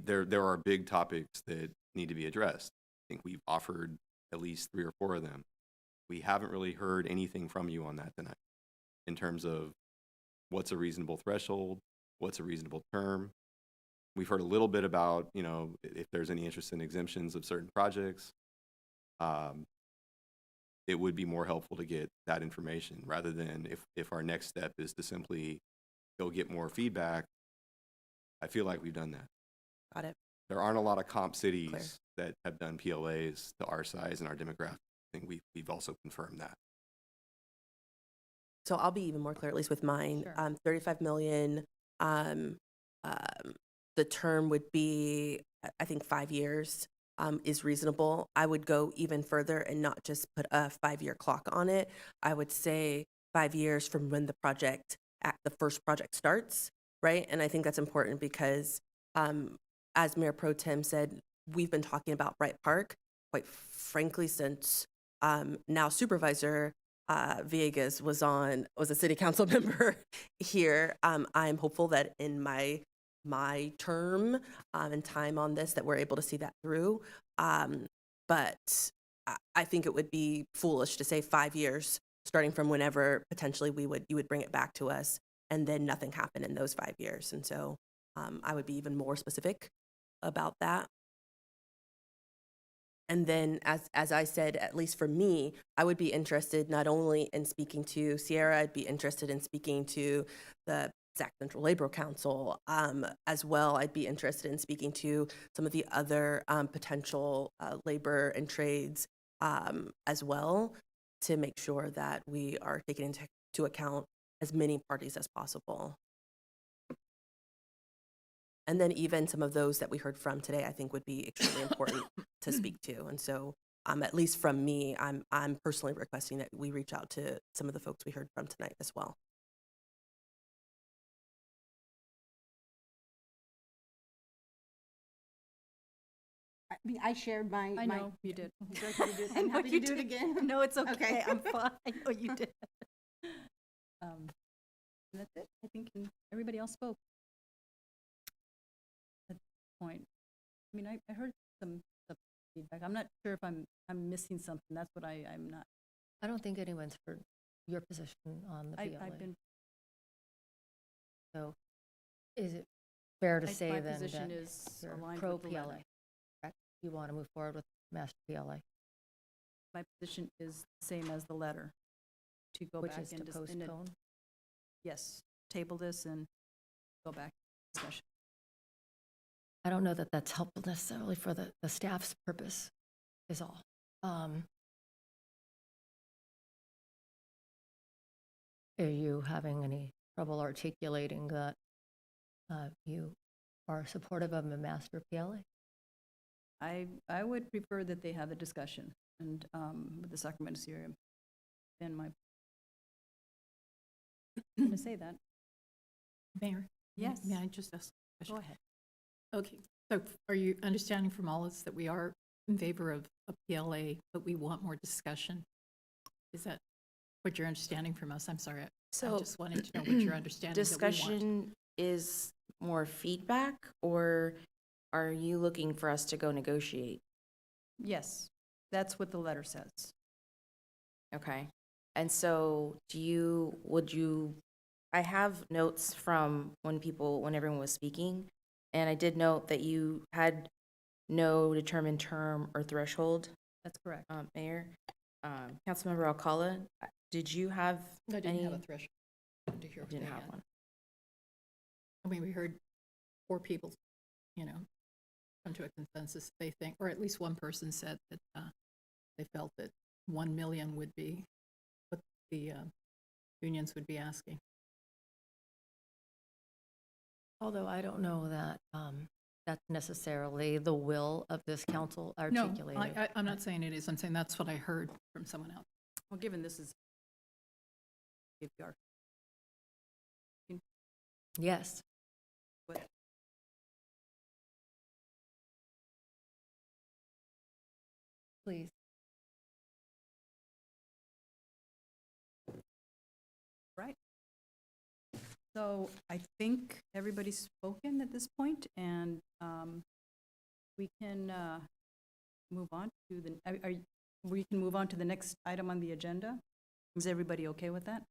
there are big topics that need to be addressed. I think we've offered at least 3 or 4 of them. We haven't really heard anything from you on that tonight in terms of what's a reasonable threshold, what's a reasonable term. We've heard a little bit about, if there's any interest in exemptions of certain projects. It would be more helpful to get that information rather than if our next step is to simply go get more feedback. I feel like we've done that. Got it. There aren't a lot of comp cities that have done PLAs to our size and our demographic. I think we've also confirmed that. So I'll be even more clear, at least with mine. Sure. 35 million. The term would be, I think, 5 years is reasonable. I would go even further and not just put a 5-year clock on it. I would say 5 years from when the first project starts, right? And I think that's important because, as Mayor Pro Tem said, we've been talking about Bright Park, quite frankly, since now Supervisor Villegas was a city council member here. I'm hopeful that in my term and time on this that we're able to see that through. But I think it would be foolish to say 5 years, starting from whenever potentially you would bring it back to us, and then nothing happened in those 5 years. And so I would be even more specific about that. And then, as I said, at least for me, I would be interested not only in speaking to Sierra, I'd be interested in speaking to the Sac Central Labor Council as well. I'd be interested in speaking to some of the other potential labor and trades as well, to make sure that we are taking into account as many parties as possible. And then even some of those that we heard from today, I think would be extremely important to speak to. And so at least from me, I'm personally requesting that we reach out to some of the folks we heard from tonight as well. I mean, I shared my. I know you did. I'm happy to do it again. No, it's okay. Okay. I'm fine. I know you did. That's it. I think everybody else spoke. At this point, I mean, I heard some feedback. I'm not sure if I'm missing something. That's what I'm not. I don't think anyone's heard your position on the PLA. I've been. So is it fair to say My then position that is you're aligned pro with the PLA? letter. Correct? You want to move forward with master PLA, My position is the same as the letter. To go which back is to and postpone? yes, table this and go back to discussion. I don't know that that's helpful necessarily for the staff's purpose, is all. Are you having any trouble articulating that you are supportive of a master PLA? I would prefer that they have a discussion and with the Sacramento Sierra and my. I'm going to say that. Mayor? Yes. May I just ask a question? Go ahead. Okay, so are you understanding from all of us that we are in favor of a PLA, but we want more discussion? Is that what you're understanding from us? I'm sorry, I just wanted to know what you're understanding. Discussion is more feedback, or are you looking for us to go negotiate? Yes, that's what the letter says. Okay. And so I have notes from when everyone was speaking, and I did note that you had no determined term or threshold. That's correct. Mayor. Councilmember Alcala, did you have I didn't any? have a threshold to hear what Didn't they have had. one. I mean, we heard 4 people, come to a consensus. They think, or at least one person said that they felt that 1 million would be what the unions would be asking. Although I don't know that that's necessarily the will of this council No, articulated. I'm not saying it is. I'm saying that's what I heard from someone else. Well, given this is. Yes. What? Please. Right. So I think everybody's spoken at this point, and we can move on to we can move on to the next item on the agenda. Is everybody okay with that?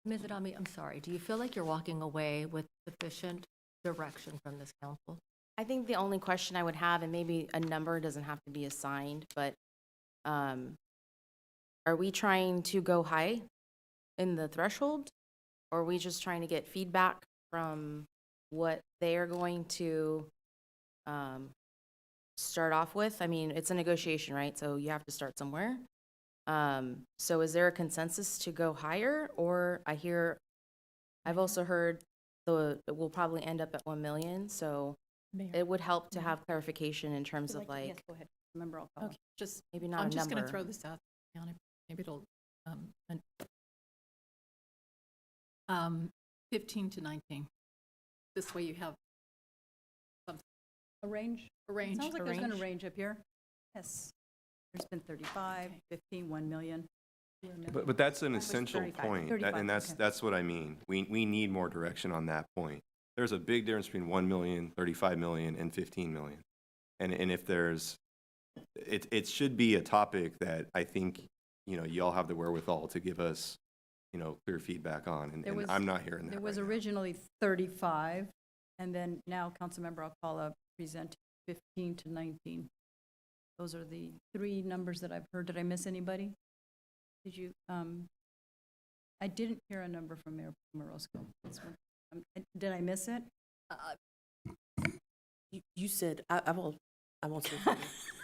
Ms. Adami, I'm sorry. Do you feel like you're walking away with sufficient direction from this council? I think the only question I would have, and maybe a number doesn't have to be assigned, but are we trying to go high in the threshold? Or are we just trying to get feedback from what they are going to start off with? I mean, it's a negotiation, right? So you have to start somewhere. So is there a consensus to go higher? Or I've also heard we'll probably end up at 1 million. So Mayor. it would help to have clarification in terms of Yes, go ahead. Remember, I'll call. Okay, just, maybe not I'm a just going to number. throw this out. Maybe it'll, 15 to 19. This way you have something. A range? A range. Sounds like A there's been a range. range up here. Yes. There's been 35, 15, 1 million. But that's an That was essential 35. point, 35, and okay. that's what I mean. We need more direction on that point. There's a big difference between 1 million, 35 million, and 15 million. And if there's, it should be a topic that I think, you all have the wherewithal to give us, clear feedback on, and I'm not hearing that There was right now. originally 35, and then now Councilmember Alcala presented 15 to 19. Those are the three numbers that I've heard. Did I miss anybody? Did you, I didn't hear a number from Mayor Morosco. Did I miss it? You said, I won't speak for you.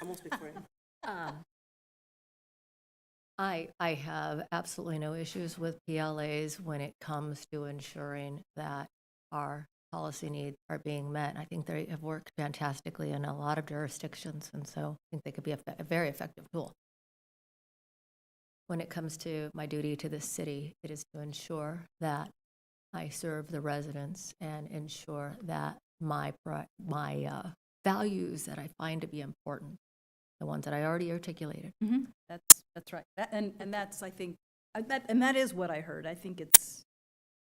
I won't speak for you. I have absolutely no issues with PLAs when it comes to ensuring that our policy needs are being met. I think they have worked fantastically in a lot of jurisdictions, and so I think they could be a very effective tool. When it comes to my duty to the city, it is to ensure that I serve the residents and ensure that my values that I find to be important, the ones that I already articulated. That's right. And that's, I think, that is what I heard. I think it's,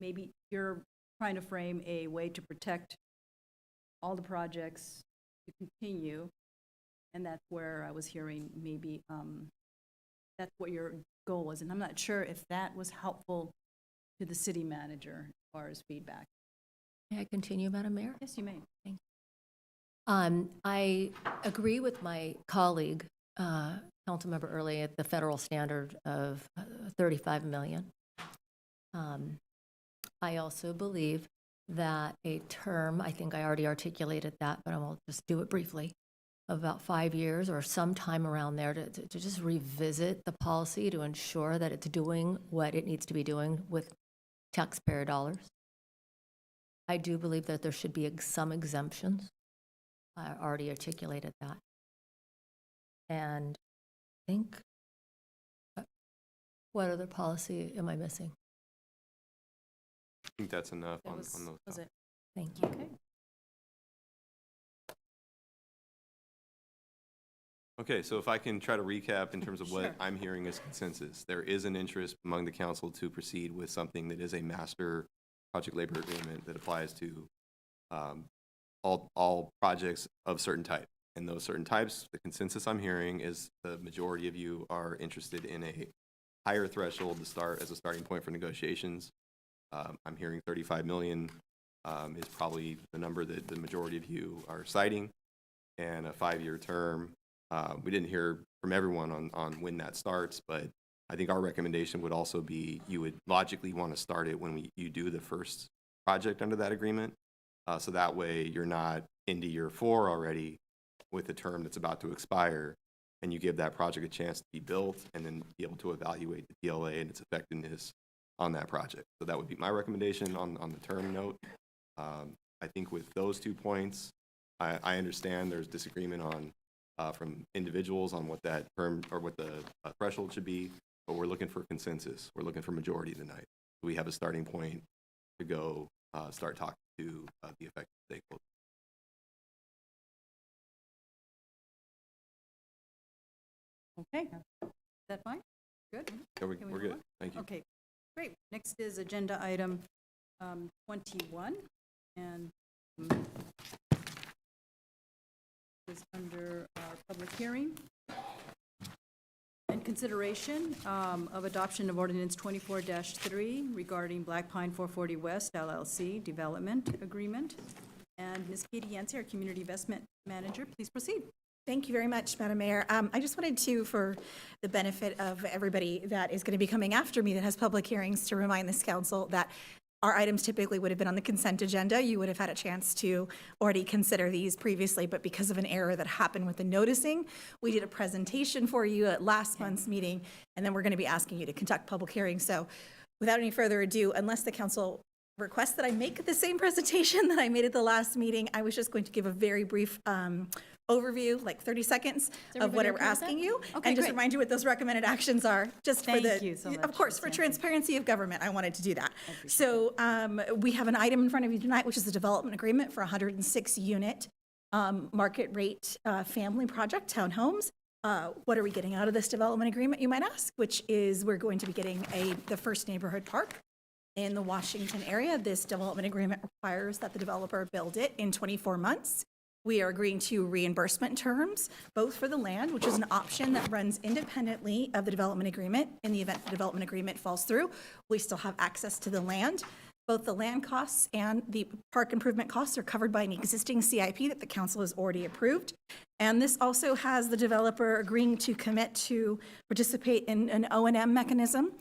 maybe you're trying to frame a way to protect all the projects to continue, and that's where I was hearing maybe that's what your goal was, and I'm not sure if that was helpful to the city manager as far as feedback. May I continue, Madam Mayor? Yes, you may. Thank you. I agree with my colleague, Councilmember Early, at the federal standard of 35 million. I also believe that a term, I think I already articulated that, but I will just do it briefly, of about 5 years or some time around there to just revisit the policy to ensure that it's doing what it needs to be doing with taxpayer dollars. I do believe that there should be some exemptions. I already articulated that. And I think, what other policy am I missing? I think that's enough That on was those. it. Thank you. Okay. Okay, so if I can try to recap in terms of what Sure. I'm hearing as consensus, there is an interest among the council to proceed with something that is a master project labor agreement that applies to all projects of certain type. And those certain types, the consensus I'm hearing is the majority of you are interested in a higher threshold to start as a starting point for negotiations. I'm hearing 35 million is probably the number that the majority of you are citing, and a 5-year term. We didn't hear from everyone on when that starts, but I think our recommendation would also be you would logically want to start it when you do the first project under that agreement. So that way you're not into year 4 already with a term that's about to expire, and you give that project a chance to be built and then be able to evaluate the PLA and its effectiveness on that project. So that would be my recommendation on the term note. I think with those 2 points, I understand there's disagreement on from individuals on what that term or what the threshold should be, but we're looking for consensus. We're looking for majority tonight. We have a starting point to go start talking to the affected stakeholders. Okay, is that fine? Good? Yeah, we're Can we move good. on? Thank you. Okay, great. Next is agenda item 21, and is under our public hearing and consideration of adoption of ordinance 24-3 regarding Black Pine 440 West LLC development agreement. And Ms. Katie Yancey, our Community Investment Manager, please proceed. Thank you very much, Madam Mayor. I just wanted to, for the benefit of everybody that is going to be coming after me that has public hearings, to remind this council that our items typically would have been on the consent agenda. You would have had a chance to already consider these previously, but because of an error that happened with the noticing, we did a presentation for you at last month's meeting, and then we're going to be asking you to conduct public hearings. So without any further ado, unless the council requests that I make the same presentation that I made at the last meeting, I was just going to give a very brief overview, like 30 seconds of what we're asking you, and just remind you what those recommended actions are, just for the, Thank you so much, of course, for transparency of government. I wanted to do that. So we have an item in front of you tonight, which is the development agreement for 106 unit market rate family project townhomes. What are we getting out of this development agreement, you might ask? Which is, we're going to be getting the first neighborhood park in the Washington area. This development agreement requires that the developer build it in 24 months. We are agreeing to reimbursement terms, both for the land, which is an option that runs independently of the development agreement. In the event the development agreement falls through, we still have access to the land. Both the land costs and the park improvement costs are covered by an existing CIP that the council has already approved. And this also has the developer agreeing to commit to participate in an O&M mechanism,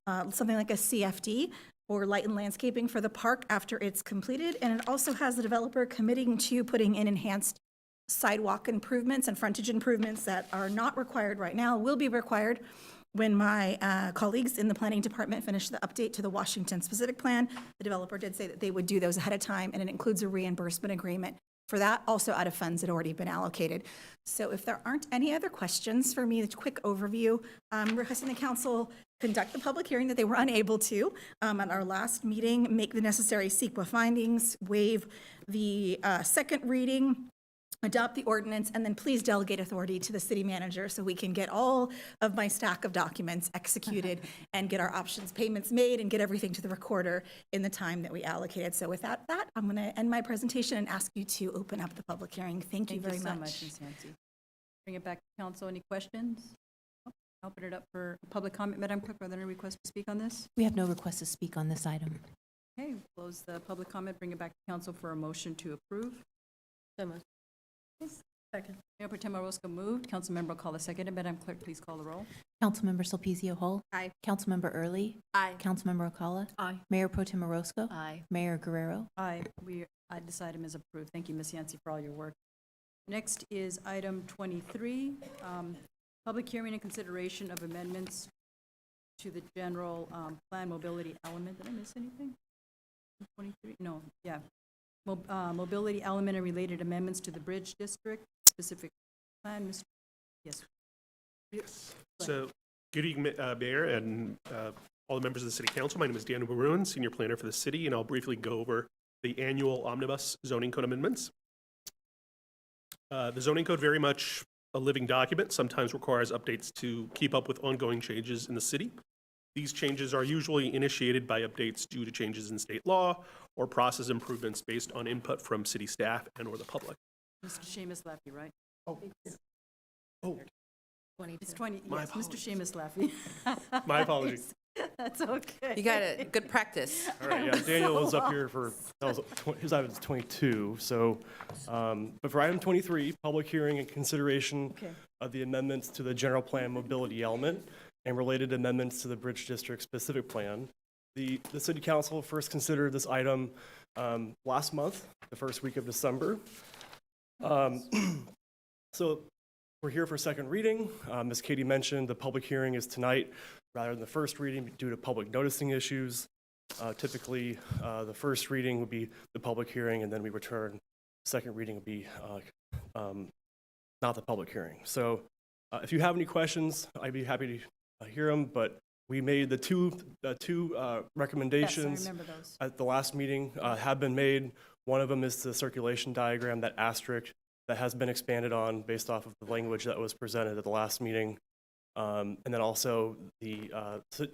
something like a CFD, or light and landscaping for the park after it's completed. And it also has the developer committing to putting in enhanced sidewalk improvements and frontage improvements that are not required right now, will be required when my colleagues in the planning department finish the update to the Washington specific plan. The developer did say that they would do those ahead of time, and it includes a reimbursement agreement for that, also out of funds that had already been allocated. So if there aren't any other questions for me, a quick overview. Requesting the council conduct the public hearing that they were unable to at our last meeting, make the necessary CEQA findings, waive the second reading, adopt the ordinance, and then please delegate authority to the city manager so we can get all of my stack of documents executed and get our options payments made and get everything to the recorder in the time that we allocated. So with that, I'm going to end my presentation and ask you to open up the public hearing. Thank you very so much. much, Ms. Yancey. Bring it back to council. Any questions? Open it up for public comment. Madam Clerk, are there any requests to speak on this? We have no request to speak on this item. Okay, close the public comment, bring it back to council for a motion to approve. So moved. Second. Mayor Pro Tem Orozco moved. Councilmember Alcala seconded. Madam Clerk, please call the roll. Councilmember Sulpicio Hull. Aye. Councilmember Early. Aye. Councilmember Alcala. Aye. Mayor Pro Tem Orozco. Aye. Mayor Guerrero. Aye. This item is approved. Thank you, Ms. Yancey, for all your work. Next is item 23, public hearing and consideration of amendments to the general plan mobility element. Did I miss anything? 23? No, yeah. Mobility element and related amendments to the Bridge District specific plan. Mr. Yes. Yes. So, good evening, Mayor, and all the members of the City Council. My name is Daniel Maroon, Senior Planner for the City, and I'll briefly go over the annual Omnibus Zoning Code amendments. The zoning code, very much a living document, sometimes requires updates to keep up with ongoing changes in the city. These changes are usually initiated by updates due to changes in state law or process improvements based on input from city staff and or the public. Mr. Seamus Laffey, right? Oh, yeah. Oh, 22. It's 20, My yes, Mr. Seamus Laffey. my apologies. That's okay. You got it. Good practice. All right, yeah, Daniel was up here for, his item is 22, so, but for item 23, public hearing and consideration of the amendments to the general plan mobility element and related amendments to the Bridge District specific plan. The City Council first considered this item last month, the first week of December. So we're here for second reading. As Katie mentioned, the public hearing is tonight rather than the first reading due to public noticing issues. Typically, the first reading would be the public hearing, and then we return. Second reading would be not the public hearing. So if you have any questions, I'd be happy to hear them, but we made the two recommendations Yes, I remember those. at the last meeting have been made. One of them is the circulation diagram, that asterisk that has been expanded on based off of the language that was presented at the last meeting. And then also the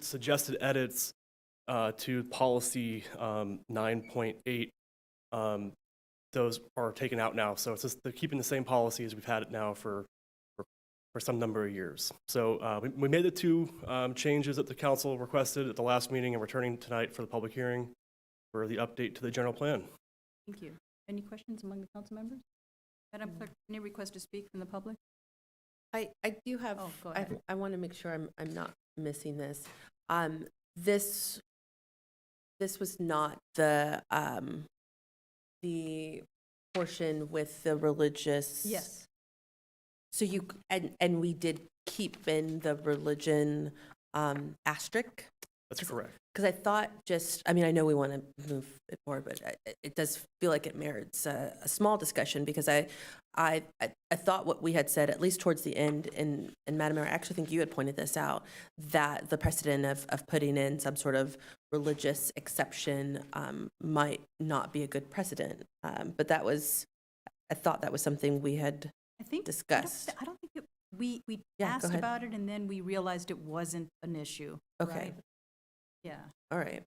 suggested edits to policy 9.8. Those are taken out now. So it's just they're keeping the same policy as we've had it now for some number of years. So we made the two changes that the council requested at the last meeting and returning tonight for the public hearing for the update to the general plan. Thank you. Any questions among the council members? Madam Clerk, any request to speak from the public? I do have, Oh, go ahead. I want to make sure I'm not missing this. This was not the portion with the religious. Yes. So you, and we did keep in the religion asterisk? That's correct. Because I thought I know we want to move it forward, but it does feel like it merits a small discussion, because I thought what we had said, at least towards the end, and Madam Mayor, I actually think you had pointed this out, that the precedent of putting in some sort of religious exception might not be a good precedent. But I thought that was something we had discussed. I don't think we Yeah, go asked ahead. about it, and then we realized it wasn't an issue. Okay. right? Yeah. All right.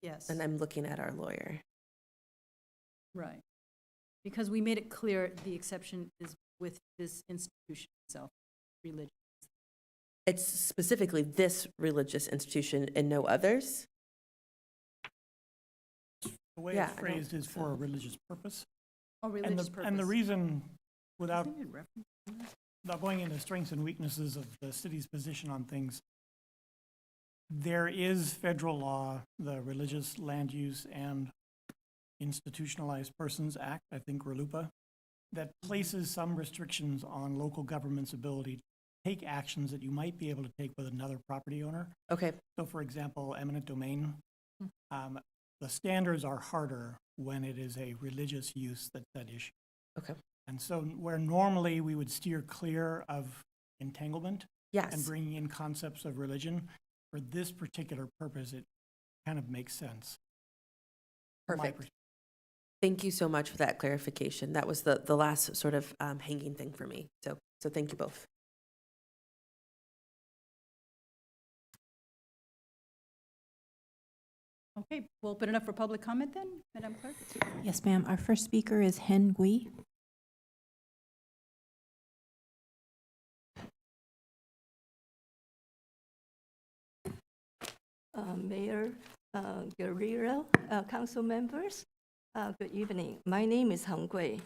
Yes. And I'm looking at our lawyer. Right. Because we made it clear the exception is with this institution itself, religion. It's specifically this religious institution and no others? The way Yeah, it's I don't phrased is think for a so. religious purpose. Oh, And religious the, purpose. and the reason, without, Isn't it reference? without going into strengths and weaknesses of the city's position on things, there is federal law, the Religious Land Use and Institutionalized Persons Act, I think RLUIPA, that places some restrictions on local government's ability to take actions that you might be able to take with another property owner. Okay. So for example, eminent domain, the standards are harder when it is a religious use that's at issue. Okay. And so where normally we would steer clear of entanglement Yes. and bringing in concepts of religion, for this particular purpose, it kind of makes sense. from my Perfect. perspective. Thank you so much for that clarification. That was the last sort of hanging thing for me. So thank you both. Okay, we'll open it up for public comment then, Madam Clerk? Yes, ma'am. Our first speaker is Hen Gui. Mayor Guerrero, council members, good evening. My name is Heng Gui.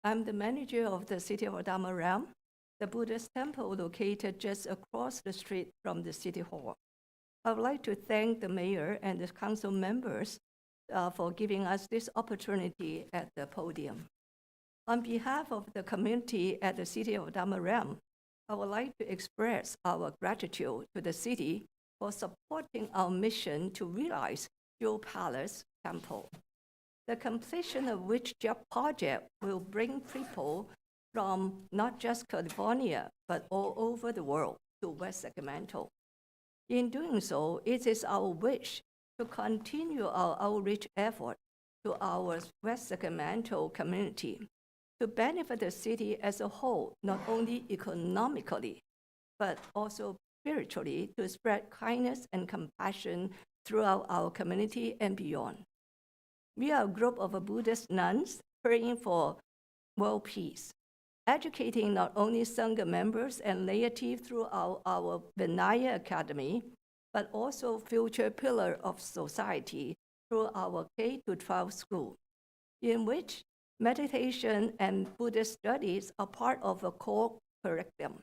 I'm the manager of the City of Adama Realm, the Buddhist temple located just across the street from the City Hall. I would like to thank the mayor and the council members for giving us this opportunity at the podium. On behalf of the community at the City of Adama Realm, I would like to express our gratitude to the city for supporting our mission to realize Jewel Palace Temple, the completion of which project will bring people from not just California, but all over the world to West Sacramento. In doing so, it is our wish to continue our outreach effort to our West Sacramento community to benefit the city as a whole, not only economically, but also spiritually, to spread kindness and compassion throughout our community and beyond. We are a group of Buddhist nuns praying for world peace, educating not only Sangha members and laity through our Vinaya Academy, but also future pillar of society through our K-12 school, in which meditation and Buddhist studies are part of a core curriculum.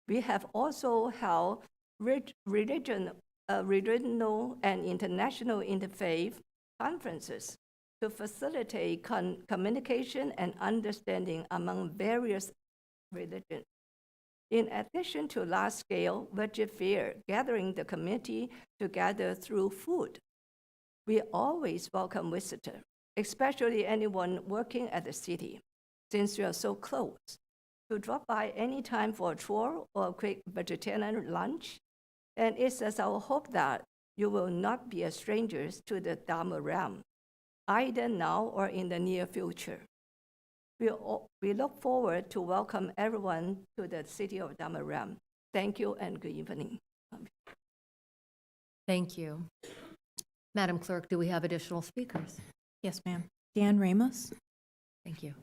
We have also held regional and international interfaith conferences to facilitate communication and understanding among various religions. In addition to large-scale budget fair, gathering the community together through food, we always welcome visitors, especially anyone working at the city, since we are so close, to drop by anytime for a tour or a quick vegetarian lunch. And it's as our hope that you will not be strangers to the Dharma realm, either now or in the near future. We look forward to welcome everyone to the City of Dharma realm. Thank you and good evening. Thank you. Madam Clerk, do we have additional speakers? Yes, ma'am. Dan Ramos. Thank you.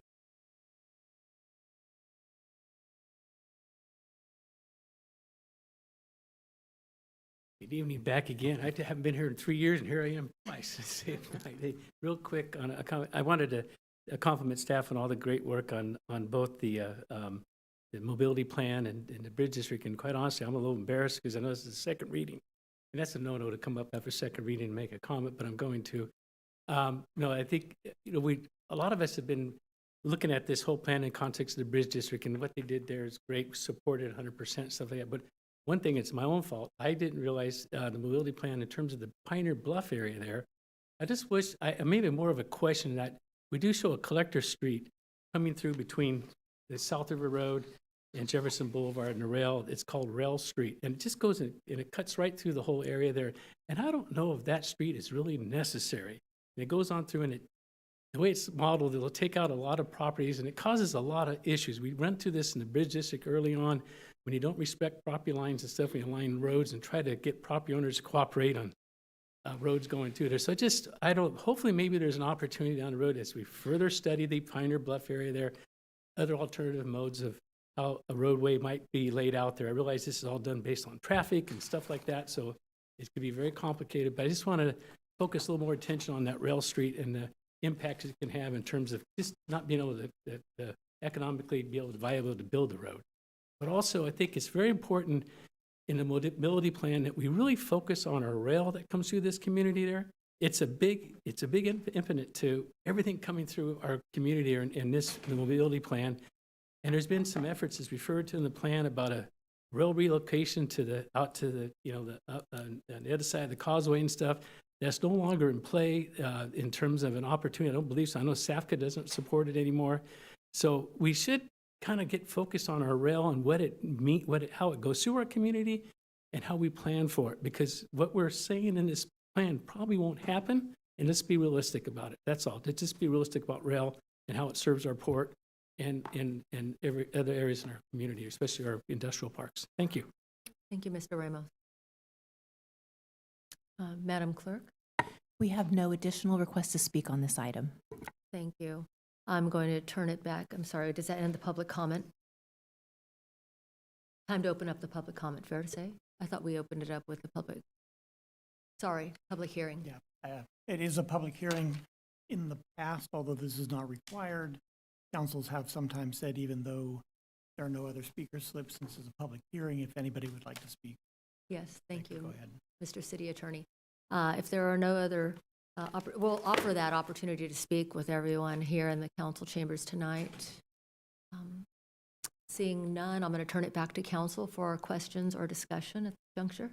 Good evening, back again. I haven't been here in 3 years, and here I am twice. Hey, real quick, on a comment, I wanted to compliment staff on all the great work on both the mobility plan and the bridge district. And quite honestly, I'm a little embarrassed because I know this is the second reading, and that's a no-no to come up after second reading and make a comment, but I'm going to. No, I think a lot of us have been looking at this whole plan in context of the bridge district, and what they did there is great, supported 100%, stuff like that. But one thing, it's my own fault. I didn't realize the mobility plan in terms of the Pioneer Bluff area there. I just wish, maybe more of a question that we do show a collector street coming through between the South River Road and Jefferson Boulevard and the rail. It's called Rail Street, and it just goes in, and it cuts right through the whole area there. And I don't know if that street is really necessary. And it goes on through, and the way it's modeled, it'll take out a lot of properties, and it causes a lot of issues. We run through this in the bridge district early on, when you don't respect property lines and stuff, when you line roads and try to get property owners to cooperate on roads going through there. So hopefully maybe there's an opportunity down the road as we further study the Pioneer Bluff area there, other alternative modes of how a roadway might be laid out there. I realize this is all done based on traffic and stuff like that, so it could be very complicated, but I just want to focus a little more attention on that rail street and the impacts it can have in terms of just not being able to economically be able to viable to build the road. But also, I think it's very important in the mobility plan that we really focus on our rail that comes through this community there. It's a big infinite to everything coming through our community in the mobility plan. And there's been some efforts, as referred to in the plan, about a rail relocation out to the other side of the causeway and stuff. That's no longer in play in terms of an opportunity. I don't believe so. I know SAFCA doesn't support it anymore. So we should kind of get focused on our rail and how it goes through our community and how we plan for it. Because what we're saying in this plan probably won't happen, and let's be realistic about it. That's all. Let's just be realistic about rail and how it serves our port and every other areas in our community, especially our industrial parks. Thank you. Thank you, Mr. Ramos. Madam Clerk? We have no additional requests to speak on this item. Thank you. I'm going to turn it back. I'm sorry, does that end the public comment? Time to open up the public comment, fair to say? I thought we opened it up with the public. Sorry, public hearing. Yeah, it is a public hearing in the past, although this is not required. Councils have sometimes said, even though there are no other speaker slips, since it's a public hearing, if anybody would like to speak. Yes, thank you. Go ahead. Mr. City Attorney. If there are no other, we'll offer that opportunity to speak with everyone here in the council chambers tonight. Seeing none, I'm going to turn it back to council for questions or discussion at this juncture.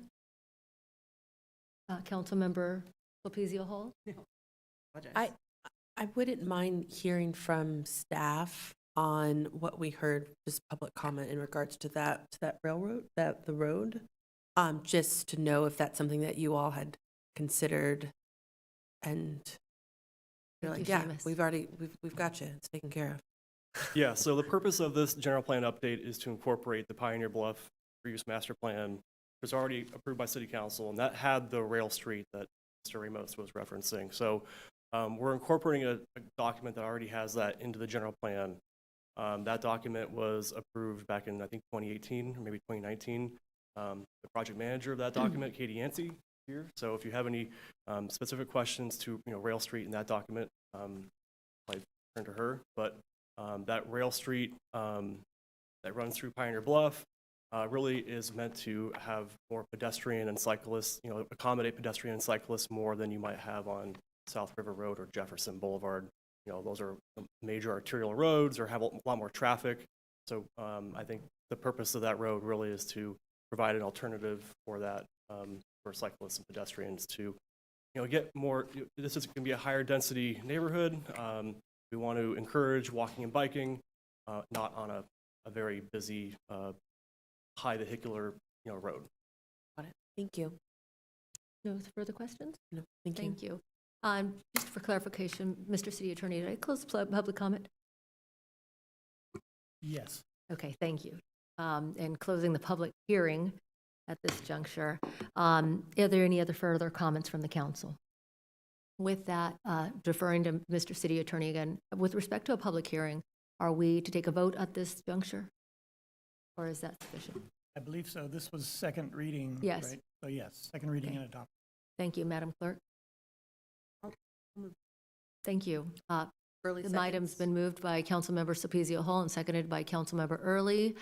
Councilmember Lopezio Hall? I wouldn't mind hearing from staff on what we heard, just public comment in regards to that railroad, the road, just to know if that's something that you all had considered, and you're like, yeah, we've got you, it's taken care of. Yeah, so the purpose of this general plan update is to incorporate the Pioneer Bluff reuse master plan, which was already approved by City Council, and that had the rail street that Mr. Ramos was referencing. So we're incorporating a document that already has that into the general plan. That document was approved back in, I think, 2018 or maybe 2019. The project manager of that document, Katie Yancey, here. So if you have any specific questions to rail street in that document, I turn to her. But that rail street that runs through Pioneer Bluff really is meant to have more pedestrian and cyclists, accommodate pedestrian and cyclists more than you might have on South River Road or Jefferson Boulevard. Those are major arterial roads or have a lot more traffic. So I think the purpose of that road really is to provide an alternative for that, for cyclists and pedestrians to, get more. This is going to be a higher density neighborhood. We want to encourage walking and biking, not on a very busy, high vehicular, road. Got it. Thank you. No further questions? No, thank you. Just for clarification, Mr. City Attorney, did I close public comment? Yes. Okay, thank you. And closing the public hearing at this juncture. Are there any other further comments from the council? With that, deferring to Mr. City Attorney again, with respect to a public hearing, are we to take a vote at this juncture? Or is that sufficient? I believe so. This was second reading, Yes. right? So yes, second reading and adoption. Thank you, Madam Clerk. Thank you. The item's been moved by Councilmember Cepizio Hall and seconded by Councilmember Early.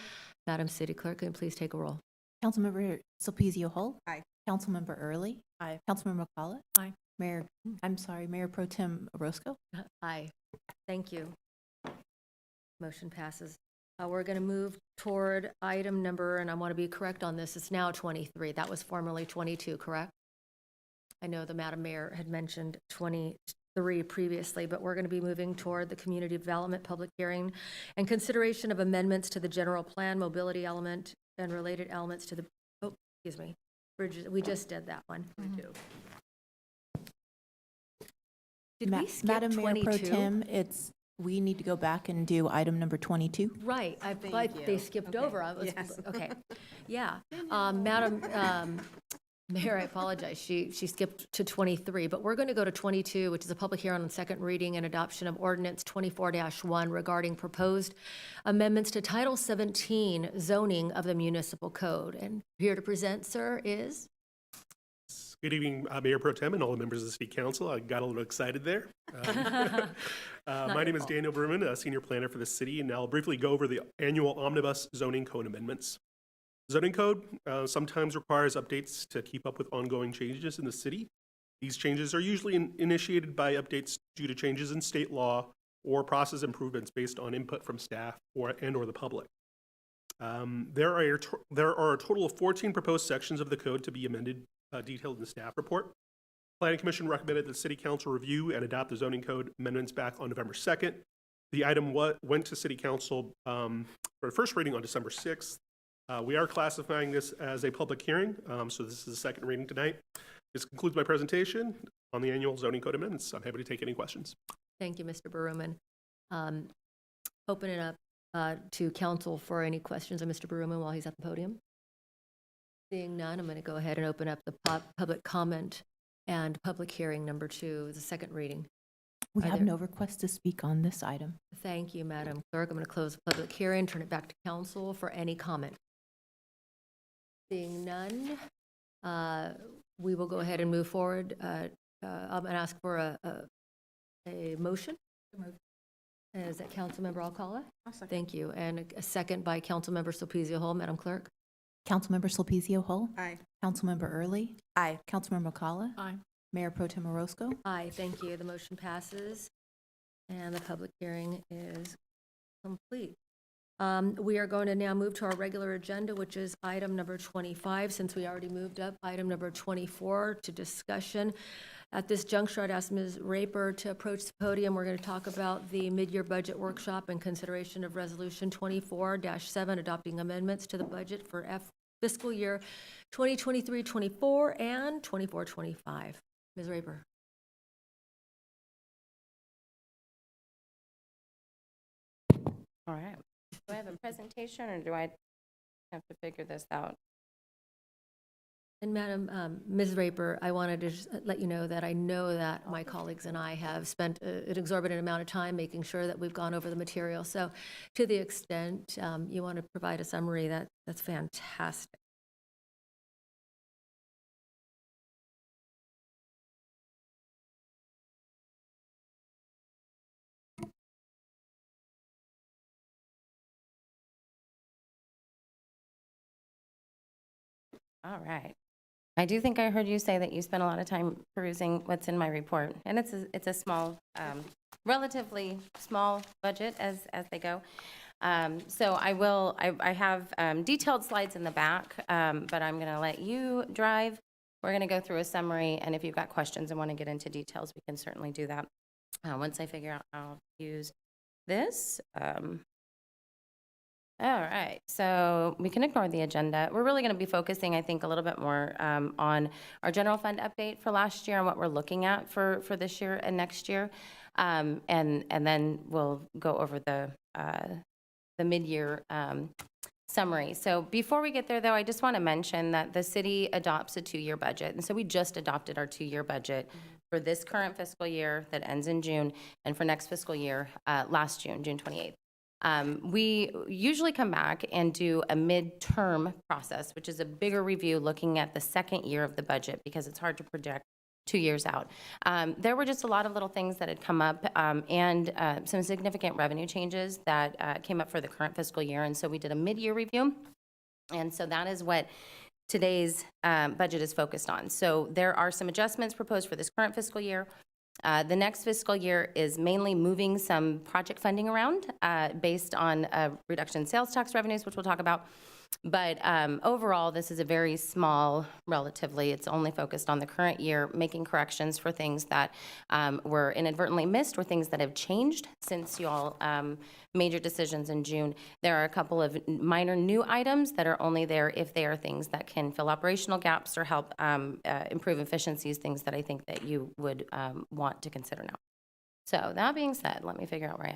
Madam City Clerk, can you please take a roll? Councilmember Sulpicio Hull. Aye. Councilmember Early. Aye. Councilmember McCullough. Aye. Mayor Pro Tem Orozco. Aye. Thank you. Motion passes. We're going to move toward item number, and I want to be correct on this, it's now 23. That was formerly 22, correct? I know the Madam Mayor had mentioned 23 previously, but we're going to be moving toward the community development public hearing and consideration of amendments to the general plan, mobility element, and related elements to the, bridges. We just did that one. Did we skip Madam 22? Mayor Pro Tem, we need to go back and do item number 22. Right, they skipped over. Okay, yeah. Madam Mayor, I apologize. She skipped to 23, but we're going to go to 22, which is a public hearing on second reading and adoption of ordinance 24-1 regarding proposed amendments to Title 17 zoning of the municipal code. And here to present, sir, is? Good evening, Mayor Pro Tem and all the members of the City Council. I got a little excited there. My name is Daniel Berman, a senior planner for the city, and I'll briefly go over the annual omnibus zoning code amendments. Zoning code sometimes requires updates to keep up with ongoing changes in the city. These changes are usually initiated by updates due to changes in state law or process improvements based on input from staff or the public. There are a total of 14 proposed sections of the code to be amended, detailed in the staff report. Planning Commission recommended that the City Council review and adopt the zoning code amendments back on November 2nd. The item went to City Council for first reading on December 6th. We are classifying this as a public hearing, so this is the second reading tonight. This concludes my presentation on the annual zoning code amendments. I'm happy to take any questions. Thank you, Mr. Berman. Open it up to council for any questions of Mr. Berman while he's at the podium. Seeing none, I'm going to go ahead and open up the public comment and public hearing number 2, the second reading. We have no requests to speak on this item. Thank you, Madam Clerk. I'm going to close the public hearing, turn it back to council for any comment. Seeing none, we will go ahead and move forward. I'm going to ask for a motion. Is that Councilmember Alcala? Thank you. And a second by Councilmember Sulpicio Hull. Madam Clerk? Councilmember Sulpicio Hull? Aye. Councilmember Early? Aye. Councilmember Alcala? Aye. Mayor Pro Tem Orozco? Aye, thank you. The motion passes, and the public hearing is complete. We are going to now move to our regular agenda, which is item number 25, since we already moved up item number 24 to discussion. At this juncture, I'd ask Ms. Raper to approach the podium. We're going to talk about the mid-year budget workshop and consideration of Resolution 24-7, adopting amendments to the budget for fiscal year 2023-24 and 24-25. Ms. Raper. All right. Do I have a presentation or do I have to figure this out? And Madam, Ms. Raper, I wanted to just let you know that I know that my colleagues and I have spent an exorbitant amount of time making sure that we've gone over the material. So to the extent you want to provide a summary, that's fantastic. All right. I do think I heard you say that you spent a lot of time perusing what's in my report, and it's a small, relatively small budget as they go. So I have detailed slides in the back, but I'm going to let you drive. We're going to go through a summary, and if you've got questions and want to get into details, we can certainly do that once I figure out how to use this. All right, so we can ignore the agenda. We're really going to be focusing, I think, a little bit more on our general fund update for last year and what we're looking at for this year and next year, and then we'll go over the mid-year summary. So before we get there, though, I just want to mention that the city adopts a 2-year budget, and so we just adopted our 2-year budget for this current fiscal year that ends in June, and for next fiscal year last June 28th. We usually come back and do a midterm process, which is a bigger review looking at the second year of the budget because it's hard to project 2 years out. There were just a lot of little things that had come up and some significant revenue changes that came up for the current fiscal year. And so we did a mid-year review. And so that is what today's budget is focused on. So there are some adjustments proposed for this current fiscal year. The next fiscal year is mainly moving some project funding around based on reduction in sales tax revenues, which we'll talk about. But overall, this is a very small, relatively, it's only focused on the current year, making corrections for things that were inadvertently missed or things that have changed since you all made your decisions in June. There are a couple of minor new items that are only there if they are things that can fill operational gaps or help improve efficiencies, things that I think that you would want to consider now. So that being said, let me figure out where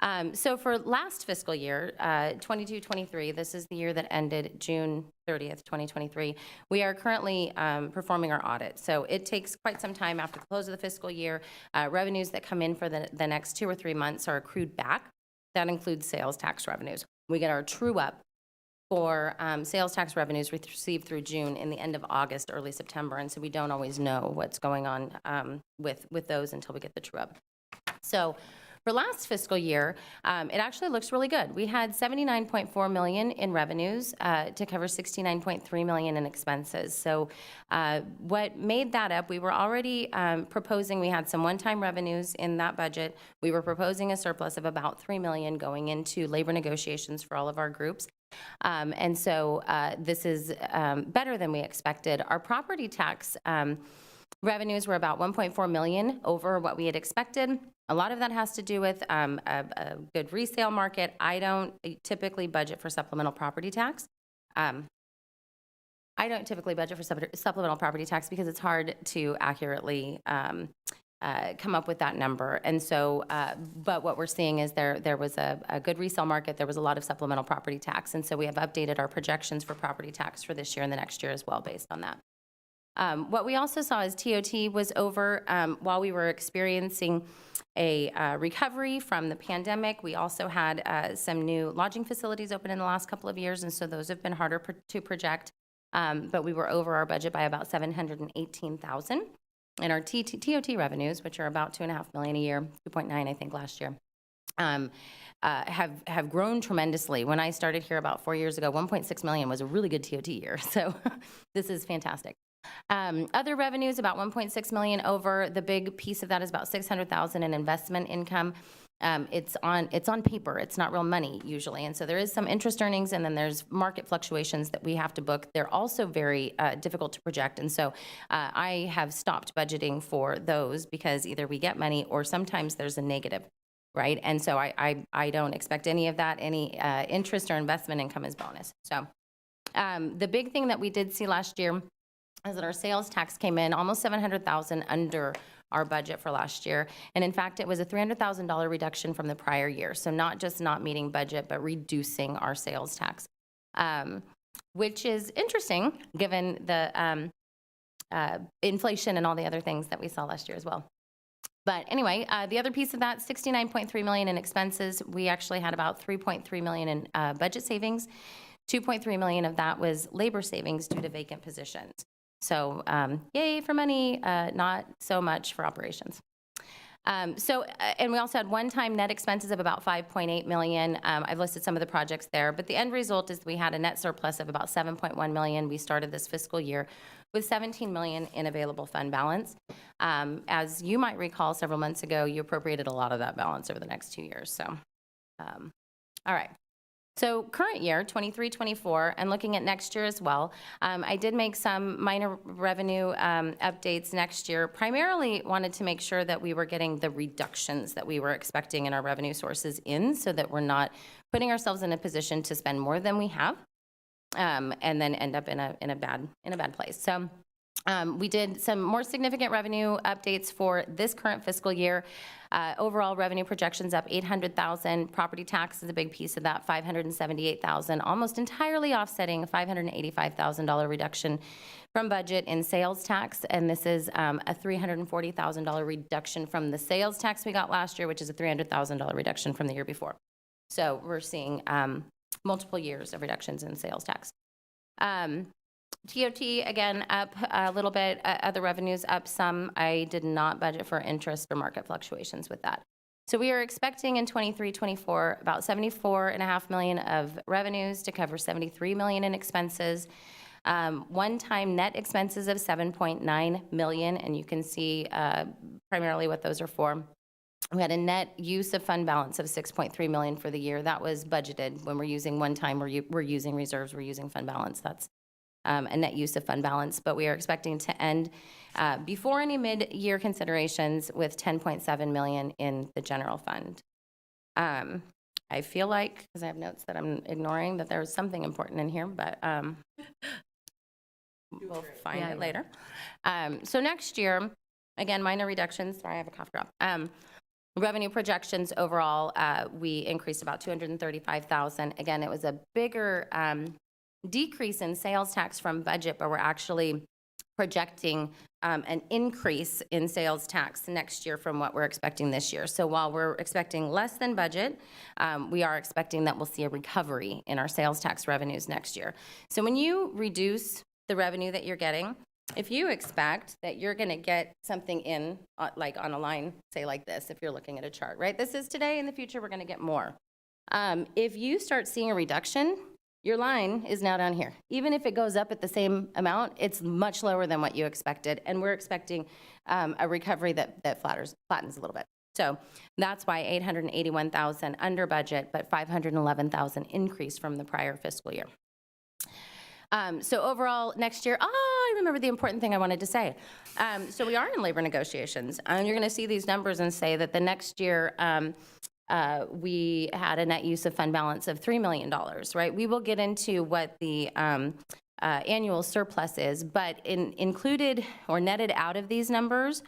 I am. So for last fiscal year, 22-23, this is the year that ended June 30th, 2023, we are currently performing our audit. So it takes quite some time after the close of the fiscal year. Revenues that come in for the next 2 or 3 months are accrued back. That includes sales tax revenues. We get our true up for sales tax revenues received through June in the end of August, early September. And so we don't always know what's going on with those until we get the true up. So for last fiscal year, it actually looks really good. We had $79.4 million in revenues to cover $69.3 million in expenses. So what made that up, we were already proposing, we had some one-time revenues in that budget. We were proposing a surplus of about $3 million going into labor negotiations for all of our groups. And so this is better than we expected. Our property tax revenues were about $1.4 million over what we had expected. A lot of that has to do with a good resale market. I don't typically budget for supplemental property tax. I don't typically budget for supplemental property tax because it's hard to accurately come up with that number. And so, but what we're seeing is there was a good resale market. There was a lot of supplemental property tax. And so we have updated our projections for property tax for this year and the next year as well based on that. What we also saw is TOT was over while we were experiencing a recovery from the pandemic. We also had some new lodging facilities open in the last couple of years, and so those have been harder to project. But we were over our budget by about $718,000. And our TOT revenues, which are about $2.5 million a year, 2.9 I think last year, have grown tremendously. When I started here about 4 years ago, 1.6 million was a really good TOT year. So this is fantastic. Other revenues, about 1.6 million over. The big piece of that is about 600,000 in investment income. It's on paper. It's not real money usually. And so there is some interest earnings, and then there's market fluctuations that we have to book. They're also very difficult to project. And so I have stopped budgeting for those because either we get money or sometimes there's a negative, right? And so I don't expect any of that. Any interest or investment income is bonus. So the big thing that we did see last year is that our sales tax came in almost $700,000 under our budget for last year. And in fact, it was a $300,000 reduction from the prior year. So not just not meeting budget, but reducing our sales tax, which is interesting given the inflation and all the other things that we saw last year as well. But anyway, the other piece of that, $69.3 million in expenses. We actually had about $3.3 million in budget savings. $2.3 million of that was labor savings due to vacant positions. So yay for money, not so much for operations. And we also had one-time net expenses of about $5.8 million. I've listed some of the projects there, but the end result is we had a net surplus of about $7.1 million. We started this fiscal year with $17 million in available fund balance. As you might recall, several months ago, you appropriated a lot of that balance over the next 2 years. So, all right. So current year, 23-24, and looking at next year as well, I did make some minor revenue updates next year. Primarily wanted to make sure that we were getting the reductions that we were expecting in our revenue sources in, so that we're not putting ourselves in a position to spend more than we have, and then end up in a bad place. So we did some more significant revenue updates for this current fiscal year. Overall revenue projections up $800,000. Property tax is a big piece of that, $578,000, almost entirely offsetting a $585,000 reduction from budget in sales tax. And this is a $340,000 reduction from the sales tax we got last year, which is a $300,000 reduction from the year before. So we're seeing multiple years of reductions in sales tax. TOT, again, up a little bit. Other revenues up some. I did not budget for interest or market fluctuations with that. So we are expecting in 23-24 about $74.5 million of revenues to cover $73 million in expenses. One-time net expenses of $7.9 million, and you can see primarily what those are for. We had a net use of fund balance of $6.3 million for the year. That was budgeted. When we're using one-time, we're using reserves, we're using fund balance. That's a net use of fund balance, but we are expecting to end before any mid-year considerations with $10.7 million in the general fund. I feel like, because I have notes that I'm ignoring, that there's something important in here, but we'll find it later. So next year, again, minor reductions. Sorry, I have a cough drop. Revenue projections overall, we increased about 235,000. Again, it was a bigger decrease in sales tax from budget, but we're actually projecting an increase in sales tax next year from what we're expecting this year. So while we're expecting less than budget, we are expecting that we'll see a recovery in our sales tax revenues next year. So when you reduce the revenue that you're getting, if you expect that you're going to get something in, like on a line, say like this, if you're looking at a chart, right? This is today, in the future, we're going to get more. If you start seeing a reduction, your line is now down here. Even if it goes up at the same amount, it's much lower than what you expected. And we're expecting a recovery that flattens a little bit. So that's why 881,000 under budget, but 511,000 increase from the prior fiscal year. So overall, next year, I remember the important thing I wanted to say. So we are in labor negotiations, and you're going to see these numbers and say that the next year we had a net use of fund balance of $3 million, right? We will get into what the annual surplus is, but included or netted out of these numbers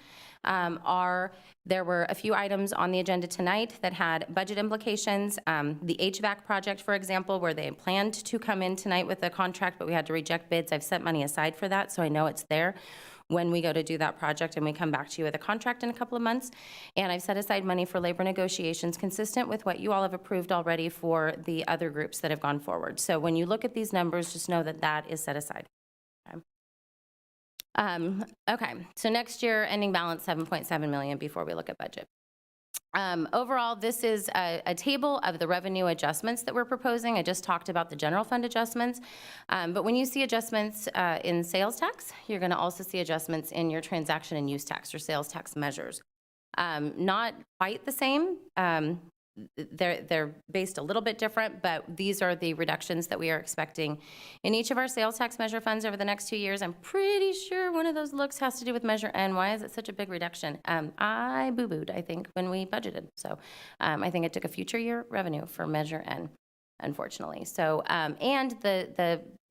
there were a few items on the agenda tonight that had budget implications. The HVAC project, for example, where they planned to come in tonight with a contract, but we had to reject bids. I've set money aside for that, so I know it's there when we go to do that project and we come back to you with a contract in a couple of months. And I've set aside money for labor negotiations consistent with what you all have approved already for the other groups that have gone forward. So when you look at these numbers, just know that that is set aside. Okay, so next year, ending balance 7.7 million before we look at budget. Overall, this is a table of the revenue adjustments that we're proposing. I just talked about the general fund adjustments, but when you see adjustments in sales tax, you're going to also see adjustments in your transaction and use tax or sales tax measures. Not quite the same. They're based a little bit different, but these are the reductions that we are expecting in each of our sales tax measure funds over the next 2 years. I'm pretty sure one of those looks has to do with Measure N. Why is it such a big reduction? I boo-booed, I think, when we budgeted. So I think it took a future year revenue for Measure N, unfortunately. So, and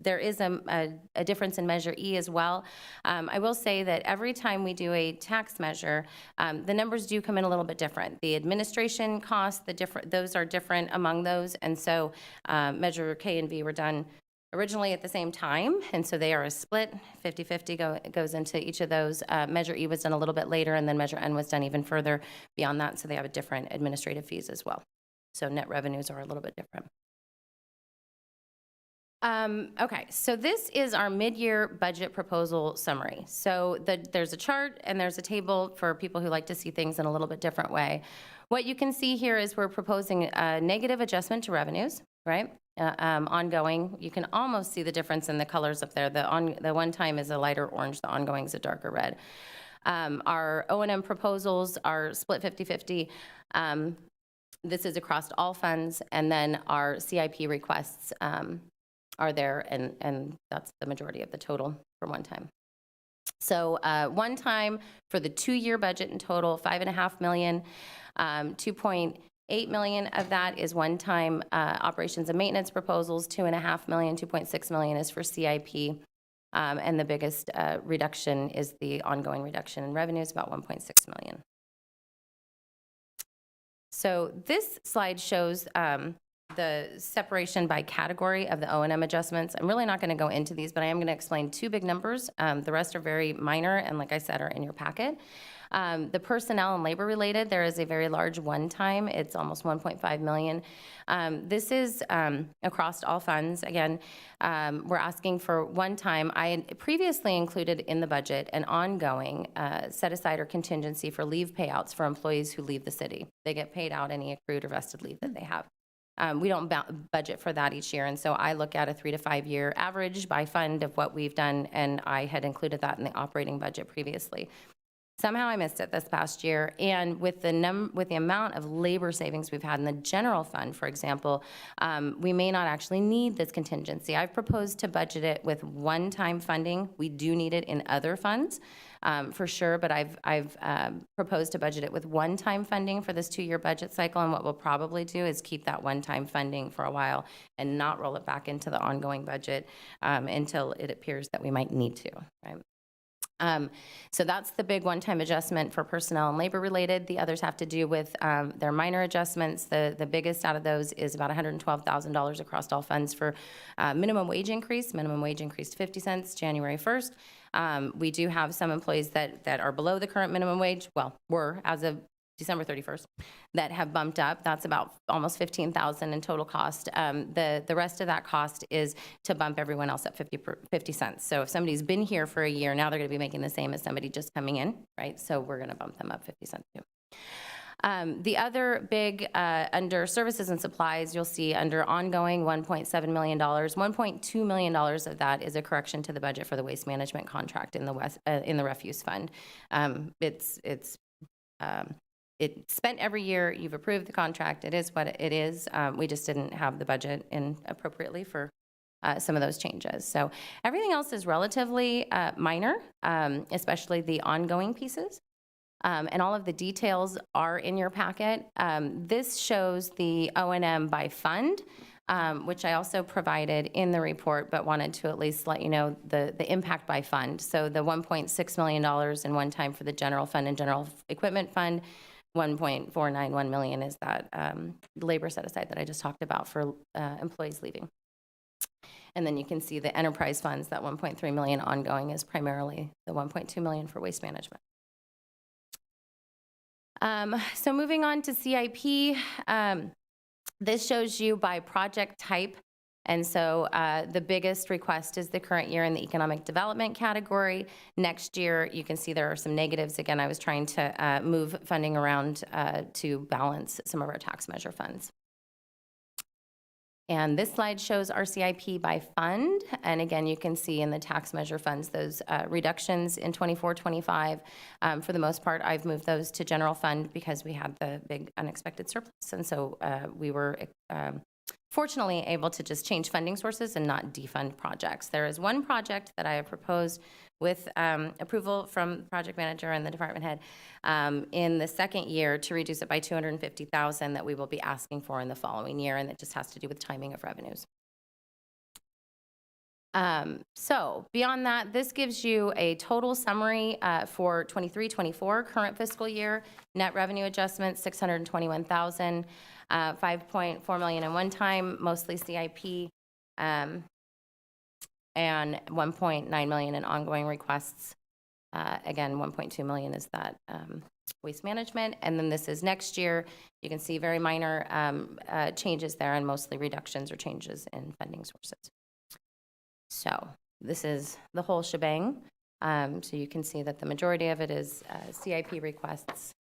there is a difference in Measure E as well. I will say that every time we do a tax measure, the numbers do come in a little bit different. The administration costs, those are different among those. And so Measure K and V were done originally at the same time, and so they are a split, 50-50 goes into each of those. Measure E was done a little bit later, and then Measure N was done even further beyond that, so they have a different administrative fees as well. So net revenues are a little bit different. Okay, so this is our mid-year budget proposal summary. So there's a chart and there's a table for people who like to see things in a little bit different way. What you can see here is we're proposing a negative adjustment to revenues, right? Ongoing, you can almost see the difference in the colors up there. The one time is a lighter orange, the ongoing is a darker red. Our O&M proposals are split 50-50. This is across all funds, and then our CIP requests are there, and that's the majority of the total for one time. So one time for the 2-year budget in total, $5.5 million, 2.8 million of that is one-time operations and maintenance proposals, 2.5 million, 2.6 million is for CIP, and the biggest reduction is the ongoing reduction in revenues, about 1.6 million. So this slide shows the separation by category of the O&M adjustments. I'm really not going to go into these, but I am going to explain 2 big numbers. The rest are very minor, and like I said, are in your packet. The personnel and labor related, there is a very large one-time. It's almost 1.5 million. This is across all funds. Again, we're asking for one-time. I had previously included in the budget an ongoing set-aside or contingency for leave payouts for employees who leave the city. They get paid out any accrued or vested leave that they have. We don't budget for that each year, and so I look at a 3 to 5 year average by fund of what we've done, and I had included that in the operating budget previously. Somehow I missed it this past year, and with the amount of labor savings we've had in the general fund, for example, we may not actually need this contingency. I've proposed to budget it with one-time funding. We do need it in other funds, for sure, but I've proposed to budget it with one-time funding for this 2-year budget cycle, and what we'll probably do is keep that one-time funding for a while and not roll it back into the ongoing budget until it appears that we might need to, right? So that's the big one-time adjustment for personnel and labor related. The others have to do with their minor adjustments. The biggest out of those is about $112,000 across all funds for minimum wage increase. Minimum wage increased 50 cents January 1st. We do have some employees that are below the current minimum wage, well, were as of December 31st, that have bumped up. That's about almost $15,000 in total cost. The rest of that cost is to bump everyone else up 50 cents. So if somebody's been here for a year, now they're going to be making the same as somebody just coming in, right? So we're going to bump them up 50 cents too. The other big, under services and supplies, you'll see under ongoing $1.7 million, $1.2 million of that is a correction to the budget for the waste management contract in the refuse fund. It's spent every year. You've approved the contract. It is what it is. We just didn't have the budget in appropriately for some of those changes. So everything else is relatively minor, especially the ongoing pieces. And all of the details are in your packet. This shows the O&M by fund, which I also provided in the report, but wanted to at least let you know the impact by fund. So the $1.6 million in one time for the general fund and general equipment fund, 1.491 million is that labor set aside that I just talked about for employees leaving. And then you can see the enterprise funds, that 1.3 million ongoing is primarily the 1.2 million for waste management. So moving on to CIP, this shows you by project type. And so the biggest request is the current year in the economic development category. Next year, you can see there are some negatives. Again, I was trying to move funding around to balance some of our tax measure funds. And this slide shows our CIP by fund. And again, you can see in the tax measure funds, those reductions in 24-25. For the most part, I've moved those to general fund because we had the big unexpected surplus. And so we were fortunately able to just change funding sources and not defund projects. There is one project that I have proposed with approval from the project manager and the department head in the second year to reduce it by $250,000 that we will be asking for in the following year, and it just has to do with timing of revenues. So beyond that, this gives you a total summary for 23-24 current fiscal year. Net revenue adjustments, $621,000, 5.4 million in one time, mostly CIP, and 1.9 million in ongoing requests. Again, 1.2 million is that waste management. And then this is next year. You can see very minor changes there and mostly reductions or changes in funding sources. So this is the whole shebang. So you can see that the majority of it is CIP requests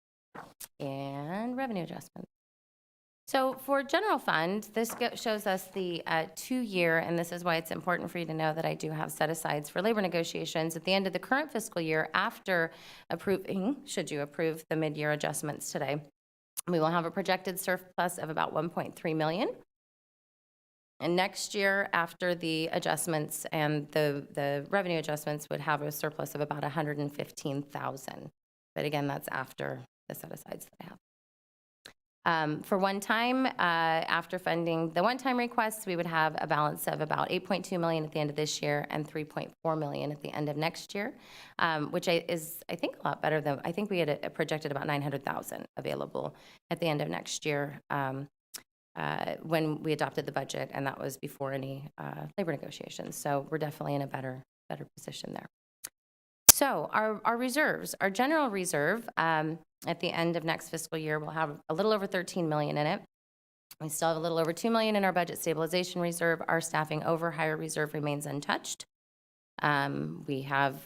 and revenue adjustments. So for general fund, this shows us the 2-year, and this is why it's important for you to know that I do have set-asides for labor negotiations at the end of the current fiscal year after approving, should you approve the mid-year adjustments today. We will have a projected surplus of about 1.3 million. And next year, after the adjustments and the revenue adjustments, would have a surplus of about 115,000. But again, that's after the set-asides that I have. For one time, after funding the one-time requests, we would have a balance of about 8.2 million at the end of this year and 3.4 million at the end of next year, which is, I think, a lot better than, I think we had projected about 900,000 available at the end of next year when we adopted the budget, and that was before any labor negotiations. So we're definitely in a better position there. So our reserves, our general reserve, at the end of next fiscal year, we'll have a little over 13 million in it. We still have a little over 2 million in our budget stabilization reserve. Our staffing over hire reserve remains untouched. We have,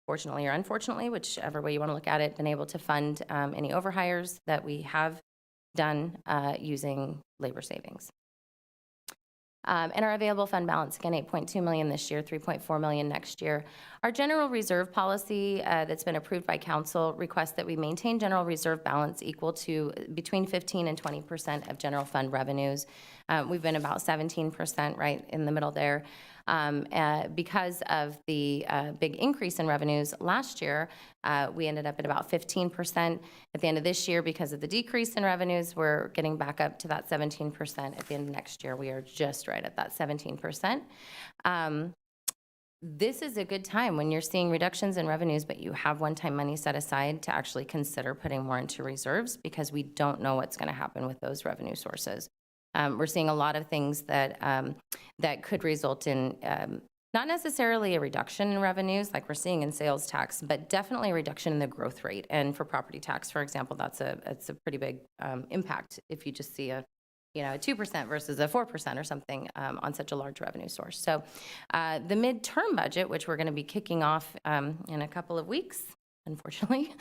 fortunately or unfortunately, whichever way you want to look at it, been able to fund any overhires that we have done using labor savings. And our available fund balance, again, 8.2 million this year, 3.4 million next year. Our general reserve policy that's been approved by council requests that we maintain general reserve balance equal to between 15 and 20% of general fund revenues. We've been about 17%, right in the middle there. Because of the big increase in revenues last year, we ended up at about 15% at the end of this year. Because of the decrease in revenues, we're getting back up to that 17%. At the end of next year, we are just right at that 17%. this is a good time when you're seeing reductions in revenues, but you have one-time money set aside to actually consider putting more into reserves, because we don't know what's going to happen with those revenue sources. We're seeing a lot of things that that could result in not necessarily a reduction in revenues like we're seeing in sales tax, but definitely a reduction in the growth rate. And for property tax, for example, it's a pretty big impact if you just see a 2% versus a 4% or something on such a large revenue source. So the midterm budget, which we're going to be kicking off in a couple of weeks, unfortunately,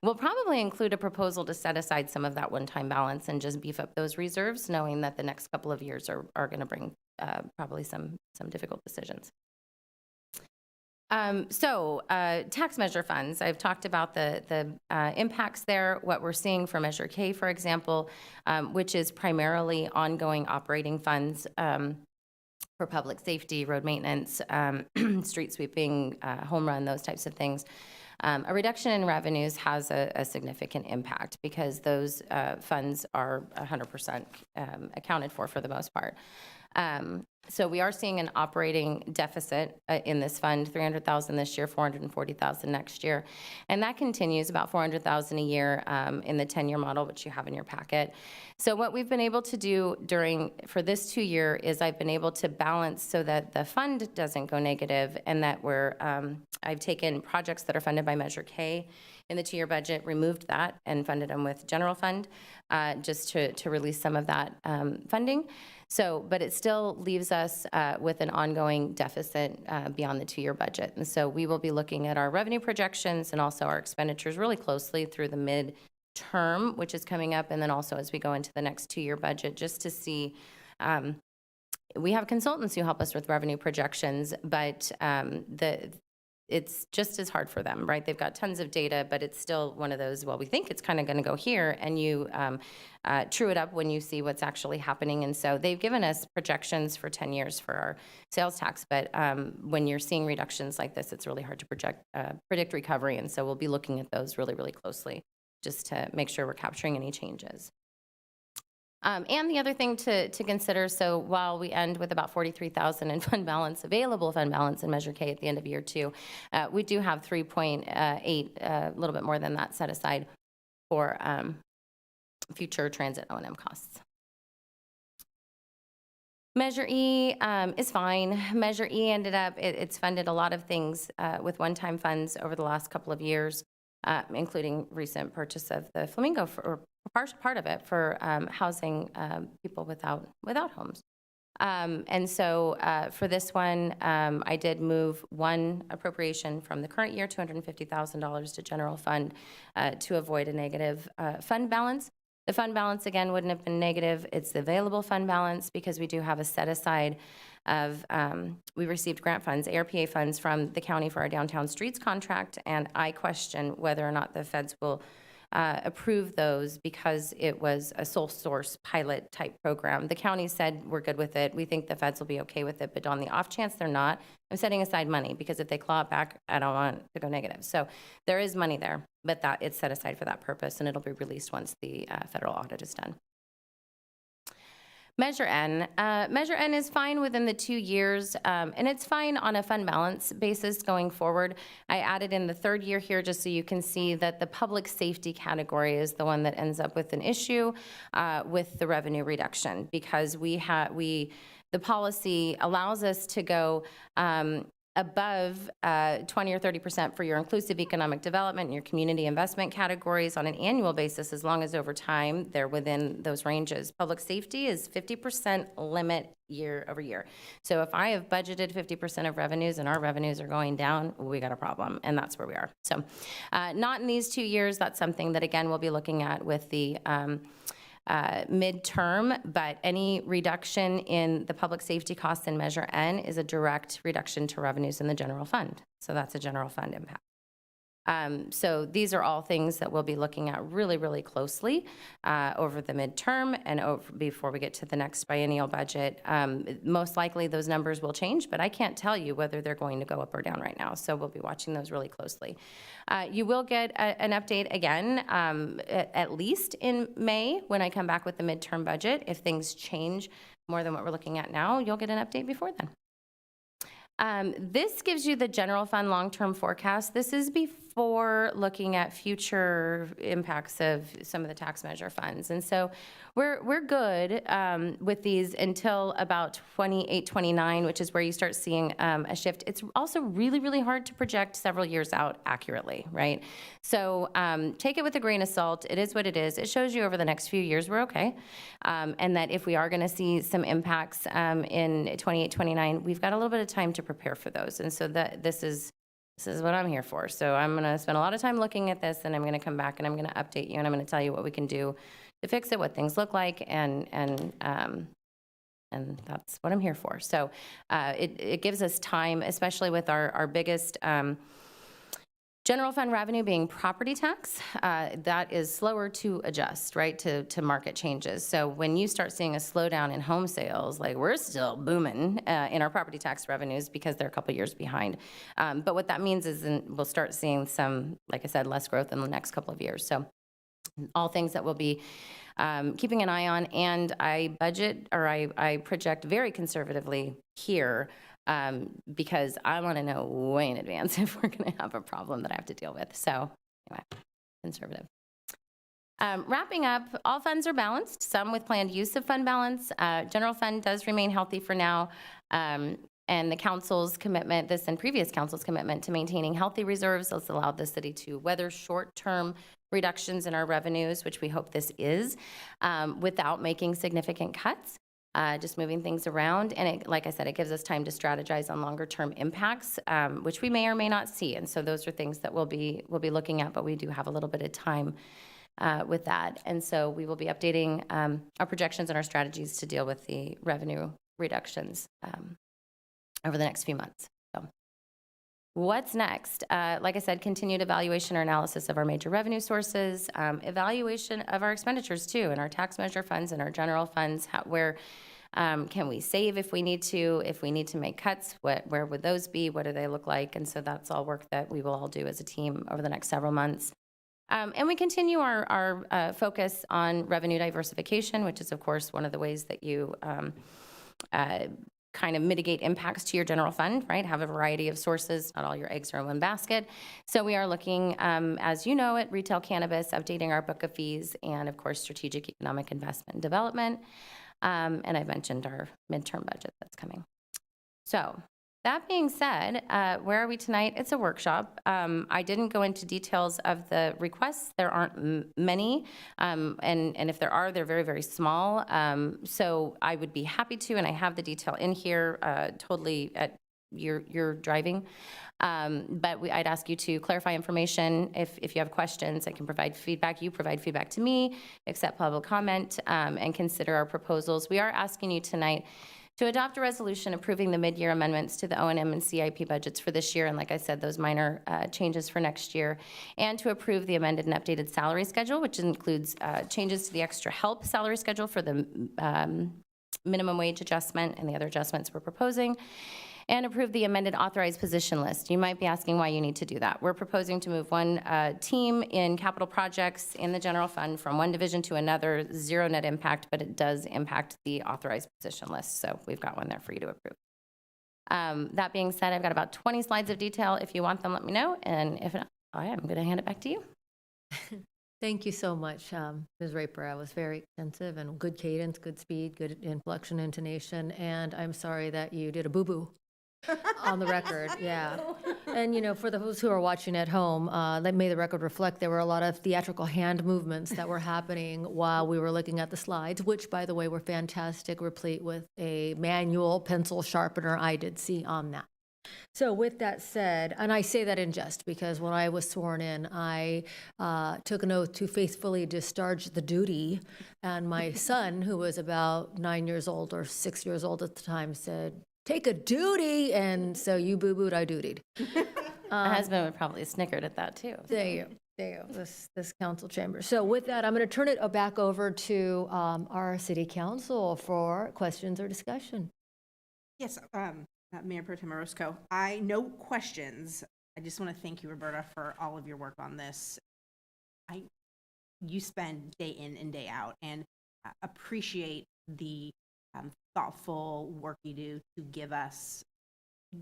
will probably include a proposal to set aside some of that one-time balance and just beef up those reserves, knowing that the next couple of years are going to bring probably some difficult decisions. Tax measure funds, I've talked about the impacts there, what we're seeing for Measure K, for example, which is primarily ongoing operating funds for public safety, road maintenance, street sweeping, home run, those types of things. A reduction in revenues has a significant impact because those funds are 100% accounted for the most part. So we are seeing an operating deficit in this fund, $300,000 this year, $440,000 next year. And that continues about $400,000 a year in the 10-year model, which you have in your packet. So what we've been able to do for this 2 year is I've been able to balance so that the fund doesn't go negative, and that I've taken projects that are funded by Measure K in the 2-year budget, removed that and funded them with general fund just to release some of that funding. But it still leaves us with an ongoing deficit beyond the 2-year budget. And so we will be looking at our revenue projections and also our expenditures really closely through the mid-term, which is coming up, and then also as we go into the next 2-year budget, just to see. We have consultants who help us with revenue projections, but it's just as hard for them, right? They've got tons of data, but it's still one of those, well, we think it's kind of going to go here, and you true it up when you see what's actually happening. And so they've given us projections for 10 years for our sales tax, but when you're seeing reductions like this, it's really hard to predict recovery. And so we'll be looking at those really, really closely just to make sure we're capturing any changes. And the other thing to consider, so while we end with about $43,000 in available fund balance in Measure K at the end of year 2, we do have 3.8, a little bit more than that, set aside for future transit O&M costs. Measure E is fine. Measure E ended up, it's funded a lot of things with one-time funds over the last couple of years, including recent purchase of the Flamingo or part of it for housing people without homes. And so for this one, I did move one appropriation from the current year, $250,000 to general fund to avoid a negative fund balance. The fund balance, again, wouldn't have been negative. It's the available fund balance because we do have a set aside of, we received grant funds, ARPA funds from the county for our downtown streets contract, and I question whether or not the feds will approve those because it was a sole source pilot type program. The county said we're good with it. We think the feds will be okay with it, but on the off chance they're not, I'm setting aside money because if they claw it back, I don't want to go negative. So there is money there, but that it's set aside for that purpose, and it'll be released once the federal audit is done. Measure N. Measure N is fine within the 2 years, and it's fine on a fund balance basis going forward. I added in the 3rd year here just so you can see that the public safety category is the one that ends up with an issue with the revenue reduction because the policy allows us to go above 20 or 30% for your inclusive economic development and your community investment categories on an annual basis, as long as over time they're within those ranges. Public safety is 50% limit year over year. So if I have budgeted 50% of revenues and our revenues are going down, we got a problem, and that's where we are. So not in these 2 years. That's something that, again, we'll be looking at with the midterm, but any reduction in the public safety costs in Measure N is a direct reduction to revenues in the general fund. So that's a general fund impact. So these are all things that we'll be looking at really, really closely over the midterm and before we get to the next biennial budget. Most likely those numbers will change, but I can't tell you whether they're going to go up or down right now. So we'll be watching those really closely. You will get an update again, at least in May when I come back with the midterm budget. If things change more than what we're looking at now, you'll get an update before then. This gives you the general fund long-term forecast. This is before looking at future impacts of some of the tax measure funds. And so we're good with these until about 28, 29, which is where you start seeing a shift. It's also really, really hard to project several years out accurately, right? So take it with a grain of salt. It is what it is. It shows you over the next few years we're okay. And that if we are going to see some impacts in 28, 29, we've got a little bit of time to prepare for those. And so this is what I'm here for. So I'm going to spend a lot of time looking at this, and I'm going to come back and I'm going to update you, and I'm going to tell you what we can do to fix it, what things look like, and that's what I'm here for. So it gives us time, especially with our biggest general fund revenue being property tax. That is slower to adjust, right, to market changes. So when you start seeing a slowdown in home sales, like we're still booming in our property tax revenues because they're a couple years behind. But what that means is we'll start seeing some, like I said, less growth in the next couple of years. So all things that we'll be keeping an eye on. And I budget, or I project very conservatively here because I want to know way in advance if we're going to have a problem that I have to deal with. So anyway, conservative. Wrapping up, all funds are balanced, some with planned use of fund balance. General fund does remain healthy for now. And the council's commitment, this and previous council's commitment to maintaining healthy reserves has allowed the city to weather short-term reductions in our revenues, which we hope this is, without making significant cuts. Just moving things around. And it, like I said, it gives us time to strategize on longer term impacts, which we may or may not see. And so those are things that we'll be looking at, but we do have a little bit of time with that. And so we will be updating our projections and our strategies to deal with the revenue reductions over the next few months. So what's next? Like I said, continued evaluation or analysis of our major revenue sources, evaluation of our expenditures too, and our tax measure funds and our general funds. Where can we save if we need to make cuts? Where would those be? What do they look like? And so that's all work that we will all do as a team over the next several months. And we continue our focus on revenue diversification, which is of course one of the ways that you kind of mitigate impacts to your general fund, right? Have a variety of sources, not all your eggs are in one basket. So we are looking, as you know, at retail cannabis, updating our book of fees, and of course, strategic economic investment and development. And I mentioned our midterm budget that's coming. So that being said, where are we tonight? It's a workshop. I didn't go into details of the requests. There aren't many, and if there are, they're very, very small. So I would be happy to, and I have the detail in here, totally at your driving. But I'd ask you to clarify information. If you have questions, I can provide feedback. You provide feedback to me, accept public comment, and consider our proposals. We are asking you tonight to adopt a resolution approving the mid-year amendments to the O&M and CIP budgets for this year, and like I said, those minor changes for next year, and to approve the amended and updated salary schedule, which includes changes to the extra help salary schedule for the minimum wage adjustment and the other adjustments we're proposing, and approve the amended authorized position list. You might be asking why you need to do that. We're proposing to move one team in capital projects in the general fund from one division to another, zero net impact, but it does impact the authorized position list. So we've got one there for you to approve. That being said, I've got about 20 slides of detail. If you want them, let me know. And if not, I'm going to hand it back to you. Thank you so much, Ms. Raper. It was very extensive and good cadence, good speed, good inflection, intonation. And I'm sorry that you did a boo-boo on the record. Yeah. And, you know, for those who are watching at home, may the record reflect there were a lot of theatrical hand movements that were happening while we were looking at the slides, which, by the way, were fantastic, replete with a manual pencil sharpener I did see on that. So with that said, and I say that in jest because when I was sworn in, I took an oath to faithfully discharge the duty, and my son, who was about 9 years old or 6 years old at the time, said, "Take a duty," and so you boo-booed, I dutied. My husband would probably snickered at that too. There you go, this council chamber. So with that, I'm going to turn it back over to our city council for questions or discussion. Yes, Mayor Pro Tem Orozco, no questions. I just want to thank you, Roberta, for all of your work on this. You spend day in and day out, and appreciate the thoughtful work you do to give us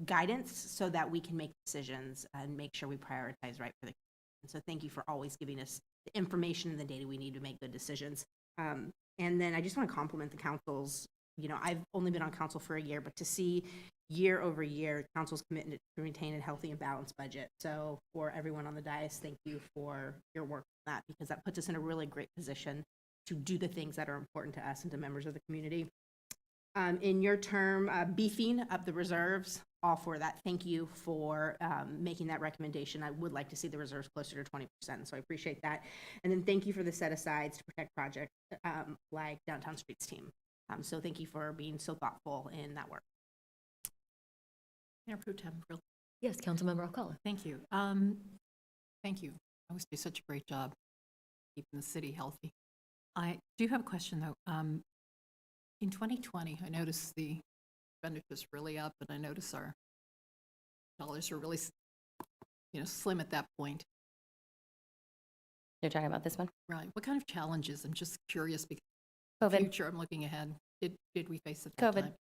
guidance so that we can make decisions and make sure we prioritize right for the. And so thank you for always giving us the information and the data we need to make good decisions. And then I just want to compliment the council's, I've only been on council for a year, but to see year over year, council's commitment to maintain a healthy and balanced budget. So for everyone on the dais, thank you for your work on that, because that puts us in a really great position to do the things that are important to us and to members of the community. In your term, beefing up the reserves, all for that. Thank you for making that recommendation. I would like to see the reserves closer to 20%, so I appreciate that. And then thank you for the set-asides to protect projects like Downtown Streets team. So thank you for being so thoughtful in that work. Mayor Pro Tem, Yes, Councilmember Alcala. thank you. Thank you. You always do such a great job keeping the city healthy. I do have a question, though. In 2020, I noticed the expenditures really up, and I noticed our dollars are really, slim at that point. You're talking about this one? Right. What kind of challenges? I'm just curious because COVID. future, I'm looking ahead. Did we face it that COVID. time?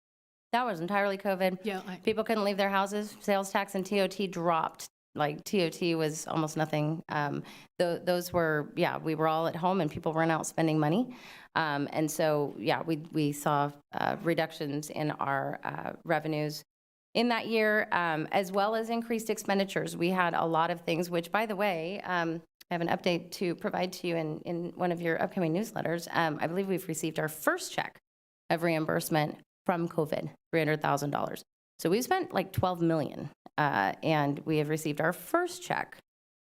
That was entirely COVID. Yeah. People couldn't leave their houses. Sales tax and TOT dropped. Like TOT was almost nothing. Those were, we were all at home and people weren't out spending money. And so, we saw reductions in our revenues in that year, as well as increased expenditures. We had a lot of things, which, by the way, I have an update to provide to you in one of your upcoming newsletters. I believe we've received our first check of reimbursement from COVID, $300,000. So we spent like $12 million, and we have received our first check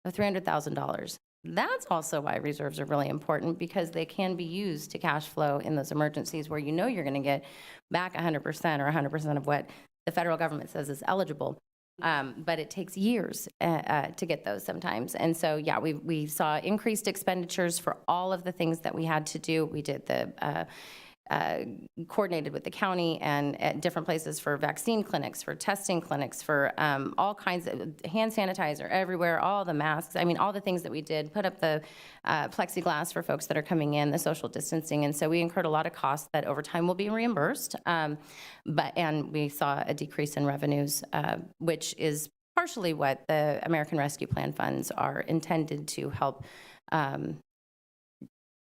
of $300,000. That's also why reserves are really important, because they can be used to cash flow in those emergencies where you're going to get back 100% or 100% of what the federal government says is eligible. But it takes years to get those sometimes. And so, we saw increased expenditures for all of the things that we had to do. We did the coordinated with the county and at different places for vaccine clinics, for testing clinics, for all kinds of hand sanitizer everywhere, all the masks. I mean, all the things that we did, put up the plexiglass for folks that are coming in, the social distancing. And so we incurred a lot of costs that over time will be reimbursed. And we saw a decrease in revenues, which is partially what the American Rescue Plan funds are intended to help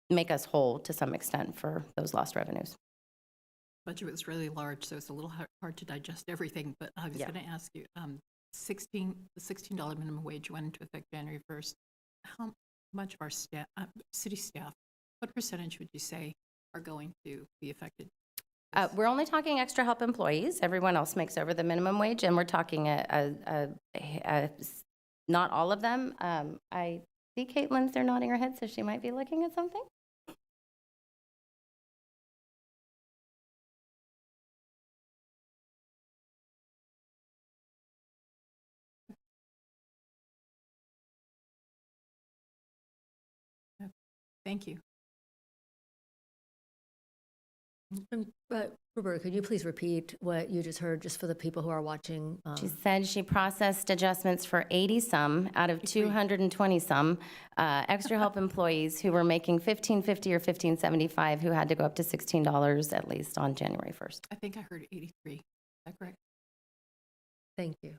make us whole to some extent for those lost revenues. Budget was really large, so it's a little hard to digest everything, but I was going to ask you, the $16 minimum wage went into effect January 1st. How much of our staff, city staff, what percentage would you say are going to be affected? We're only talking extra help employees. Everyone else makes over the minimum wage, and we're talking not all of them. I see Caitlin's there nodding her head, so she might be looking at something. Thank you. Roberta, could you please repeat what you just heard, just for the people who are watching? She said she processed adjustments for 80-some out of 220-some extra help employees who were making $15.50 or $15.75, who had to go up to $16 at least on January 1st. I think I heard 83. Is that correct? Thank you.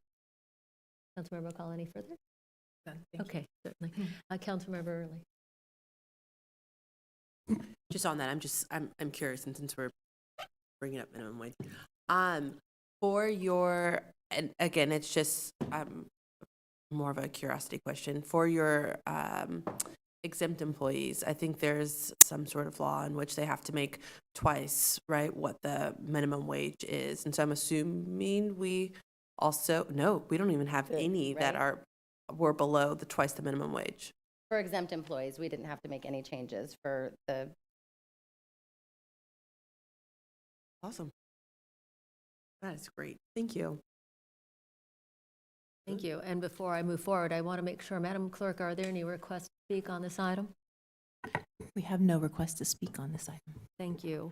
Councilmember Call, any further? Okay, certainly. Councilmember Early. Just on that, I'm curious, and since we're bringing up minimum wage, for your, and again, it's just more of a curiosity question for your exempt employees. I think there's some sort of law in which they have to make twice, right, what the minimum wage is, and so I'm assuming we don't even have any that were below twice the minimum wage. For exempt employees, we didn't have to make any changes for the. Awesome. That is great. Thank you. Thank you. And before I move forward, I want to make sure, Madam Clerk, are there any requests to speak on this item? We have no requests to speak on this item. Thank you.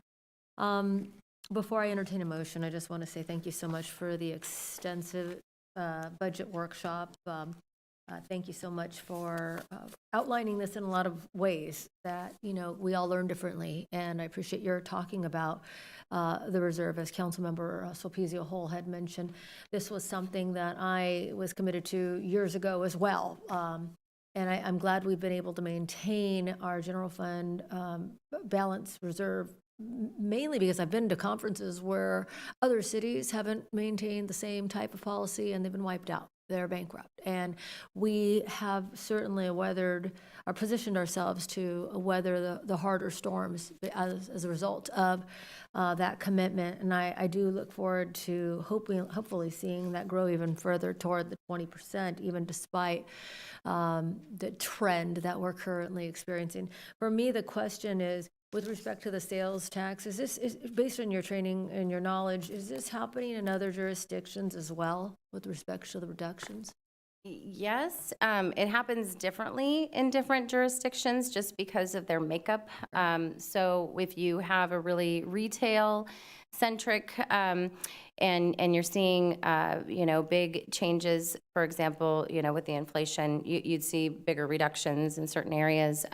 Before I entertain a motion, I just want to say thank you so much for the extensive budget workshop. Thank you so much for outlining this in a lot of ways that, we all learn differently. And I appreciate your talking about the reserve, as Councilmember Sulpicio Hall had mentioned. This was something that I was committed to years ago as well. And I'm glad we've been able to maintain our general fund balance reserve, mainly because I've been to conferences where other cities haven't maintained the same type of policy and they've been wiped out. They're bankrupt. And we have certainly positioned ourselves to weather the harder storms as a result of that commitment. And I do look forward to hopefully seeing that grow even further toward the 20%, even despite the trend that we're currently experiencing. For me, the question is, with respect to the sales tax, is based on your training and your knowledge, is this happening in other jurisdictions as well with respect to the reductions? Yes, it happens differently in different jurisdictions just because of their makeup. So if you have a really retail-centric and you're seeing, big changes, for example, with the inflation, you'd see bigger reductions in certain areas.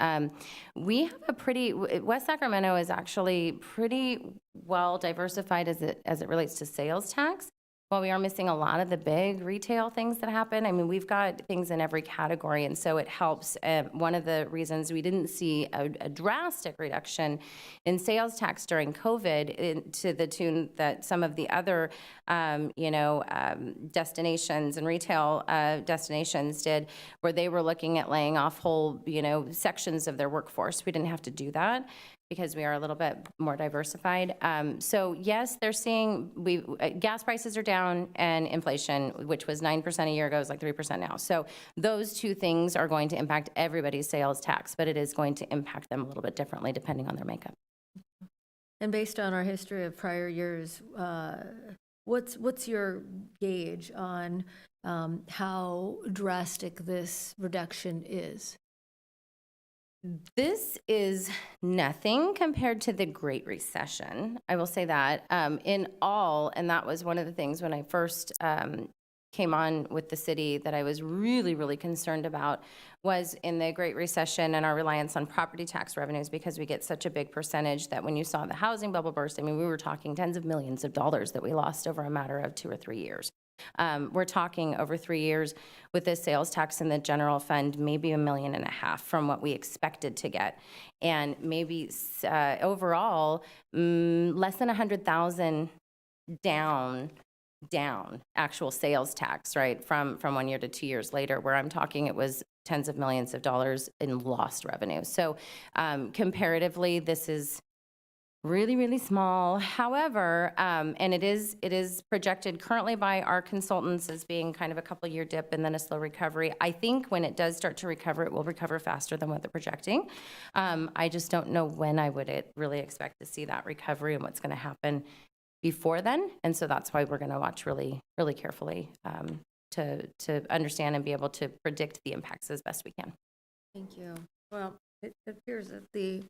We have West Sacramento is actually pretty well diversified as it relates to sales tax. While we are missing a lot of the big retail things that happen, I mean, we've got things in every category, and so it helps. One of the reasons we didn't see a drastic reduction in sales tax during COVID to the tune that some of the other, destinations and retail destinations did, where they were looking at laying off whole, sections of their workforce. We didn't have to do that because we are a little bit more diversified. So yes, they're seeing gas prices are down and inflation, which was 9% a year ago, is like 3% now. So those two things are going to impact everybody's sales tax, but it is going to impact them a little bit differently depending on their makeup. And based on our history of prior years, what's your gauge on how drastic this reduction is? This is nothing compared to the Great Recession. I will say that in all, and that was one of the things when I first came on with the city that I was really, really concerned about, was in the Great Recession and our reliance on property tax revenues, because we get such a big percentage that when you saw the housing bubble burst, I mean, we were talking tens of millions of dollars that we lost over a matter of 2 or 3 years. We're talking over 3 years with this sales tax in the general fund, maybe $1.5 million from what we expected to get. And maybe overall, less than 100,000 down actual sales tax, right? From 1 year to 2 years later, where I'm talking it was tens of millions of dollars in lost revenue. So comparatively, this is really, really small. However, and it is projected currently by our consultants as being kind of a couple-year dip and then a slow recovery. I think when it does start to recover, it will recover faster than what they're projecting. I just don't know when I would really expect to see that recovery and what's going to happen before then. And so that's why we're going to watch really, really carefully to understand and be able to predict the impacts as best we can. Thank you. Well, it appears that the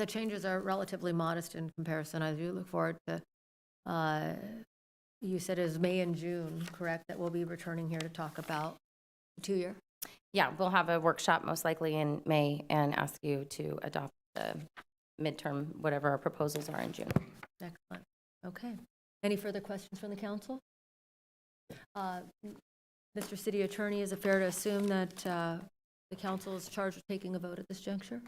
changes are relatively modest in comparison. I do look forward to, you said it is May and June, correct, that we'll be returning here to talk about the 2-year? Yeah, we'll have a workshop most likely in May and ask you to adopt the midterm, whatever our proposals are in June. Excellent. Okay. Any further questions from the council? Mr. City Attorney, is it fair to assume that the council is charged with taking a vote at this juncture?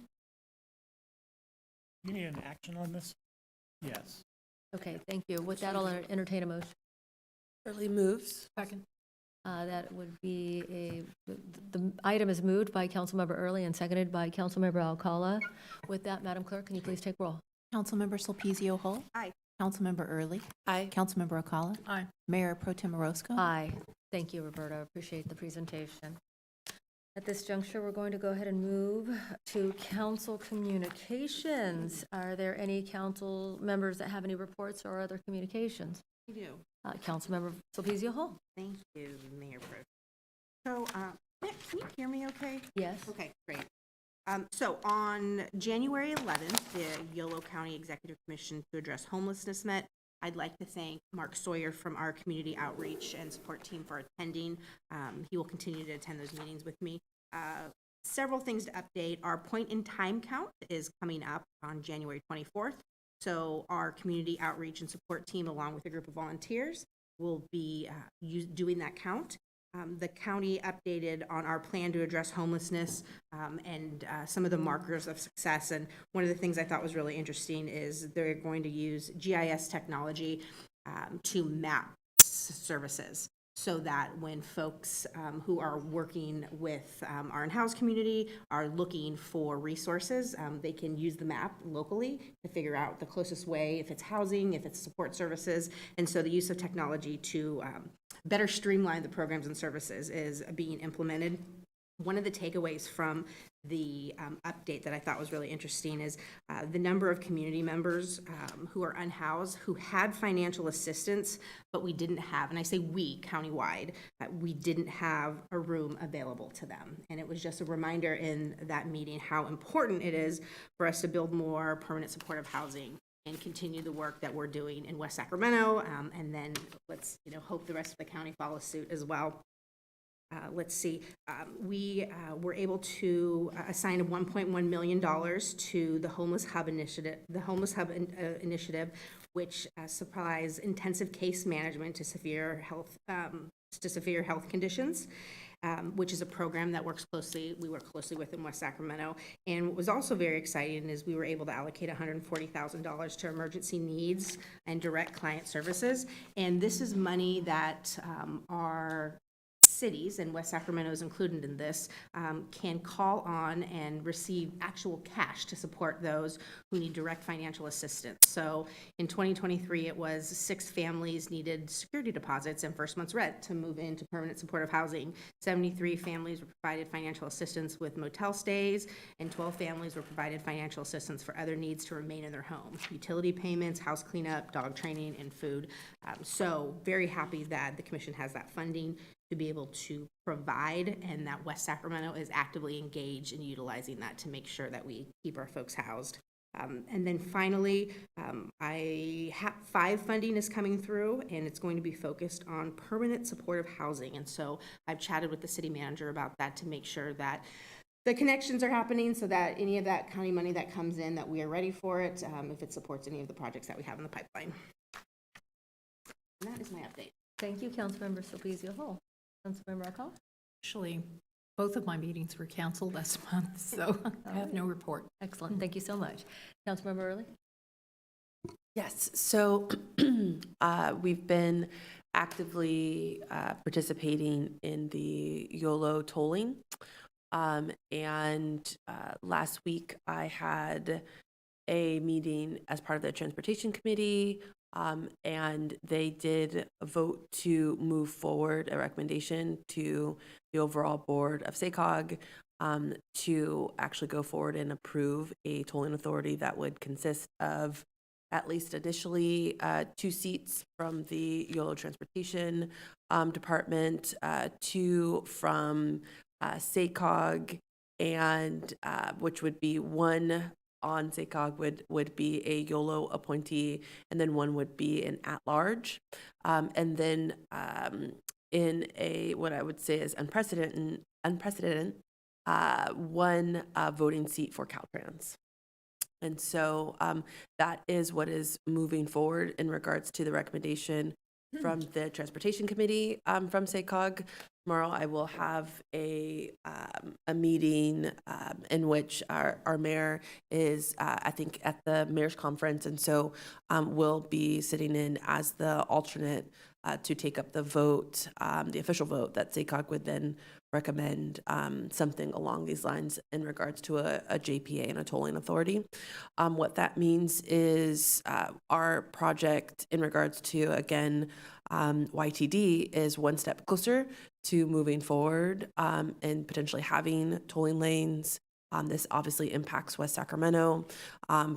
You need an action on this? Yes. Okay, thank you. With that, I'll entertain a motion. Early moves. Second. That would be the item is moved by Councilmember Early and seconded by Councilmember Alcala. With that, Madam Clerk, can you please take roll? Councilmember Sulpicio Hull. Aye. Councilmember Early. Aye. Councilmember Alcala. Aye. Mayor Pro Tem Orozco. Aye. Thank you, Roberta. I appreciate the presentation. At this juncture, we're going to go ahead and move to council communications. Are there any council members that have any reports or other communications? We do. Councilmember Sulpicio Hall. Thank you, Mayor Pro. So, can you hear me okay? Yes. Okay, great. So on January 11th, the Yolo County Executive Commission to address homelessness met. I'd like to thank Mark Sawyer from our community outreach and support team for attending. He will continue to attend those meetings with me. Several things to update. Our point in time count is coming up on January 24th. So our community outreach and support team, along with a group of volunteers, will be doing that count. The county updated on our plan to address homelessness and some of the markers of success. And one of the things I thought was really interesting is they're going to use GIS technology to map services, so that when folks who are working with our in-house community are looking for resources, they can use the map locally to figure out the closest way, if it's housing, if it's support services. And so the use of technology to better streamline the programs and services is being implemented. One of the takeaways from the update that I thought was really interesting is the number of community members who are unhoused, who had financial assistance, but we didn't have, and I say we, countywide, we didn't have a room available to them. And it was just a reminder in that meeting how important it is for us to build more permanent supportive housing and continue the work that we're doing in West Sacramento. And then let's hope the rest of the county follows suit as well. Let's see, we were able to assign $1.1 million to the Homeless Hub Initiative, which supplies intensive case management to severe health conditions, which is a program that we work closely with in West Sacramento. And what was also very exciting is we were able to allocate $140,000 to emergency needs and direct client services. And this is money that our cities, and West Sacramento is included in this, can call on and receive actual cash to support those who need direct financial assistance. So in 2023, it was 6 families needed security deposits and first month's rent to move into permanent supportive housing. 73 families were provided financial assistance with motel stays, and 12 families were provided financial assistance for other needs to remain in their home: utility payments, house cleanup, dog training, and food. So very happy that the commission has that funding to be able to provide, and that West Sacramento is actively engaged in utilizing that to make sure that we keep our folks housed. And then finally, 5 funding is coming through, and it's going to be focused on permanent supportive housing. And so I've chatted with the city manager about that to make sure that the connections are happening, so that any of that county money that comes in, that we are ready for it, if it supports any of the projects that we have in the pipeline. And that is my update. Thank you, Councilmember Sulpicio Hall. Councilmember Akal? Actually, both of my meetings were canceled last month, so I have no report. Excellent. Thank you so much. Councilmember Early? Yes, so we've been actively participating in the YOLO tolling. And last week I had a meeting as part of the Transportation Committee, and they did vote to move forward a recommendation to the overall board of SACOG to actually go forward and approve a tolling authority that would consist of at least initially 2 seats from the YOLO Transportation Department, 2 from SACOG, and which would be 1 on SACOG would be a YOLO appointee, and then 1 would be an at-large. And then in a, what I would say is unprecedented 1 voting seat for Caltrans. And so that is what is moving forward in regards to the recommendation from the Transportation Committee from SACOG. Tomorrow I will have a meeting in which our mayor is, I think, at the mayor's conference, and so we'll be sitting in as the alternate to take up the vote, the official vote that SACOG would then recommend something along these lines in regards to a JPA and a tolling authority. What that means is our project in regards to, again, YTD is 1 step closer to moving forward and potentially having tolling lanes. This obviously impacts West Sacramento,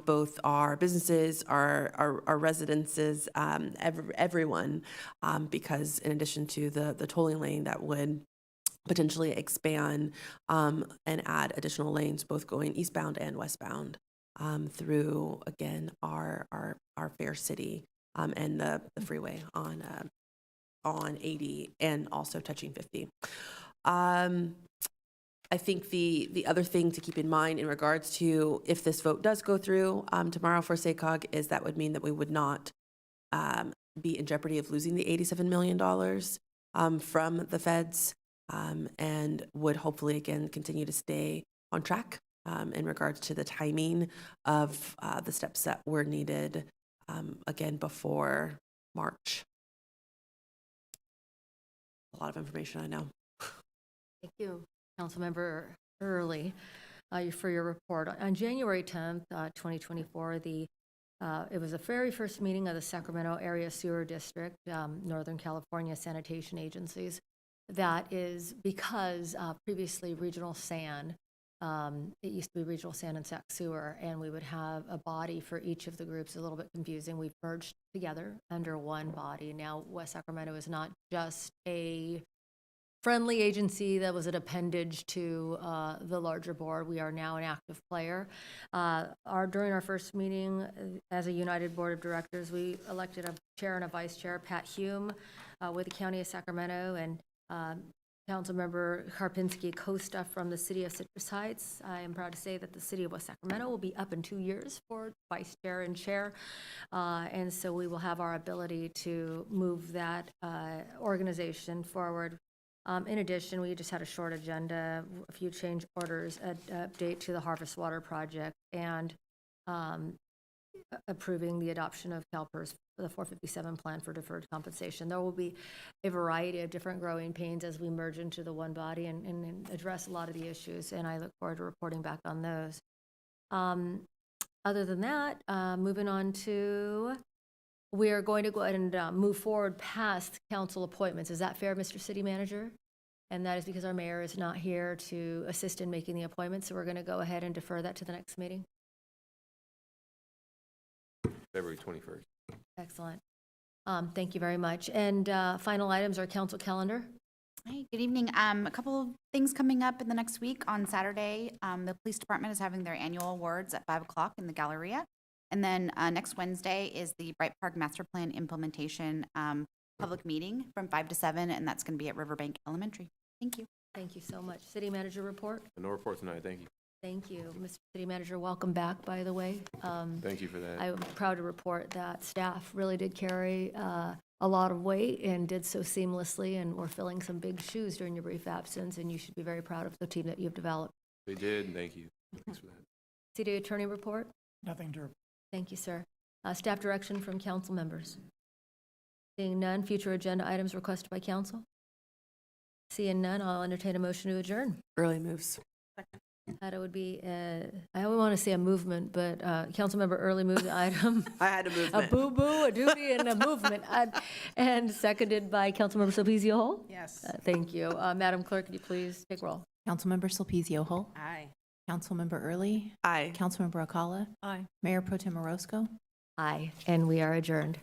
both our businesses, our residences, everyone, because in addition to the tolling lane that would potentially expand and add additional lanes, both going eastbound and westbound through, again, our fair city. and the freeway on 80 and also touching 50. I think the other thing to keep in mind in regards to if this vote does go through tomorrow for SACOG is that would mean that we would not be in jeopardy of losing the $87 million from the feds, and would hopefully again continue to stay on track in regards to the timing of the steps that were needed again before March. A lot of information, I know. Thank you, Councilmember Early, for your report. On January 10th, 2024, it was the very first meeting of the Sacramento Area Sewer District, Northern California Sanitation Agencies. That is because previously Regional San, it used to be Regional San and Sac Sewer, and we would have a body for each of the groups. A little bit confusing. We've merged together under one body. Now West Sacramento is not just a friendly agency that was an appendage to the larger board. We are now an active player. During our first meeting as a united board of directors, we elected a chair and a vice chair, Pat Hume, with the County of Sacramento, and Councilmember Karpinski Costa from the City of Citrus Heights. I am proud to say that the City of West Sacramento will be up in 2 years for vice chair and chair, and so we will have our ability to move that organization forward. In addition, we just had a short agenda, a few change orders, an update to the Harvest Water Project, and approving the adoption of CalPERS, the 457 plan for deferred compensation. There will be a variety of different growing pains as we merge into the one body and address a lot of the issues, and I look forward to reporting back on those. Other than that, moving on to, we are going to go ahead and move forward past council appointments. Is that fair, Mr. City Manager? And that is because our mayor is not here to assist in making the appointments, so we're going to go ahead and defer that to the next meeting. February 21st. Excellent. Thank you very much. And final items are council calendar. Hey, good evening. A couple of things coming up in the next week. On Saturday, the police department is having their annual awards at 5 o'clock in the Galleria. And then next Wednesday is the Bright Park Master Plan implementation public meeting from 5 to 7, and that's going to be at Riverbank Elementary. Thank you. Thank you so much. City Manager report. No report tonight, thank you. Thank you. Mr. City Manager, welcome back, by the way. Thank you for that. I'm proud to report that staff really did carry a lot of weight and did so seamlessly, and we're filling some big shoes during your brief absence, and you should be very proud of the team that you've developed. They did, and thank you. Thanks for that. City Attorney report. Nothing to report. Thank you, sir. Staff direction from council members. Seeing none, future agenda items requested by council. Seeing none, I'll entertain a motion to adjourn. Early moves. That it would be, I don't want to say a movement, but Councilmember Early moved the item. I had a movement. A boo-boo, a doobie, and a movement. And seconded by Councilmember Sulpicio Hull. Yes. Thank you. Madam Clerk, could you please take roll? Councilmember Sulpicio Hull. Aye. Councilmember Early. Aye. Councilmember Alcala. Aye. Mayor Pro Tem Orozco. Aye, and we are adjourned.